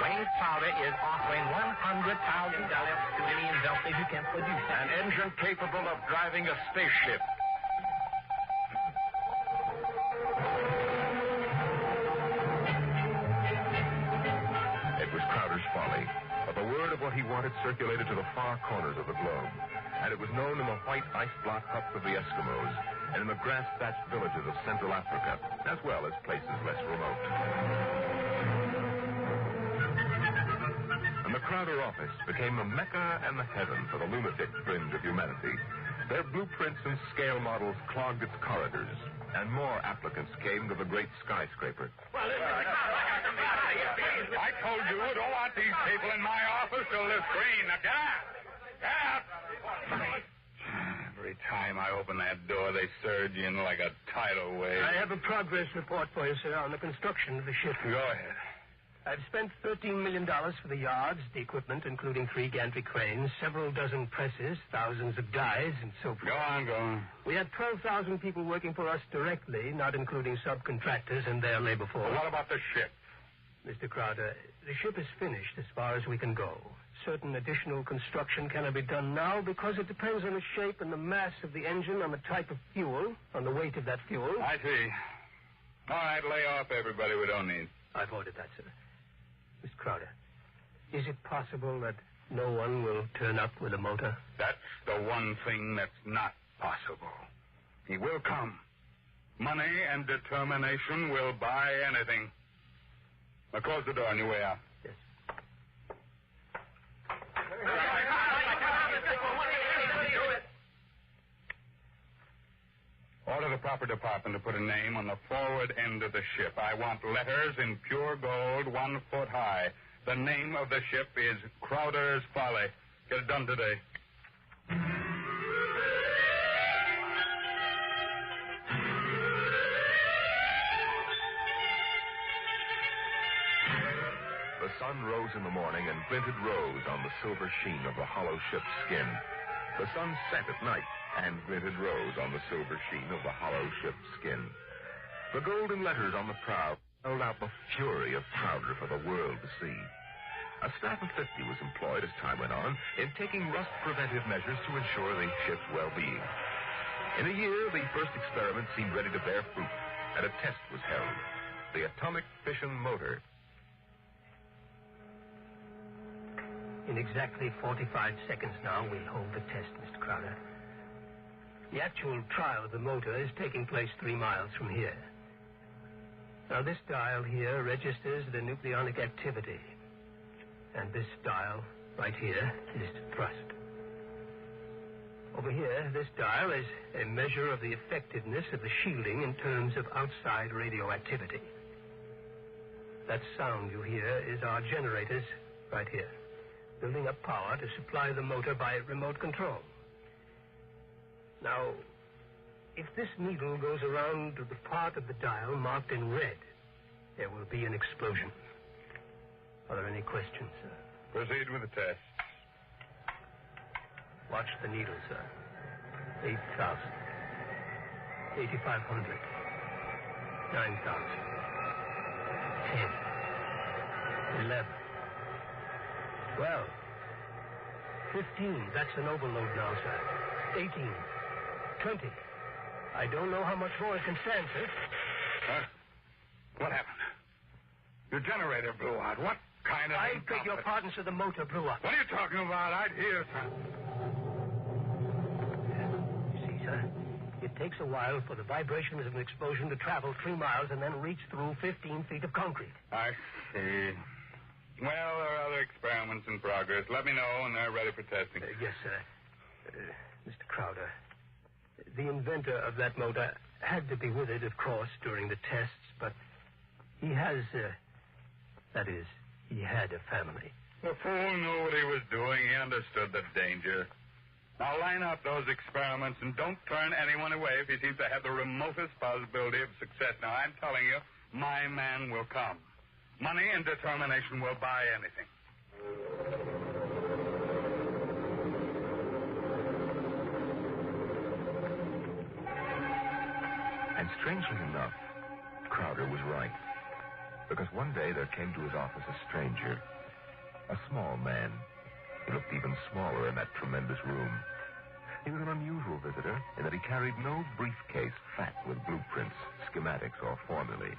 Wayne Crowder is offering $100,000 to any inventor who can produce an engine capable of driving a spaceship. It was Crowder's Folly, but the word of what he wanted circulated to the far corners of the globe. And it was known in the white ice block huts of the Eskimos and in the grass-thatched villages of Central Africa, as well as places less remote. And the Crowder office became the Mecca and the heaven for the lunatic fringe of humanity. Their blueprints and scale models clogged its corridors, and more applicants came to the great skyscraper. Well, I told you I don't want these people in my office till they're screen. Now get out! Get out! Every time I open that door, they surge in like a tidal wave. I have a progress report for you, sir, on the construction of the ship. Go ahead. I've spent $13 million for the yards, the equipment, including 3 gantry cranes, several dozen presses, thousands of dies, and so forth. Go on. We had 12,000 people working for us directly, not including subcontractors and their labor force. Well, what about the ship? Mr. Crowder, the ship is finished as far as we can go. Certain additional construction cannot be done now because it depends on the shape and the mass of the engine, on the type of fuel, on the weight of that fuel. I see. All right, lay off everybody we don't need. I've ordered that, sir. Mr. Crowder, is it possible that no one will turn up with a motor? That's the one thing that's not possible. He will come. Money and determination will buy anything. Now close the door on your way out. Yes. Order the proper department to put a name on the forward end of the ship. I want letters in pure gold 1 foot high. The name of the ship is Crowder's Folly. Get it done today. The sun rose in the morning and glinted rose on the silver sheen of the hollow ship's skin. The sun set at night and glinted rose on the silver sheen of the hollow ship's skin. The golden letters on the prow held out the fury of Crowder for the world to see. A staff of 50 was employed as time went on in taking rust preventive measures to ensure the ship's well-being. In a year, the first experiment seemed ready to bear fruit, and a test was held. The atomic fission motor. In exactly 45 seconds now, we'll hold the test, Mr. Crowder. The actual trial of the motor is taking place 3 miles from here. Now, this dial here registers the nucleonic activity. And this dial, right here, is thrust. Over here, this dial is a measure of the effectiveness of the shielding in terms of outside radioactivity. That sound you hear is our generators right here, building up power to supply the motor by remote control. Now, if this needle goes around to the part of the dial marked in red, there will be an explosion. Are there any questions, sir? Proceed with the test. Watch the needle, sir. 8,000. 8,500. 9,000. 10. 11. 12. 15. That's an overload now, sir. 18. 20. I don't know how much more it can stand, sir. Huh? What happened? Your generator blew out. What kind of... I beg your pardon, sir. The motor blew up. What are you talking about? I'd hear, sir. You see, sir, it takes a while for the vibrations of an explosion to travel 3 miles and then reach through 15 feet of concrete. I see. Well, there are other experiments in progress. Let me know when they're ready for testing. Yes, sir. Mr. Crowder, the inventor of that motor had to be with it, of course, during the tests, but he has, that is, he had a family. The fool knew what he was doing. He understood the danger. Now line up those experiments and don't turn anyone away if he seems to have the remotest possibility of success. Now, I'm telling you, my man will come. Money and determination will buy anything. And strangely enough, Crowder was right. Because one day there came to his office a stranger, a small man. He looked even smaller in that tremendous room. He was an unusual visitor in that he carried no briefcase fat with blueprints, schematics, or formulae.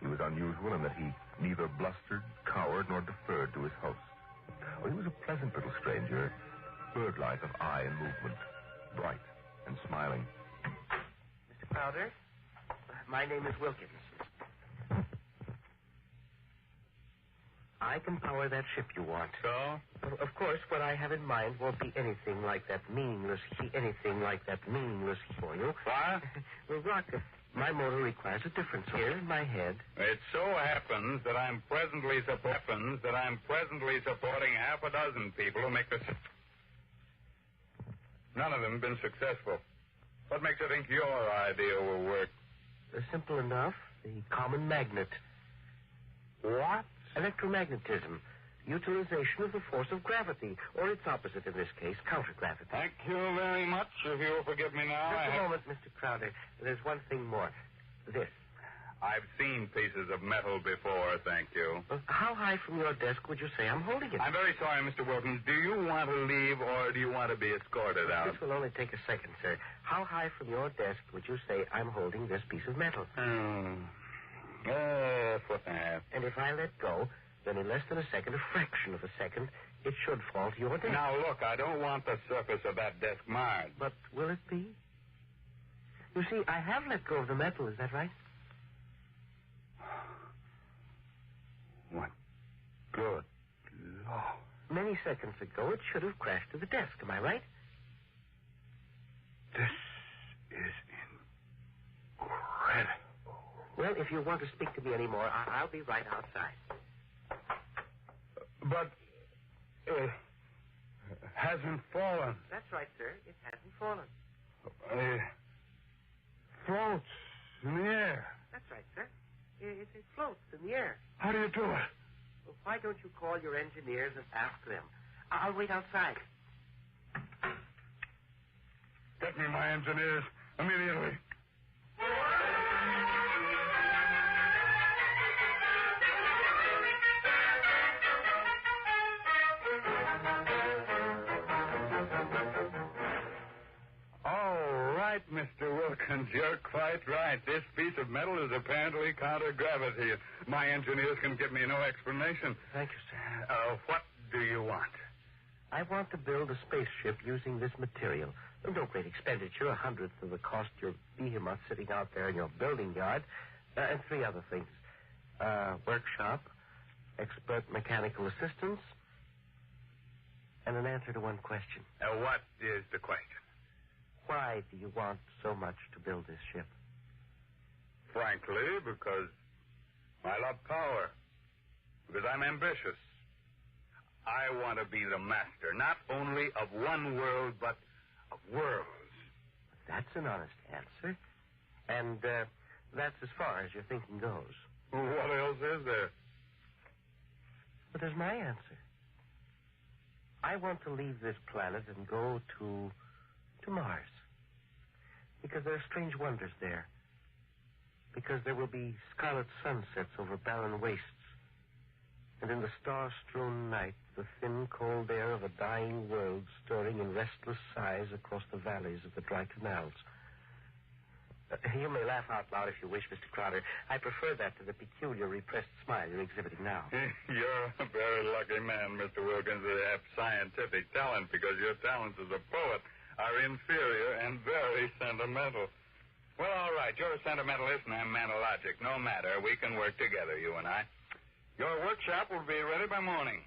He was unusual in that he neither blustered, cowered, nor deferred to his host. Oh, he was a pleasant little stranger, bird-like of eye and movement, bright and smiling. Mr. Crowder, my name is Wilkins. I can power that ship you want. So? Well, of course, what I have in mind won't be anything like that meaningless for you. What? Well, Rock, my motor requires a difference here in my head. It so happens that I'm presently supporting half a dozen people who make this. None of them have been successful. What makes you think your idea will work? Simple enough. The common magnet. What? Electromagnetism. Utilization of the force of gravity, or its opposite in this case, countergravity. Thank you very much. If you'll forgive me now. Just a moment, Mr. Crowder. There's one thing more. This. I've seen pieces of metal before, thank you. How high from your desk would you say I'm holding it? I'm very sorry, Mr. Wilkins. Do you want to leave or do you want to be escorted out? This will only take a second, sir. How high from your desk would you say I'm holding this piece of metal? A foot and a half. And if I let go, then in less than a second, a fraction of a second, it should fall to your desk. Now, look, I don't want the surface of that desk marred. But will it be? You see, I have let go of the metal, is that right? What good Lord. Many seconds ago, it should have crashed to the desk. Am I right? This is incredible. Well, if you want to speak to me anymore, I'll be right outside. But it hasn't fallen. That's right, sir. It hasn't fallen. It floats in the air. That's right, sir. It floats in the air. How do you do it? Well, why don't you call your engineers and ask them? I'll wait outside. Get me my engineers immediately. Mr. Wilkins, you're quite right. This piece of metal is apparently counter-gravity. My engineers can give me no explanation. Thank you, sir. What do you want? I want to build a spaceship using this material. No great expenditure, 1/100th of the cost your behemoth sitting out there in your building yard, and 3 other things. Workshop, expert mechanical assistance, and an answer to one question. What is the question? Why do you want so much to build this ship? Frankly, because I love power. Because I'm ambitious. I want to be the master, not only of one world, but of worlds. That's an honest answer. And that's as far as your thinking goes. What else is there? But there's my answer. I want to leave this planet and go to Mars. Because there are strange wonders there. Because there will be scarlet sunsets over barren wastes. And in the star-strewn night, the thin, cold air of a dying world stirring in restless sighs across the valleys of the dry canals. You may laugh out loud if you wish, Mr. Crowder. I prefer that to the peculiar repressed smile you're exhibiting now. You're a very lucky man, Mr. Wilkins, to have scientific talent, because your talents as a poet are inferior and very sentimental. Well, all right. You're a sentimentalist and I'm manologic. No matter. We can work together, you and I. Your workshop will be ready by morning.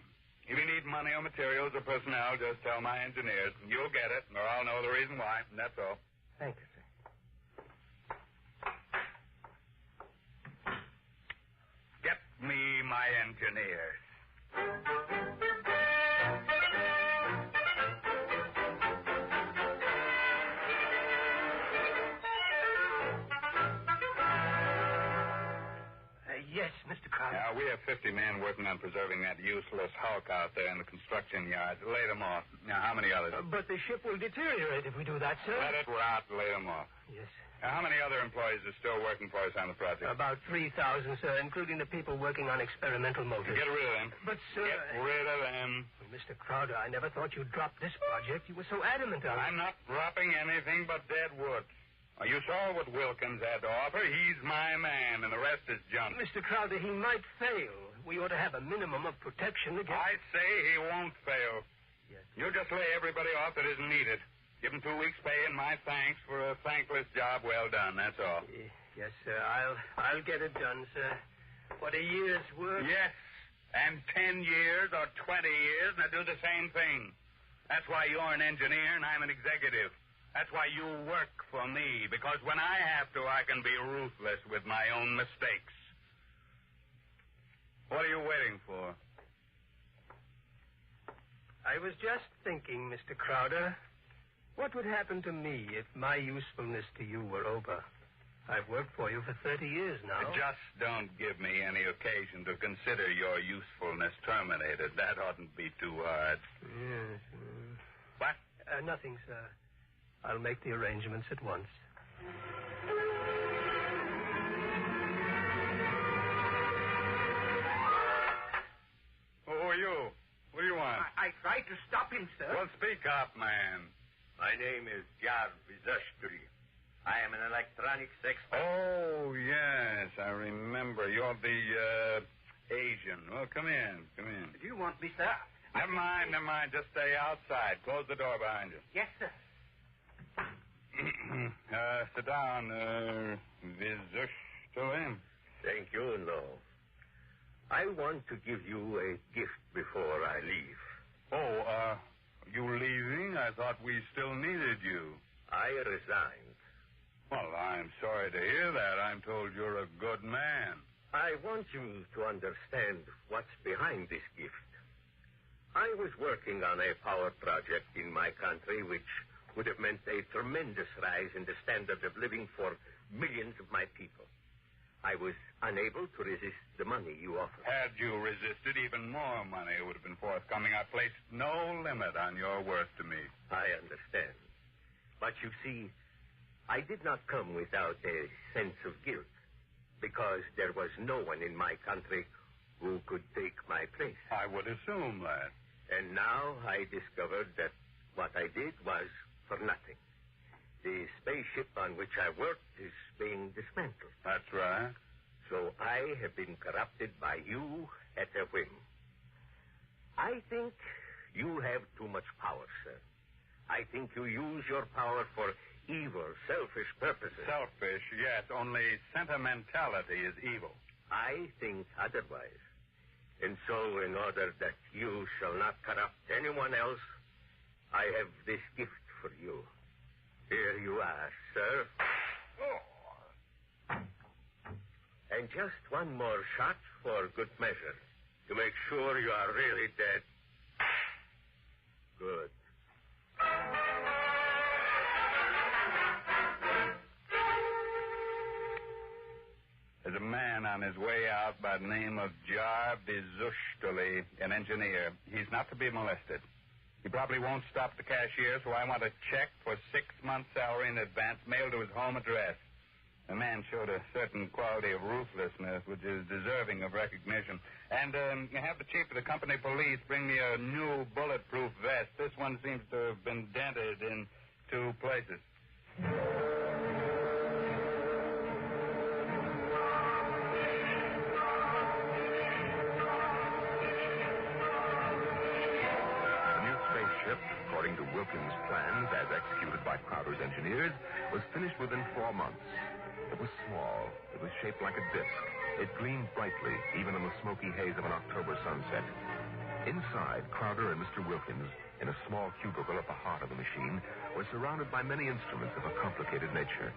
If you need money or materials or personnel, just tell my engineers. You'll get it, or I'll know the reason why. That's all. Thank you, sir. Get me my engineers. Yes, Mr. Crowder. We have 50 men working on preserving that useless hulk out there in the construction yards. Lay them off. Now, how many others? But the ship will deteriorate if we do that, sir. Let it rot. Lay them off. Yes. Now, how many other employees are still working for us on the project? About 3,000, sir, including the people working on experimental motors. Get rid of them. But, sir... Get rid of them. Well, Mr. Crowder, I never thought you'd drop this project. You were so adamant on it. I'm not dropping anything but dead wood. You saw what Wilkins had to offer. He's my man, and the rest is junk. Mr. Crowder, he might fail. We ought to have a minimum of protection against... I say he won't fail. Yes. You just lay everybody off that isn't needed. Give him 2 weeks' pay and my thanks for a thankless job well done, that's all. Yes, sir. I'll get it done, sir. What, a year's work? Yes, and 10 years or 20 years, and I do the same thing. That's why you're an engineer and I'm an executive. That's why you work for me, because when I have to, I can be ruthless with my own mistakes. What are you waiting for? I was just thinking, Mr. Crowder, what would happen to me if my usefulness to you were over? I've worked for you for 30 years now. Just don't give me any occasion to consider your usefulness terminated. That oughtn't be too hard. Yes. What? Nothing, sir. I'll make the arrangements at once. try to stop him, sir. Well, speak up, man. My name is Jarvis Ushtri. I am an electronics expert. Oh, yes, I remember. You're the Asian. Well, come in. Do you want me, sir? Never mind. Just stay outside. Close the door behind you. Yes, sir. Sit down, Vizushtoli. Thank you, no. I want to give you a gift before I leave. Oh, you leaving? I thought we still needed you. I resigned. Well, I'm sorry to hear that. I'm told you're a good man. I want you to understand what's behind this gift. I was working on a power project in my country which would have meant a tremendous rise in the standard of living for millions of my people. I was unable to resist the money you offered. Had you resisted, even more money would have been forthcoming. I placed no limit on your worth to me. I understand. But you see, I did not come without a sense of guilt, because there was no one in my country who could take my place. I would assume that. And now I discovered that what I did was for nothing. The spaceship on which I worked is being dismantled. That's right. So I have been corrupted by you at a whim. I think you have too much power, sir. I think you use your power for evil, selfish purposes. Selfish, yes. Only sentimentality is evil. I think otherwise. And so, in order that you shall not corrupt anyone else, I have this gift for you. Here you are, sir. Oh. And just one more shot for good measure, to make sure you are really dead. Good. There's a man on his way out by the name of Jarvis Ushtoli, an engineer. He's not to be molested. He probably won't stop the cashier, so I want a check for 6 months' salary in advance mailed to his home address. The man showed a certain quality of ruthlessness which is deserving of recognition. And have the chief of the company police bring me a new bulletproof vest. This one seems to have been dented in 2 places. According to Wilkins' plans, as executed by Crowder's engineers, was finished within 4 months. It was small. It was shaped like a disc. It gleamed brightly, even in the smoky haze of an October sunset. Inside, Crowder and Mr. Wilkins, in a small cubicle at the heart of the machine, were surrounded by many instruments of a complicated nature.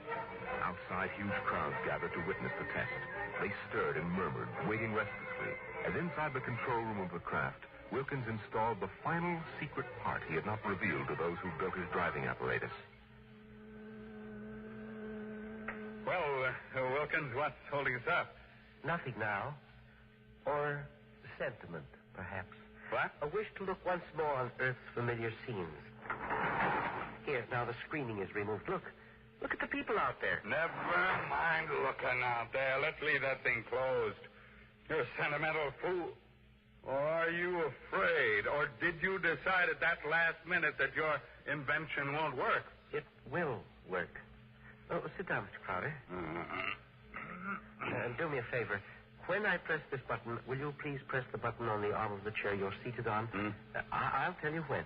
Outside, huge crowds gathered to witness the test. They stirred and murmured, waiting restlessly, as inside the control room of the craft, Wilkins installed the final secret part he had not revealed to those who built his driving apparatus. Well, Wilkins, what's holding us up? Nothing now. Or sentiment, perhaps. What? A wish to look once more on Earth's familiar scenes. Here, now the screening is removed. Look at the people out there. Never mind looking out there. Let's leave that thing closed. You're a sentimental fool. Or are you afraid? Or did you decide at that last minute that your invention won't work? It will work. Oh, sit down, Mr. Crowder. Do me a favor. When I press this button, will you please press the button on the arm of the chair you're seated on? I'll tell you when.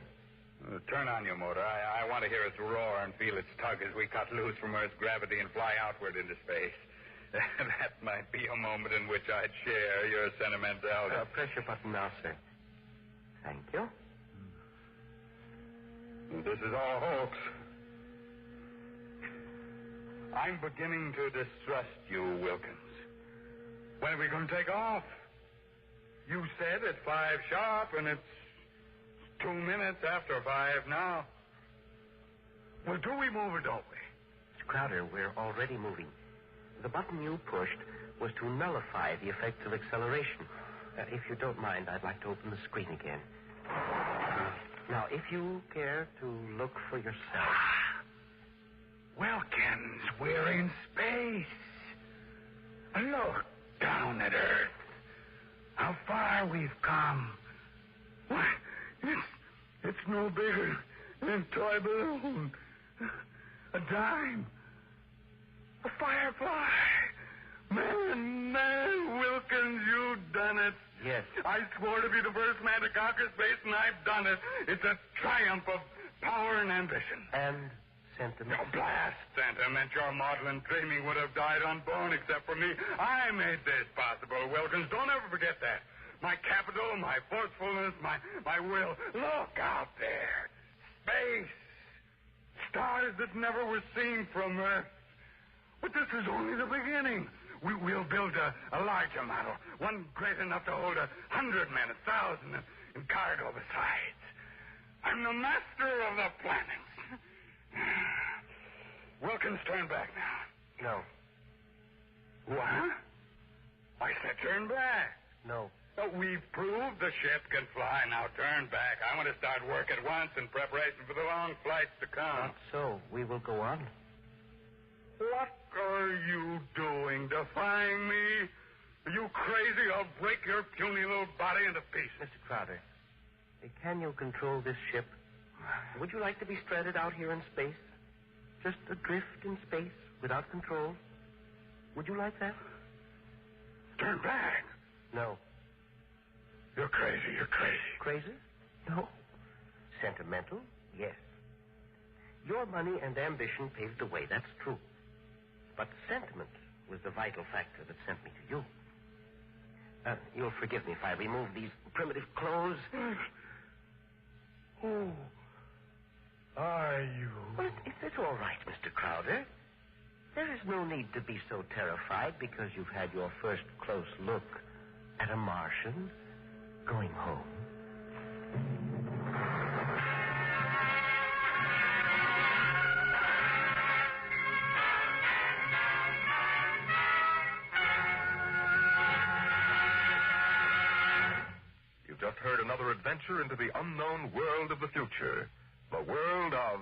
Turn on your motor. I want to hear its roar and feel its tug as we cut loose from Earth's gravity and fly outward into space. That might be a moment in which I'd share your sentimentality. Press your button now, sir. Thank you. This is all hoax. I'm beginning to distrust you, Wilkins. When are we going to take off? You said at 5 sharp, and it's 2 minutes after 5 now. Well, do we move or don't we? Mr. Crowder, we're already moving. The button you pushed was to nullify the effects of acceleration. If you don't mind, I'd like to open the screen again. Now, if you care to look for yourself. Wilkins, we're in space. Look down at Earth. How far we've come. Why, no bigger than a toy balloon. A dime. A firefly. Man, Wilkins, you done it. Yes. I swore to be the first man to conquer space, and I've done it. It's a triumph of power and ambition. And sentiment. Oh, blast sentiment. Your maudlin dreaming would have died unborn except for me. I made this possible, Wilkins. Don't ever forget that. My capital, my forcefulness, my will. Look out there. Space. Stars that never were seen from Earth. But this is only the beginning. We'll build a larger model, one great enough to hold 100 men, 1,000, and cargo besides. I'm the master of the planets. Wilkins, turn back now. No. What? I said turn back. No. We've proved the ship can fly. Now turn back. I want to start work at once in preparation for the long flights to come. Not so. We will go on. What are you doing, defying me? Are you crazy? I'll break your puny little body into pieces. Mr. Crowder, can you control this ship? Would you like to be stranded out here in space? Just adrift in space without control? Would you like that? Turn back. No. You're crazy. You're crazy. Crazy? No. Sentimental? Yes. Your money and ambition paved the way. That's true. But sentiment was the vital factor that sent me to you. You'll forgive me if I remove these primitive clothes. Who are you? Well, it's all right, Mr. Crowder. There is no need to be so terrified because you've had your first close look at a Martian going home. You've just heard another adventure into the unknown world of the future. The world of...